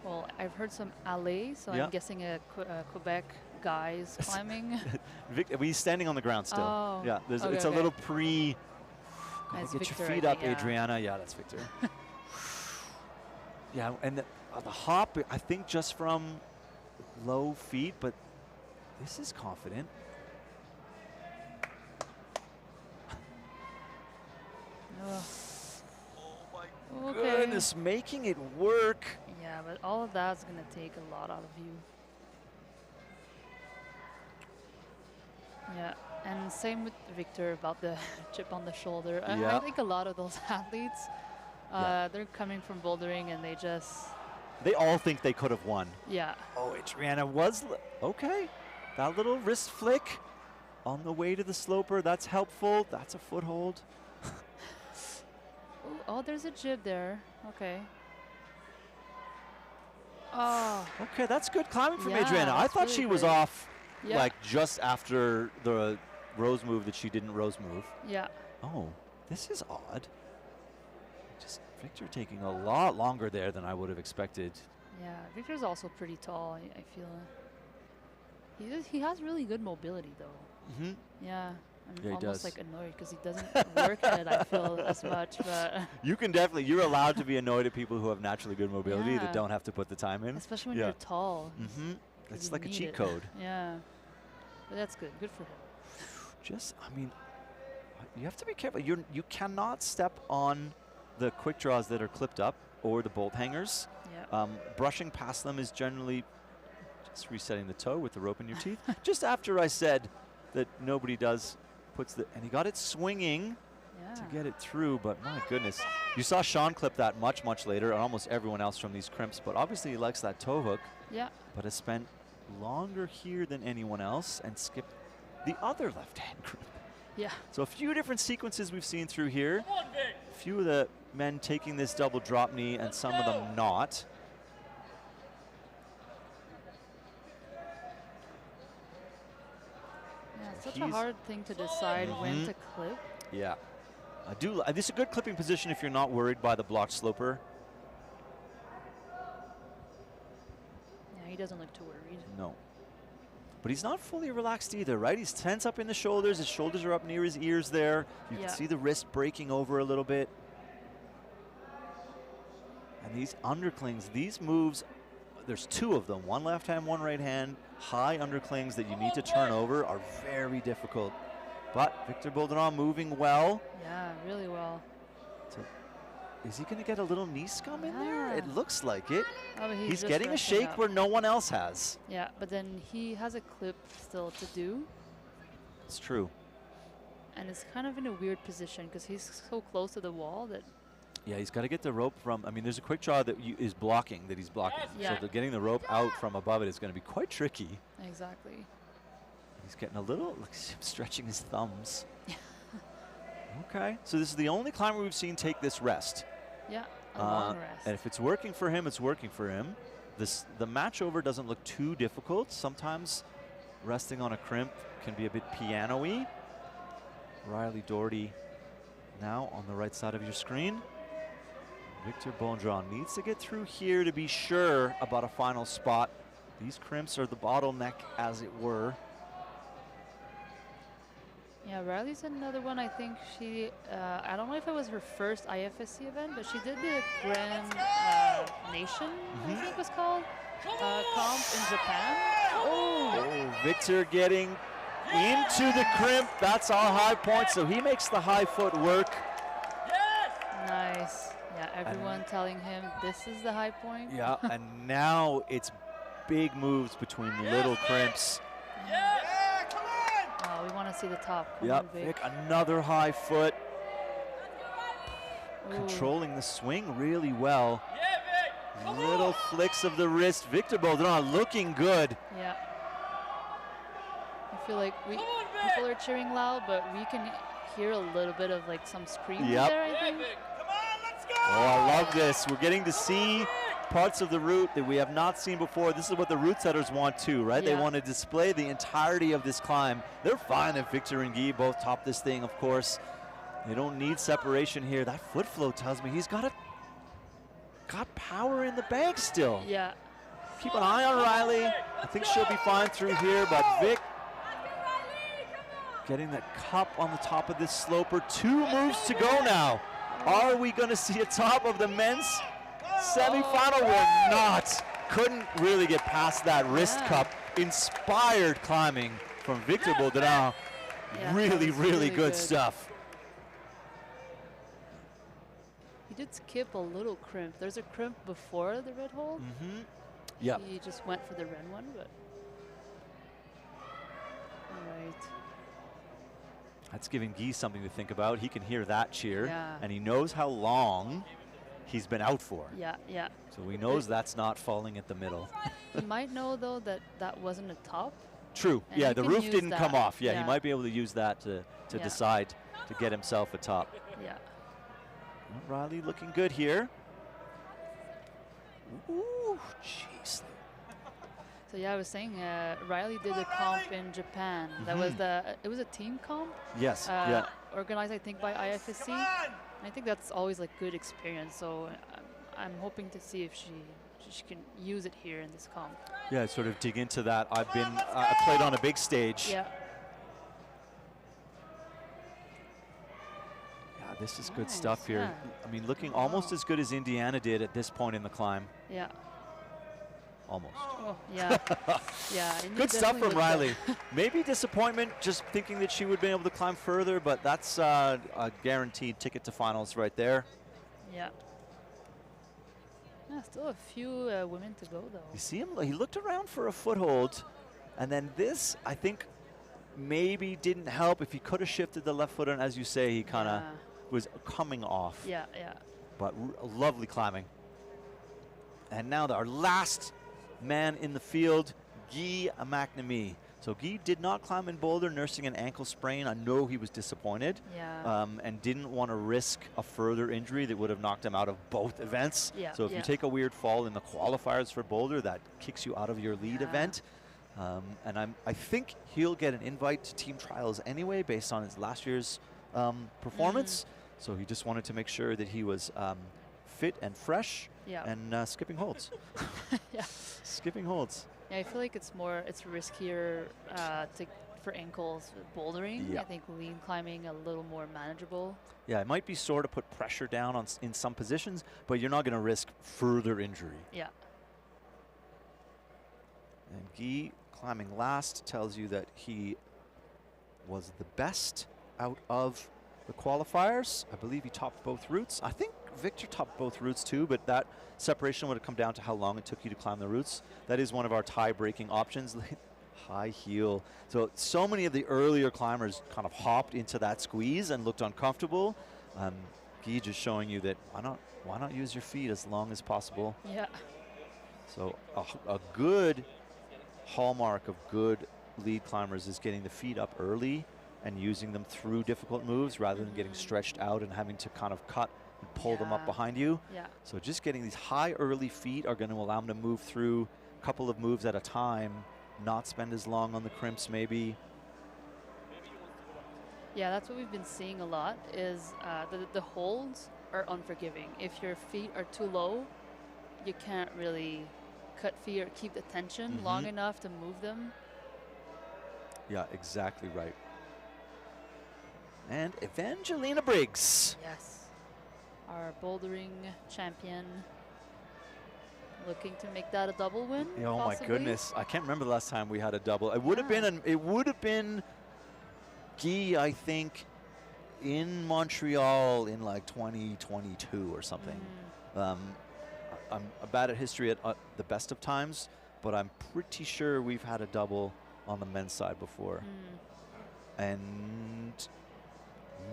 Well, I've heard some alley, so Yeah. I'm guessing a Quebec guy is climbing. He's standing on the ground still. Oh, Yeah, there's, okay, it's a okay. little pre. Gotta That's get Victor, your I feet think, up, yeah. Adriana. Yeah, that's Victor. Yeah, and the hop, I think just from low feet, but this is confident. Ugh. Oh my Okay. goodness, making it work. Yeah, but all of that's gonna take a lot out of you. Yeah, and same with Victor about the chip on the shoulder. Yeah. I think a lot of those athletes, they're coming from bouldering and they just, They all think they could have won. yeah. Oh, Adriana was okay. That little wrist flick on the way to the sloper, that's helpful. That's a foothold. Ooh, oh, there's a jib there. Okay. Oh, Okay, that's good climbing from Yeah, Adriana. I that's thought really she was great. off yeah. like just after the rose move that she didn't rose move. Yeah. Oh, this is odd. Just Victor taking a lot longer there than I would have expected. Yeah, Victor's also pretty tall, I feel. He has really good mobility, though. Mm-hmm. Yeah, I'm Yeah, he almost does. like annoyed because he doesn't work at it, I feel, as much. But You can definitely, you're allowed to be annoyed at people who have naturally good mobility Yeah. that don't have to put the time in. especially when Yeah. you're tall. Mm-hmm. 'cause It's you like a need cheat it. code. Yeah, but that's good. Good for him. Just, I mean, you have to be careful. You cannot step on the quick draws that are clipped up or the bolt hangers. Yeah. Brushing past them is generally just resetting the toe with the rope in your teeth. Just after I said that nobody puts and he got it swinging Yeah. to get it through, but my goodness. You saw Sean clip that much, much later, and almost everyone else from these crimps, but obviously he likes that toe hook, Yeah. but has spent longer here than anyone else and skipped the other left-hand grip. Yeah. So a few different sequences we've seen through here. Come on, Vic! A few of the men taking this double drop knee and some of them not. Yeah. It's such a He's- hard thing to decide when Mhm. to clip. Yeah. I do. This is a good clipping position if you're not worried by the blocked sloper. Yeah, he doesn't look too worried. No. But he's not fully relaxed either, right? He's tense up in the shoulders. His shoulders are up near his ears there. You Yeah. can see the wrist breaking over a little bit. And these underclings, these moves, there's two of them, one left hand, one right hand, high underclings that you need to turn over are very difficult. But Victor Bolderon moving well. Yeah, really well. Is he going to get a little knee scum in there? Yeah. It looks like it. Oh, but He's just getting a rushing shake up. where no one else has. Yeah, but then he has a clip still to do, It's true. and it's kind of in a weird position because he's so close to the wall that. Yeah, he's got to get the rope from, I mean, there's a quick draw that is blocking, that he's blocking. Yeah. So getting the rope out from above it is going to be quite tricky. Exactly. He's getting a little, like, stretching his thumbs. Okay, so this is the only climber we've seen take this rest. Yeah, a long rest. And if it's working for him, it's working for him. The match over doesn't look too difficult. Sometimes resting on a crimp can be a bit piano-y. Riley Doherty now on the right side of your screen. Victor Bondron needs to get through here to be sure about a final spot. These crimps are the bottleneck, as it were. Yeah, Riley's another one. I think she, I don't know if it was her first IFSC event, but she did the Grand Nation, I think it was called, comp in Japan. Oh, Victor getting into the crimp. That's our high point, so he makes the high foot work. Nice. Yeah, everyone telling him this is the high point. Yeah, and now it's big moves between little crimps. Oh, we want to see the top. Come Yep, on, Vic. Vic, another high foot. Ooh. Controlling the swing really well. Little flicks of the wrist. Victor Baudrin looking good. Yeah. I feel like people are cheering loud, but we can hear a little bit of like some screaming there, I think. Oh, I love this. We're getting to see parts of the route that we have not seen before. This is what the route setters want too, right? Yeah. They want to display the entirety of this climb. They're fine if Victor and Guy both top this thing, of course. They don't need separation here. That foot flow tells me he's got power in the bank still. Yeah. Keep an eye on Riley. I think she'll be fine through here, but Vic getting that cup on the top of this sloper. 2 moves to go now. Are we going to see a top of the men's semifinal? We're not. Couldn't really get past that wrist cup. Inspired climbing from Victor Baudrin. Yeah, really good stuff. He did skip a little crimp. There's a crimp before the red hold. Yeah. He just went for the red one, but all right. That's giving Guy something to think about. He can hear that cheer, Yeah. and he knows how long he's been out for. Yeah, yeah. So he knows that's not falling at the middle. He might know though that that wasn't a top. True. And Yeah, he the can roof use didn't come that. off. Yeah, Yeah. he might be able to use that to decide to get himself a top. Yeah. Riley looking good here. Ooh, jeez. So yeah, I was saying Riley did a comp in Japan. That was it was a team comp. Yes. Yeah. Organized I think by IFSC. And I think that's always like good experience. So I'm hoping to see if she can use it here in this comp. Yeah, sort of dig into that. I've been I played on a big stage. Yeah. Yeah, this is good stuff here. Yeah. I mean, looking almost as good as Indiana did at this point in the climb. Yeah. Almost. Oh, yeah. Yeah. and Good you stuff definitely from looked Riley. Maybe disappointment, just thinking that she would be able to climb further, but that's a guaranteed ticket to finals right there. Yeah. Yeah, still a few women to go though. You see him? He looked around for a foothold, and then this, I think, maybe didn't help. If he could have shifted the left foot, and as you say, he kind of was coming off. Yeah, yeah. But lovely climbing. And now our last man in the field, Guy McNamee. So Guy did not climb in Boulder, nursing an ankle sprain. I know he was disappointed and didn't want to risk a further injury that would have knocked him out of both events. Yeah, so if you take a weird fall in the qualifiers for Boulder, that kicks you out of your lead event. And I think he'll get an invite to team trials anyway based on his last year's performance. So he just wanted to make sure that he was fit and fresh and skipping holds. Skipping holds. Yeah, I feel like it's riskier for ankles with bouldering. I think lean climbing a little more manageable. Yeah, it might be sore to put pressure down on in some positions, but you're not going to risk further injury. Yeah. And Guy climbing last tells you that he was the best out of the qualifiers. I believe he topped both routes. I think Victor topped both routes too, but that separation would have come down to how long it took you to climb the routes. That is one of our tie-breaking options. High heel. So many of the earlier climbers kind of hopped into that squeeze and looked uncomfortable. Guy just showing you that why not use your feet as long as possible. Yeah. So a good hallmark of good lead climbers is getting the feet up early and using them through difficult moves rather than getting stretched out and having to kind of cut and pull them up behind you. Yeah. So just getting these high early feet are going to allow him to move through a couple of moves at a time, not spend as long on the crimps maybe. Yeah, that's what we've been seeing a lot is the holds are unforgiving. If your feet are too low, you can't really cut feet or keep the tension long enough to move them. Yeah, exactly right. And Evangelina Briggs. Yes. Our bouldering champion looking to make that a double win. Oh possibly. my goodness. I can't remember the last time we had a double. It would have been Guy, I think, in Montreal in like 2022 or something. I'm bad at history at the best of times, but I'm pretty sure we've had a double on the men's side before. And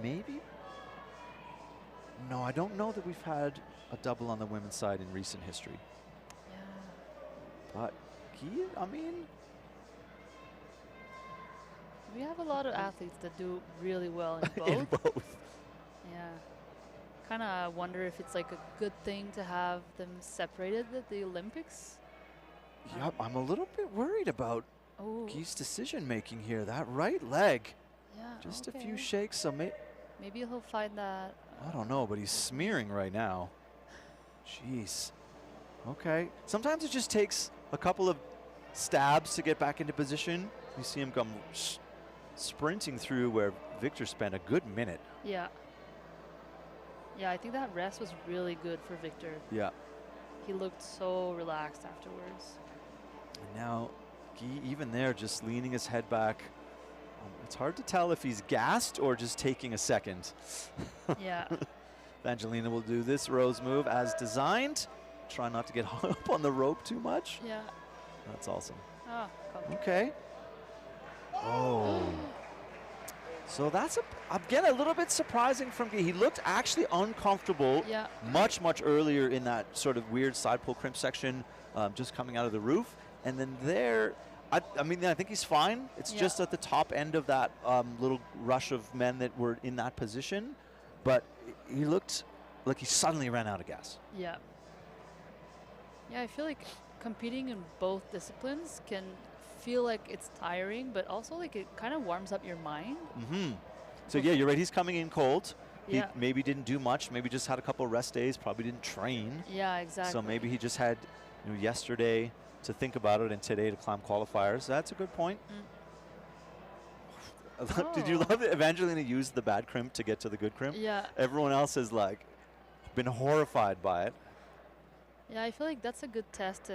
maybe, no, I don't know that we've had a double on the women's side in recent history. Yeah. But Guy, I mean, we have a lot of athletes that do really well in both. in both. Yeah. Kind of wonder if it's like a good thing to have them separated at the Olympics. Yep, I'm a little bit worried about Guy's decision making here. That right leg, Yeah. just a few shakes. So maybe he'll find that. I don't know, but he's smearing right now. Jeez. Okay. Sometimes it just takes a couple of stabs to get back into position. You see him come sprinting through where Victor spent a good minute. Yeah. Yeah, I think that rest was really good for Victor. Yeah. He looked so relaxed afterwards. And now, Guy, even there, just leaning his head back. It's hard to tell if he's gassed or just taking a second. Yeah. Evangelina will do this rose move as designed. Try not to get hung up on the rope too much. Yeah. That's awesome. Oh, come. Okay. Oh. So that's again a little bit surprising from Guy. He looked actually uncomfortable much earlier in that sort of weird side pull crimp section, just coming out of the roof. And then there, I mean, I think he's fine. It's just at the top end of that little rush of men that were in that position. But he looked like he suddenly ran out of gas. Yeah. Yeah, I feel like competing in both disciplines can feel like it's tiring, but also like it kind of warms up your mind. So yeah, you're right. He's coming in cold. Yeah. He maybe didn't do much. Maybe just had a couple of rest days. Probably didn't train. Yeah, exactly. So maybe he just had yesterday to think about it and today to climb qualifiers. That's a good point. Did you love that Evangelina used the bad crimp to get to the good crimp? Yeah. Everyone else has like been horrified by it. Yeah, I feel like that's a good test.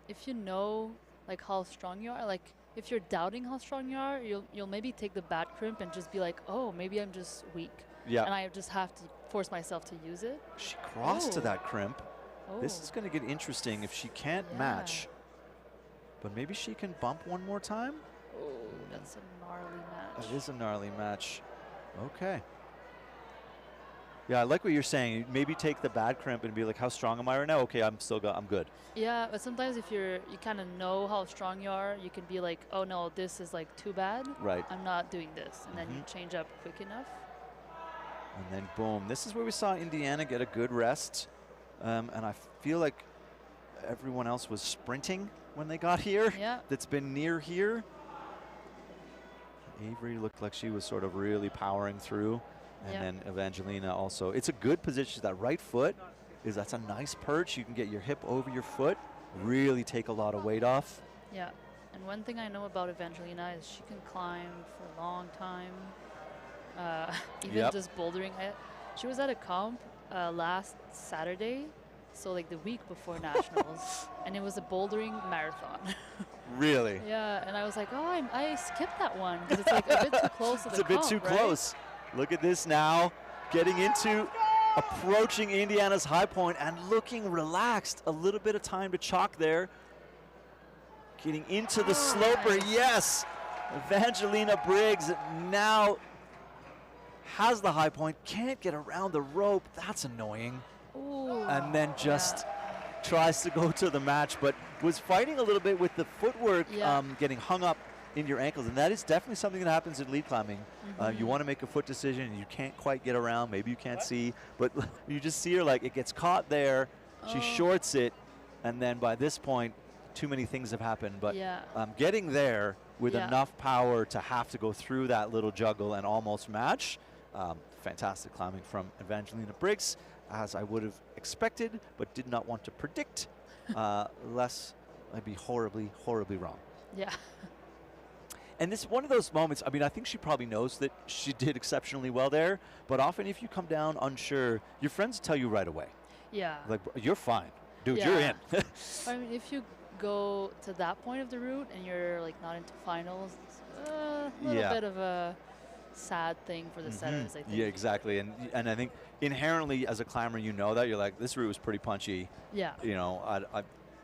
If you know like how strong you are, like if you're doubting how strong you are, you'll maybe take the bad crimp and just be like, oh, maybe I'm just weak. Yeah. And I just have to force myself to use it. She crossed to that crimp. Oh. This is going to get interesting if she can't match. But maybe she can bump one more time. Oh, that's a gnarly match. That is a gnarly match. Okay. Yeah, I like what you're saying. Maybe take the bad crimp and be like, how strong am I right now? Okay, I'm good. Yeah, but sometimes if you kind of know how strong you are, you can be like, oh no, this is like too bad. Right. I'm not doing this. And then you change up quick enough. And then boom. This is where we saw Indiana get a good rest. And I feel like everyone else was sprinting when they got here. Yeah. That's been near here. Avery looked like she was sort of really powering through. And then Evangelina also. It's a good position. That right foot that's a nice perch. You can get your hip over your foot, really take a lot of weight off. Yeah. And one thing I know about Evangelina is she can climb for a long time. Even just bouldering. She was at a comp last Saturday, so like the week before nationals, and it was a bouldering marathon. Really? Yeah, and I was like, oh, I skipped that one because it's like a bit too close to the comp, It's a bit too close. Look at this now, getting into approaching Indiana's high point and looking relaxed. A little bit of time to chalk there. Getting into the sloper, yes. Evangelina Briggs now has the high point, can't get around the rope. That's annoying. Ooh, and then just tries to go to the match, but was fighting a little bit with the footwork, getting hung up in your ankles, and that is definitely something that happens in lead climbing. You want to make a foot decision, and you can't quite get around. Maybe you can't see, but you just see her like it gets caught there. She shorts it, and then by this point, too many things have happened. But getting there with enough power to have to go through that little juggle and almost match. Fantastic climbing from Evangelina Briggs, as I would have expected, but did not want to predict, lest I'd be horribly, horribly wrong. Yeah. And this is one of those moments, I mean, I think she probably knows that she did exceptionally well there, but often if you come down unsure, your friends tell you right away. Yeah. Like, you're fine. Dude, you're in. I mean, if you go to that point of the route and you're like not into finals, it's a little bit of a sad thing for the setters, I think. Yeah, exactly. And I think inherently as a climber, you know that. You're like, this route was pretty punchy. Yeah. You know,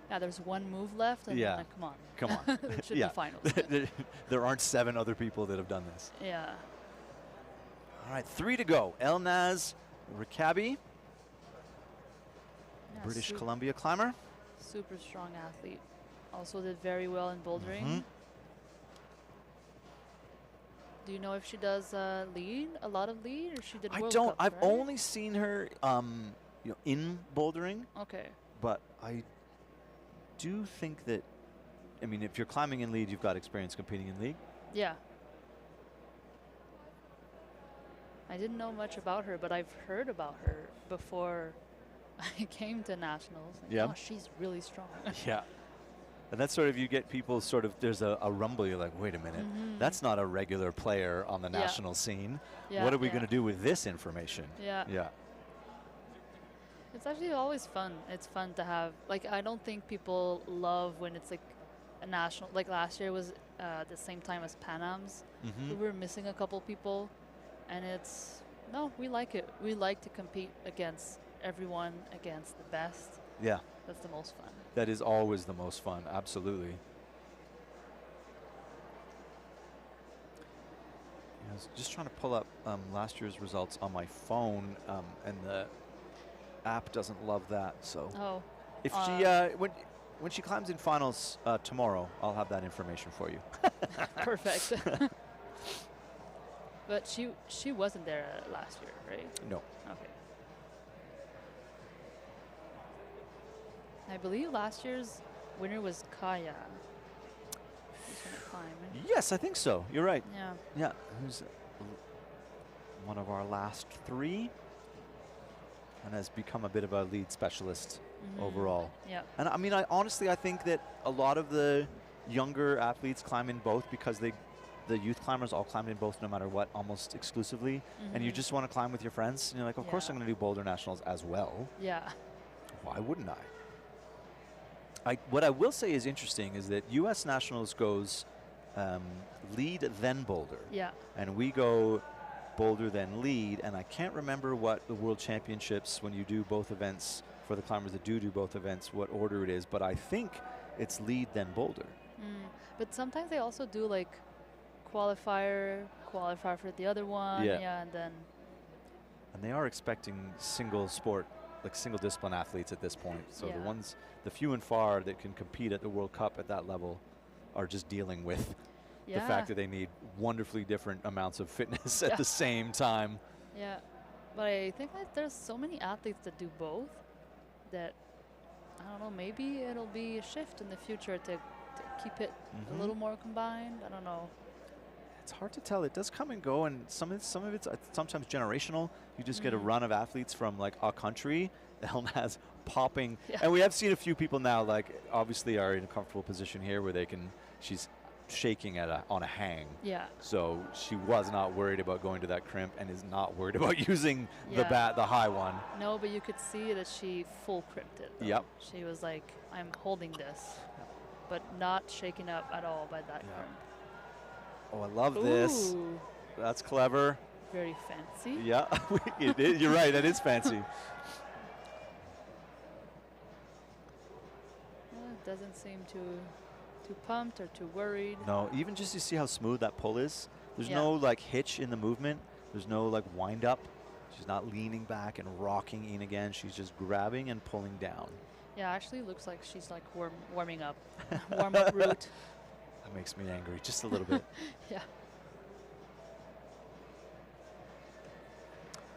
yeah, there's one move left, and then, like, come on. Come on. It should be finals. There aren't 7 other people that have done this. Yeah. All right, 3 to go. Elnaz Rikabi, British Columbia climber. Super strong athlete. Also did very well in bouldering. Do you know if she does lead, a lot of lead, or she did World Cup, I've right? only seen her in bouldering. Okay. But I do think that, I mean, if you're climbing in lead, you've got experience competing in league. Yeah. I didn't know much about her, but I've heard about her before I came to nationals. Like, yeah. Oh, she's really strong. Yeah. And that's sort of, you get people sort of, there's a rumble, you're like, wait a minute, that's not a regular player on the national scene. Yeah, what are we going to do with this information? Yeah. Yeah. It's actually always fun. It's fun to have, like, I don't think people love when it's like a national, like last year was the same time as Pan Am's. We were missing a couple people, and no, we like it. We like to compete against everyone, against the best. Yeah. That's the most fun. That is always the most fun, absolutely. I was just trying to pull up last year's results on my phone, and the app doesn't love that. So, if she when she climbs in finals tomorrow, I'll have that information for you. Perfect. But she wasn't there last year, right? No. Okay. I believe last year's winner was Kaya. She's gonna climb, right? Yes, I think so. You're right. Yeah. Yeah. Who's one of our last 3 and has become a bit of a lead specialist overall. Yeah. And I mean, I think that a lot of the younger athletes climb in both because the youth climbers all climb in both no matter what, almost exclusively. And you just want to climb with your friends. And you're like, of course I'm going to do Boulder Nationals as well. Yeah. Why wouldn't I? What I will say is interesting is that U.S. Nationals goes lead then boulder. Yeah. And we go boulder then lead. And I can't remember what the World Championships, when you do both events, for the climbers that do both events, what order it is. But I think it's lead then boulder. But sometimes they also do like qualifier for the other one. Yeah. And then. And they are expecting single sport, like single discipline athletes at this point. So the few and far that can compete at the World Cup at that level are just dealing with the fact that they need wonderfully different amounts of fitness at the same time. Yeah, but I think that there's so many athletes that do both that, I don't know, maybe it'll be a shift in the future to keep it a little more combined. I don't know. It's hard to tell. It does come and go, and some of it's sometimes generational. You just get a run of athletes from like a country. Elnaz popping, and we have seen a few people now, like obviously are in a comfortable position here where she's shaking on a hang. Yeah. So she was not worried about going to that crimp and is not worried about using the high one. No, but you could see that she full crimped it. Though. Yep. She was like, I'm holding this, but not shaken up at all by that crimp. Oh, I love this. That's clever. Very fancy. Yeah, you're right. That is fancy. Doesn't seem too pumped or too worried. No, even just to see how smooth that pull is. There's no like hitch in the movement. There's no like wind up. She's not leaning back and rocking in again. She's just grabbing and pulling down. Yeah, actually looks like she's like warming up. Warm up route. makes me angry just a little bit. Yeah.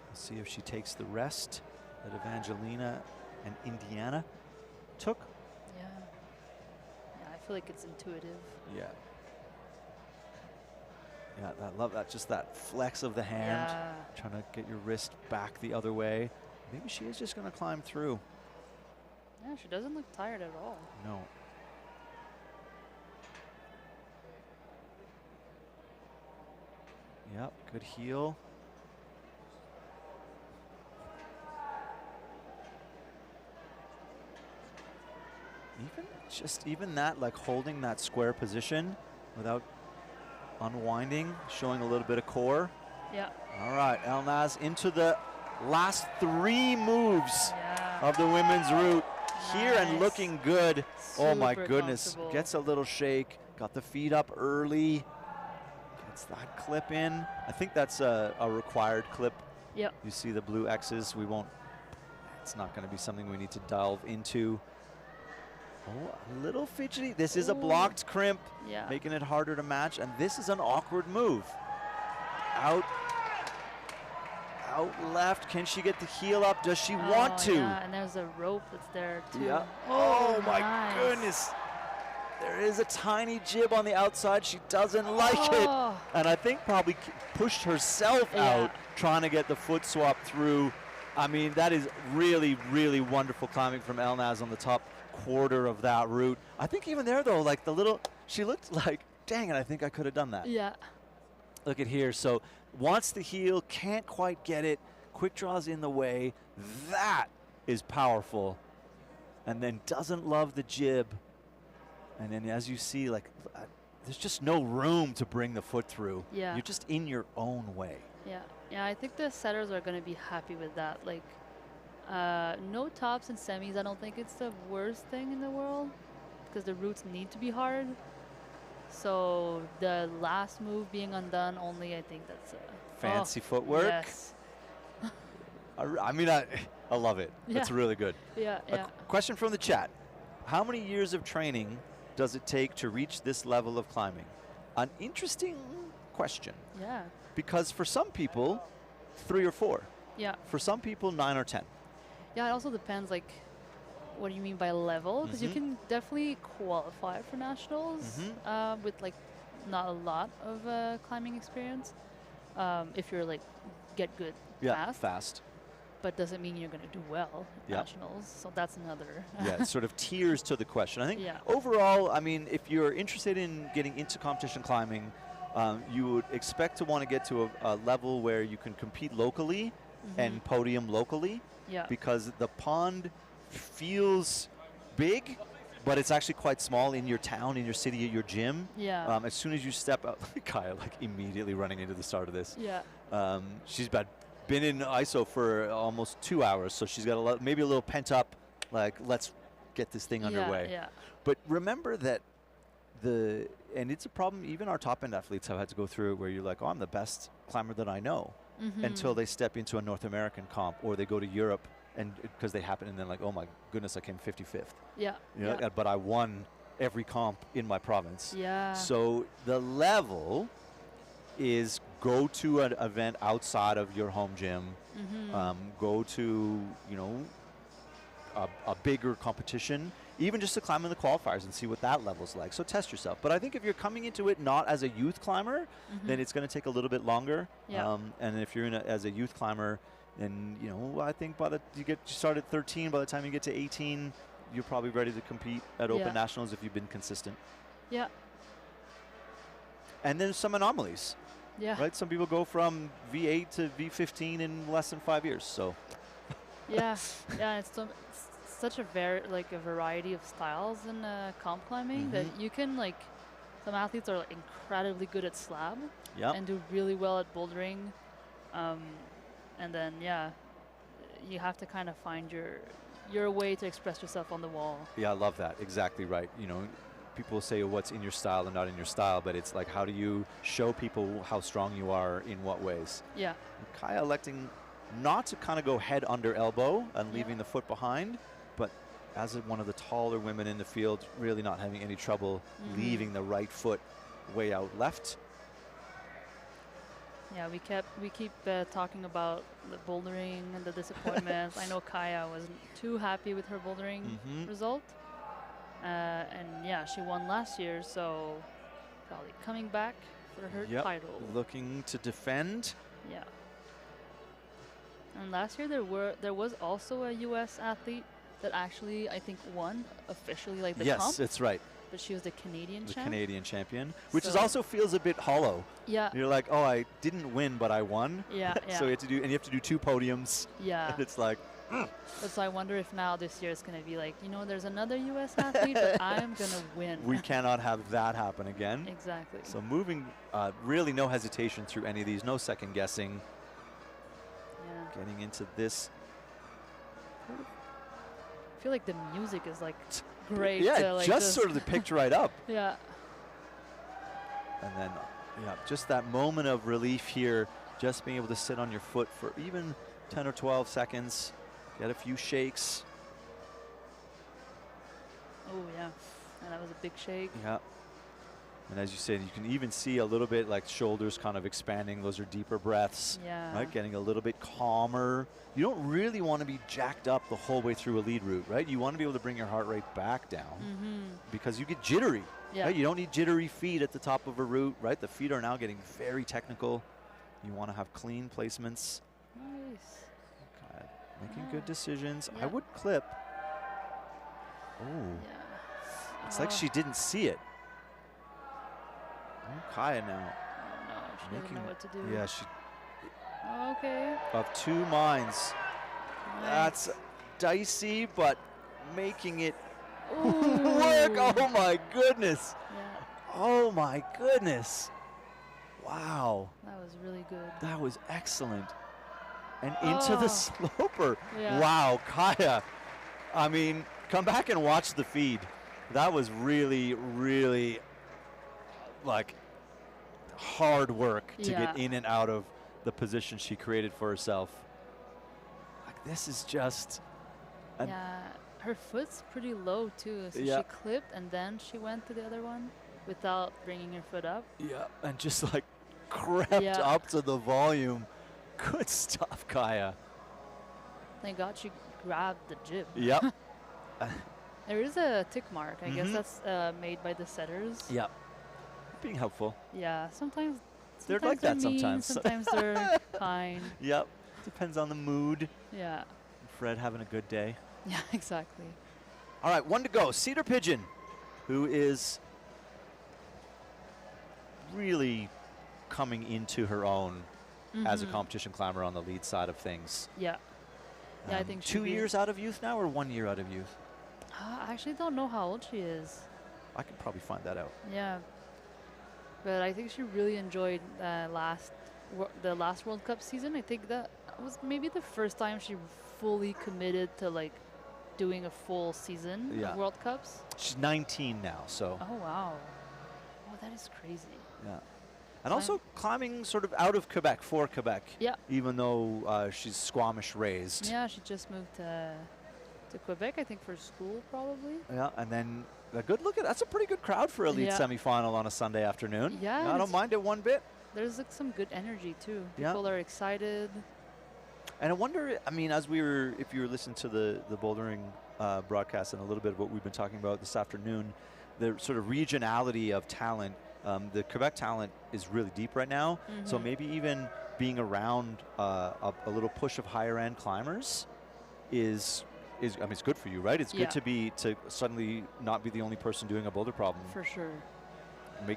Let's see if she takes the rest that Evangelina and Indiana took. Yeah. Yeah, I feel like it's intuitive. Yeah. Yeah, I love that. Just that flex of the hand. Yeah. Trying to get your wrist back the other way. Maybe she is just going to climb through. Yeah, she doesn't look tired at all. No. Yep, good heel. Even that, like holding that square position without unwinding, showing a little bit of core. Yeah. All right, Elnaz into the last 3 moves of the women's route. Here and looking good. Oh my goodness, gets a little shake. Got the feet up early. Gets that clip in. I think that's a required clip. Yep. You see the blue X's. We won't, it's not going to be something we need to delve into. Oh, a little fidgety. This is a blocked crimp, making it harder to match. And this is an awkward move. Out left. Can she get the heel up? Does she want to? Yeah, and there's a rope that's there too. Yeah. Oh my goodness. There is a tiny jib on the outside. She doesn't like it. And I think probably pushed herself out trying to get the foot swap through. I mean, that is really, really wonderful climbing from Elnaz on the top quarter of that route. I think even there though, like the little, she looked like, dang it, I think I could have done that. Yeah. Look at here. So wants the heel, can't quite get it. Quick draws in the way. That is powerful. And then doesn't love the jib. And then as you see, like, there's just no room to bring the foot through. Yeah. You're just in your own way. Yeah. Yeah, I think the setters are going to be happy with that. Like, no tops and semis. I don't think it's the worst thing in the world because the routes need to be hard. So the last move being undone only, I think that's fancy footwork. Yes. I mean, I love it. Yeah. It's really good. Yeah, yeah. Question from the chat. How many years of training does it take to reach this level of climbing? An interesting question. Yeah. Because for some people, 3 or 4. Yeah. For some people, 9 or 10. Yeah, it also depends, like, what do you mean by level? Because you can definitely qualify for nationals with, like, not a lot of climbing experience. If you're, like, get good fast. But doesn't mean you're going to do well at nationals. So that's another. Yeah, it's sort of tiers to the question. I think overall, I mean, if you're interested in getting into competition climbing, you would expect to want to get to a level where you can compete locally and podium locally. Yeah. Because the pond feels big, but it's actually quite small in your town, in your city, at your gym. Yeah. As soon as you step out, Kaya, like immediately running into the start of this. Yeah. She's been in ISO for almost 2 hours, so she's got maybe a little pent up, like, let's get this thing underway. Yeah. But remember that and it's a problem, even our top end athletes have had to go through it where you're like, oh, I'm the best climber that I know, until they step into a North American comp or they go to Europe and because they happen and then like, oh my goodness, I came 55th. Yeah. You know, but I won every comp in my province. Yeah. So the level is go to an event outside of your home gym, go to, you know, a bigger competition, even just to climb in the qualifiers and see what that level's like. So test yourself. But I think if you're coming into it not as a youth climber, then it's going to take a little bit longer. Yeah. And if you're as a youth climber, then, you know, I think you start at 13, by the time you get to 18, you're probably ready to compete at Open Nationals if you've been consistent. Yeah. And then some anomalies. Yeah. Right? Some people go from V8 to V15 in less than 5 years. So. Yeah. It's such a variety of styles in comp climbing that you can, like, some athletes are, like, incredibly good at slab and do really well at bouldering, and then you have to kind of find your way to express yourself on the wall. Yeah, I love that. Exactly right. You know, people say what's in your style and not in your style, but it's like, how do you show people how strong you are in what ways? Yeah. Kaya electing not to kind of go head under elbow and leaving the foot behind, but as one of the taller women in the field, really not having any trouble leaving the right foot way out left. Yeah, we keep talking about the bouldering and the disappointments. I know Kaya wasn't too happy with her bouldering result, and yeah, she won last year, so probably coming back for her title. Looking to defend. Yeah. And last year there was also a U.S. athlete that actually I think won officially like the comp. Yes, that's right. But she was the Canadian champ. Canadian champion, which is also feels a bit hollow. Yeah. You're like, oh, I didn't win, but I won. Yeah, yeah. So you have to do 2 podiums. Yeah. And it's like. But so I wonder if now this year it's going to be like, you know, there's another U.S. athlete, but I'm going to win. We cannot have that happen again. Exactly. So moving, really no hesitation through any of these, no second guessing. Yeah. Getting into this. I feel like the music is like great. Yeah, like just sort of picked right up. Yeah. And then, just that moment of relief here, just being able to sit on your foot for even 10 or 12 seconds, get a few shakes. Oh, yeah. And that was a big shake. Yeah. And as you said, you can even see a little bit like shoulders kind of expanding. Those are deeper breaths. Yeah. Right? Getting a little bit calmer. You don't really want to be jacked up the whole way through a lead route, right? You want to be able to bring your heart rate back down because you get jittery. Yeah. Right? You don't need jittery feet at the top of a route, right? The feet are now getting very technical. You want to have clean placements. Nice. Okay. Making good decisions. Yeah. I would clip. Oh. Yeah. It's like she didn't see it. Kaya now. Oh, no, she doesn't know what to do. Yeah, she. Okay. Of 2 minds. Nice. That's dicey, but making it Ooh. work. Oh my goodness. Yeah. Oh my goodness. Wow. That was really good. That was excellent. And into the sloper. Yeah. Wow, Kaya. I mean, come back and watch the feed. That was really, really like hard work to get in and out of the position she created for herself. Like, this is just. Yeah, her foot's pretty low too. So she clipped and then she went to the other one without bringing her foot up. Yeah, and just like crept up to the volume. Good stuff, Kaya. Thank God she grabbed the jib. Yep. There is a tick mark. I guess that's made by the setters. Yep. Being helpful. Yeah, sometimes they're like that mean, sometimes. Sometimes they're kind. Yep. Depends on the mood. Yeah. Fred having a good day. Yeah, exactly. All right, 1 to go. Cedar Pigeon, who is really coming into her own as a competition climber on the lead side of things. Yeah. Yeah, I think 2 years out of youth now, or 1 year out of youth? I actually don't know how old she is. I could probably find that out. Yeah. But I think she really enjoyed the last World Cup season. I think that was maybe the first time she fully committed to like doing a full season of World Cups. She's 19 now, so. Oh, wow. Oh, that is crazy. Yeah. And also climbing sort of out of Quebec, for Quebec. Yeah. Even though she's Squamish raised. Yeah, she just moved to Quebec, I think, for school probably. Yeah, and then a good look at that's a pretty good crowd for a lead semifinal on a Sunday afternoon. Yeah. I don't mind it one bit. There's like some good energy too. Yeah. People are excited. And I wonder, I mean, if you were listening to the bouldering broadcast and a little bit of what we've been talking about this afternoon, the sort of regionality of talent. The Quebec talent is really deep right now, so maybe even being around a little push of higher end climbers is I mean, it's good for you, right? It's good to suddenly not be the only person doing a boulder problem. For sure.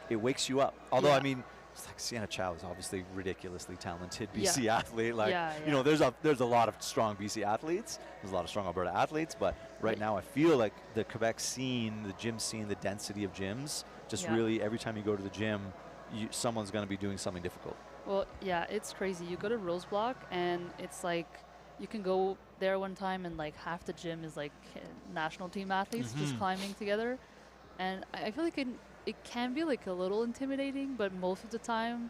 It wakes you up. Although I mean, it's like Sienna Chow is obviously ridiculously talented BC athlete. Like you know, there's a lot of strong BC athletes. There's a lot of strong Alberta athletes, but right now I feel like the Quebec scene, the gym scene, the density of gyms. Just really, every time you go to the gym, someone's going to be doing something difficult. Well, yeah, it's crazy. You go to Roseblock, and it's like you can go there one time, and like half the gym is like national team athletes just climbing together. And I feel like it can be like a little intimidating, but most of the time,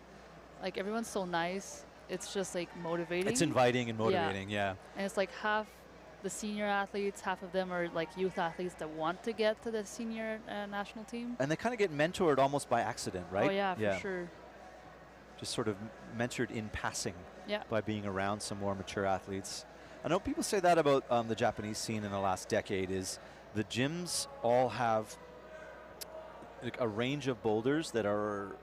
like everyone's so nice. It's just like motivating. It's inviting and motivating, yeah. And it's like half the senior athletes, half of them are like youth athletes that want to get to the senior national team. And they kind of get mentored almost by accident, right? Oh yeah, for sure. Just sort of mentored in passing Yeah. by being around some more mature athletes. I know people say that about the Japanese scene in the last decade is the gyms all have like a range of boulders that are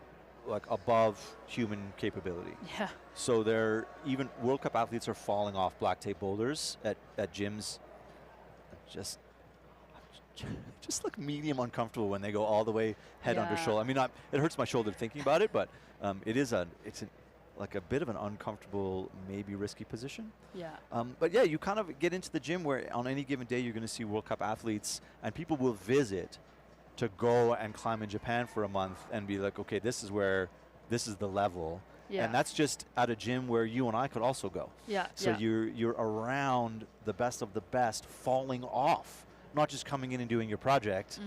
like above human capability. Yeah. So they're even World Cup athletes are falling off black tape boulders at gyms. Just look medium uncomfortable when they go all the way head under shoulder. I mean, it hurts my shoulder thinking about it, but it's like a bit of an uncomfortable, maybe risky position. Yeah. But yeah, you kind of get into the gym where on any given day you're going to see World Cup athletes, and people will visit to go and climb in Japan for a month and be like, okay, this is the level. Yeah. And that's just at a gym where you and I could also go. Yeah. So you're around the best of the best falling off, not just coming in and doing your project.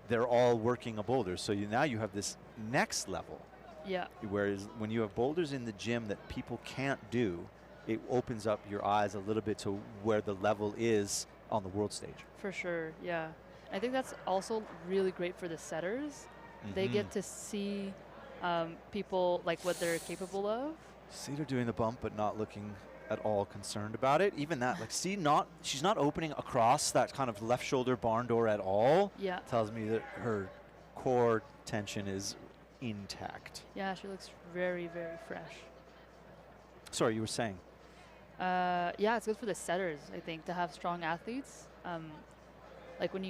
They're all working a boulder. So now you have this next level. Yeah. Whereas when you have boulders in the gym that people can't do, it opens up your eyes a little bit to where the level is on the world stage. For sure, yeah. I think that's also really great for the setters. They get to see people like what they're capable of. See, they're doing the bump, but not looking at all concerned about it. Even that, like, she's not opening across that kind of left shoulder barn door at all. Yeah. Tells me that her core tension is intact. Yeah, she looks very, very fresh. Sorry, you were saying? Yeah, it's good for the setters, I think, to have strong athletes. Like when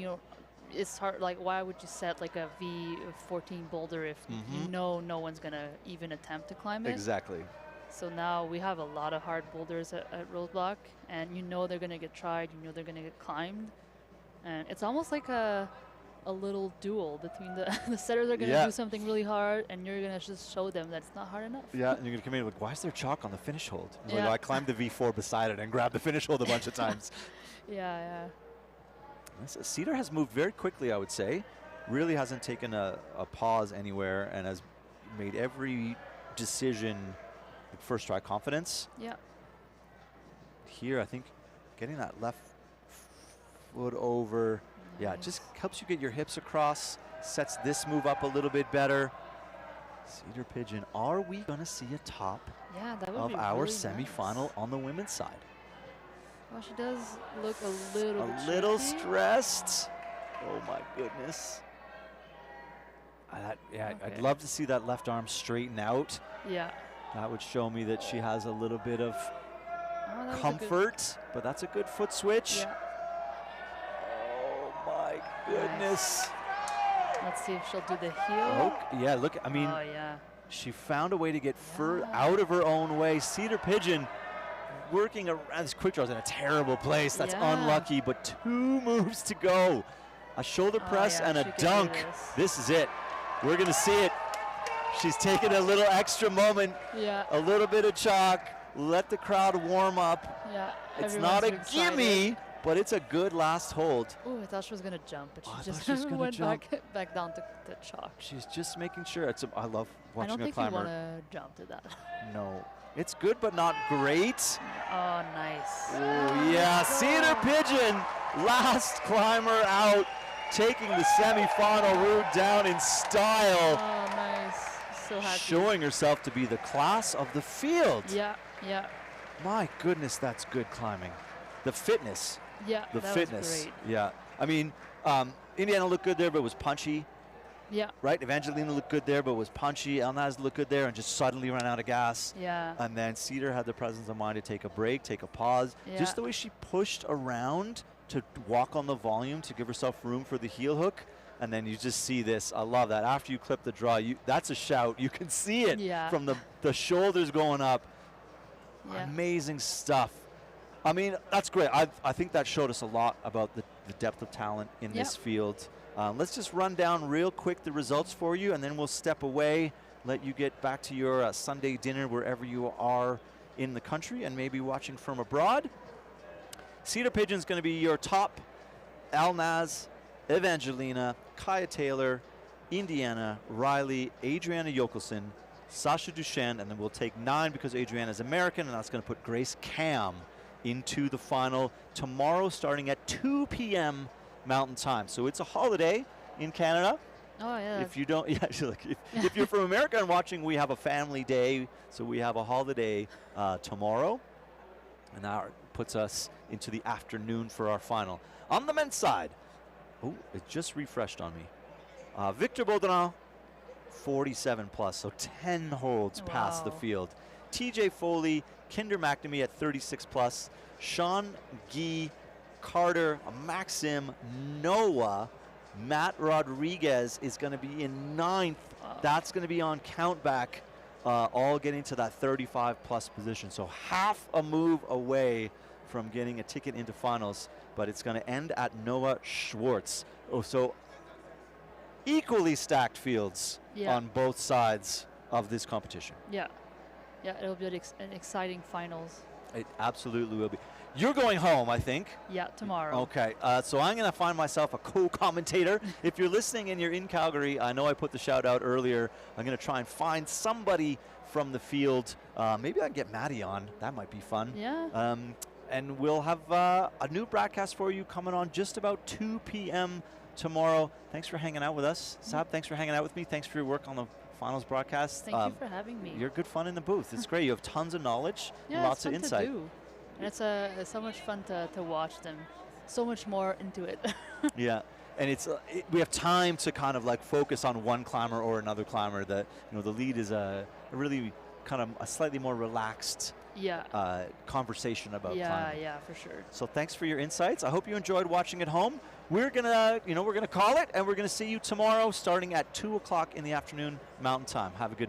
it's hard, like why would you set like a V14 boulder if you know no one's gonna even attempt to climb it? Exactly. So now we have a lot of hard boulders at Roadblock, and you know they're gonna get tried, you know they're gonna get climbed. And it's almost like a little duel between the setters are gonna do something really hard, and you're gonna just show them that it's not hard enough. Yeah, and you're gonna come in like, why is there chalk on the finish hold? Like, Yeah. oh, I climbed the V4 beside it and grabbed the finish hold a bunch of times. Yeah. Cedar has moved very quickly, I would say. Really hasn't taken a pause anywhere and has made every decision with first try confidence. Yeah. Here, I think getting that left foot over, yeah, it Nice. just helps you get your hips across, sets this move up a little bit better. Cedar Pigeon, are we going to see a top Yeah, that would of be our really semifinal nice. on the women's side? Well, she does look a little bit little tricky. stressed. Oh my goodness. I'd Okay. love to see that left arm straighten out. Yeah. That would show me that she has a little bit of Oh, that was a good- comfort, but that's a good foot switch. Yeah. Oh my goodness. Let's see if she'll do the heel. Oh, yeah, look, I mean, Oh, yeah. she found a way to get Yeah. out of her own way. Cedar Pigeon working around. This quick draw is in a terrible place. That's Yeah. unlucky, but 2 moves to go. A shoulder Oh, press yeah, and she a can do dunk. this. This is it. We're going to see it. She's taking a little extra moment, Yeah. a little bit of chalk, let the crowd warm up. Yeah. It's everyone's not a excited. gimme, but it's a good last hold. Ooh, I thought she was gonna jump, but Oh, I she thought just she was gonna went jump. back down to chalk. She's just making sure. I love I watching don't a think you climber. want to jump to that. No. It's good, but not great. Oh, nice. Oh, yeah. Cedar Pigeon, last climber out, taking the semifinal route down in style, Oh, nice. So happy. showing herself to be the class of the field. Yeah. My goodness, that's good climbing. The fitness. Yeah. The that fitness. was great. Yeah. I mean, Indiana looked good there, but was punchy, Yeah. right? Evangelina looked good there, but was punchy. Elnaz looked good there and just suddenly ran out of gas. Yeah. And then Cedar had the presence of mind to take a break, take a pause. Yeah. Just the way she pushed around to walk on the volume to give herself room for the heel hook. And then you just see this. I love that. After you clip the draw, that's a shout. You can see it Yeah. from the shoulders going up. Yeah. Amazing stuff. I mean, that's great. I think that showed us a lot about the depth of talent in Yep. this field. Let's just run down real quick the results for you, and then we'll step away, let you get back to your Sunday dinner wherever you are in the country and maybe watching from abroad. Cedar Pigeon's going to be your top. Elnaz, Evangelina, Kaya Taylor, Indiana, Riley, Adriana Jokelson, Sasha Duchenne, and then we'll take 9 because Adriana's American, and that's going to put Grace Cam into the final tomorrow starting at 2 p.m. Mountain Time. So it's a holiday in Canada. Oh, yeah. If you don't, yeah, look, if you're from America and watching, we have a family day, so we have a holiday tomorrow, and that puts us into the afternoon for our final. On the men's side, oh, it just refreshed on me. Victor Baudrin, 47 plus, so 10 holds past the field. TJ Foley, Kinder McNamee at 36 plus, Sean Guy, Carter, Maxim, Noah, Matt Rodriguez is going to be in 9th. That's going to be on countback, all getting to that 35 plus position. So half a move away from getting a ticket into finals, but it's going to end at Noah Schwartz. Oh, so equally stacked fields on both sides of this competition. Yeah, it'll be an exciting finals. It absolutely will be. You're going home, I think. Yeah, tomorrow. Okay, so I'm going to find myself a co-commentator. If you're listening and you're in Calgary, I know I put the shout out earlier. I'm going to try and find somebody from the field. Maybe I can get Maddie on. That might be fun. Yeah. And we'll have a new broadcast for you coming on just about 2 p.m. tomorrow. Thanks for hanging out with us. Sab, thanks for hanging out with me. Thanks for your work on the finals broadcast. Thank you for having me. You're good fun in the booth. It's great. You have tons of knowledge, lots of insight. To do. And it's so much fun to watch them. So much more into it. Yeah, and it's we have time to kind of like focus on one climber or another climber. That the lead is a really kind of a slightly more relaxed conversation about climbing. Yeah, for sure. So thanks for your insights. I hope you enjoyed watching at home. We're gonna we're gonna call it, and we're gonna see you tomorrow starting at 2 o'clock in the afternoon Mountain Time. Have a good night.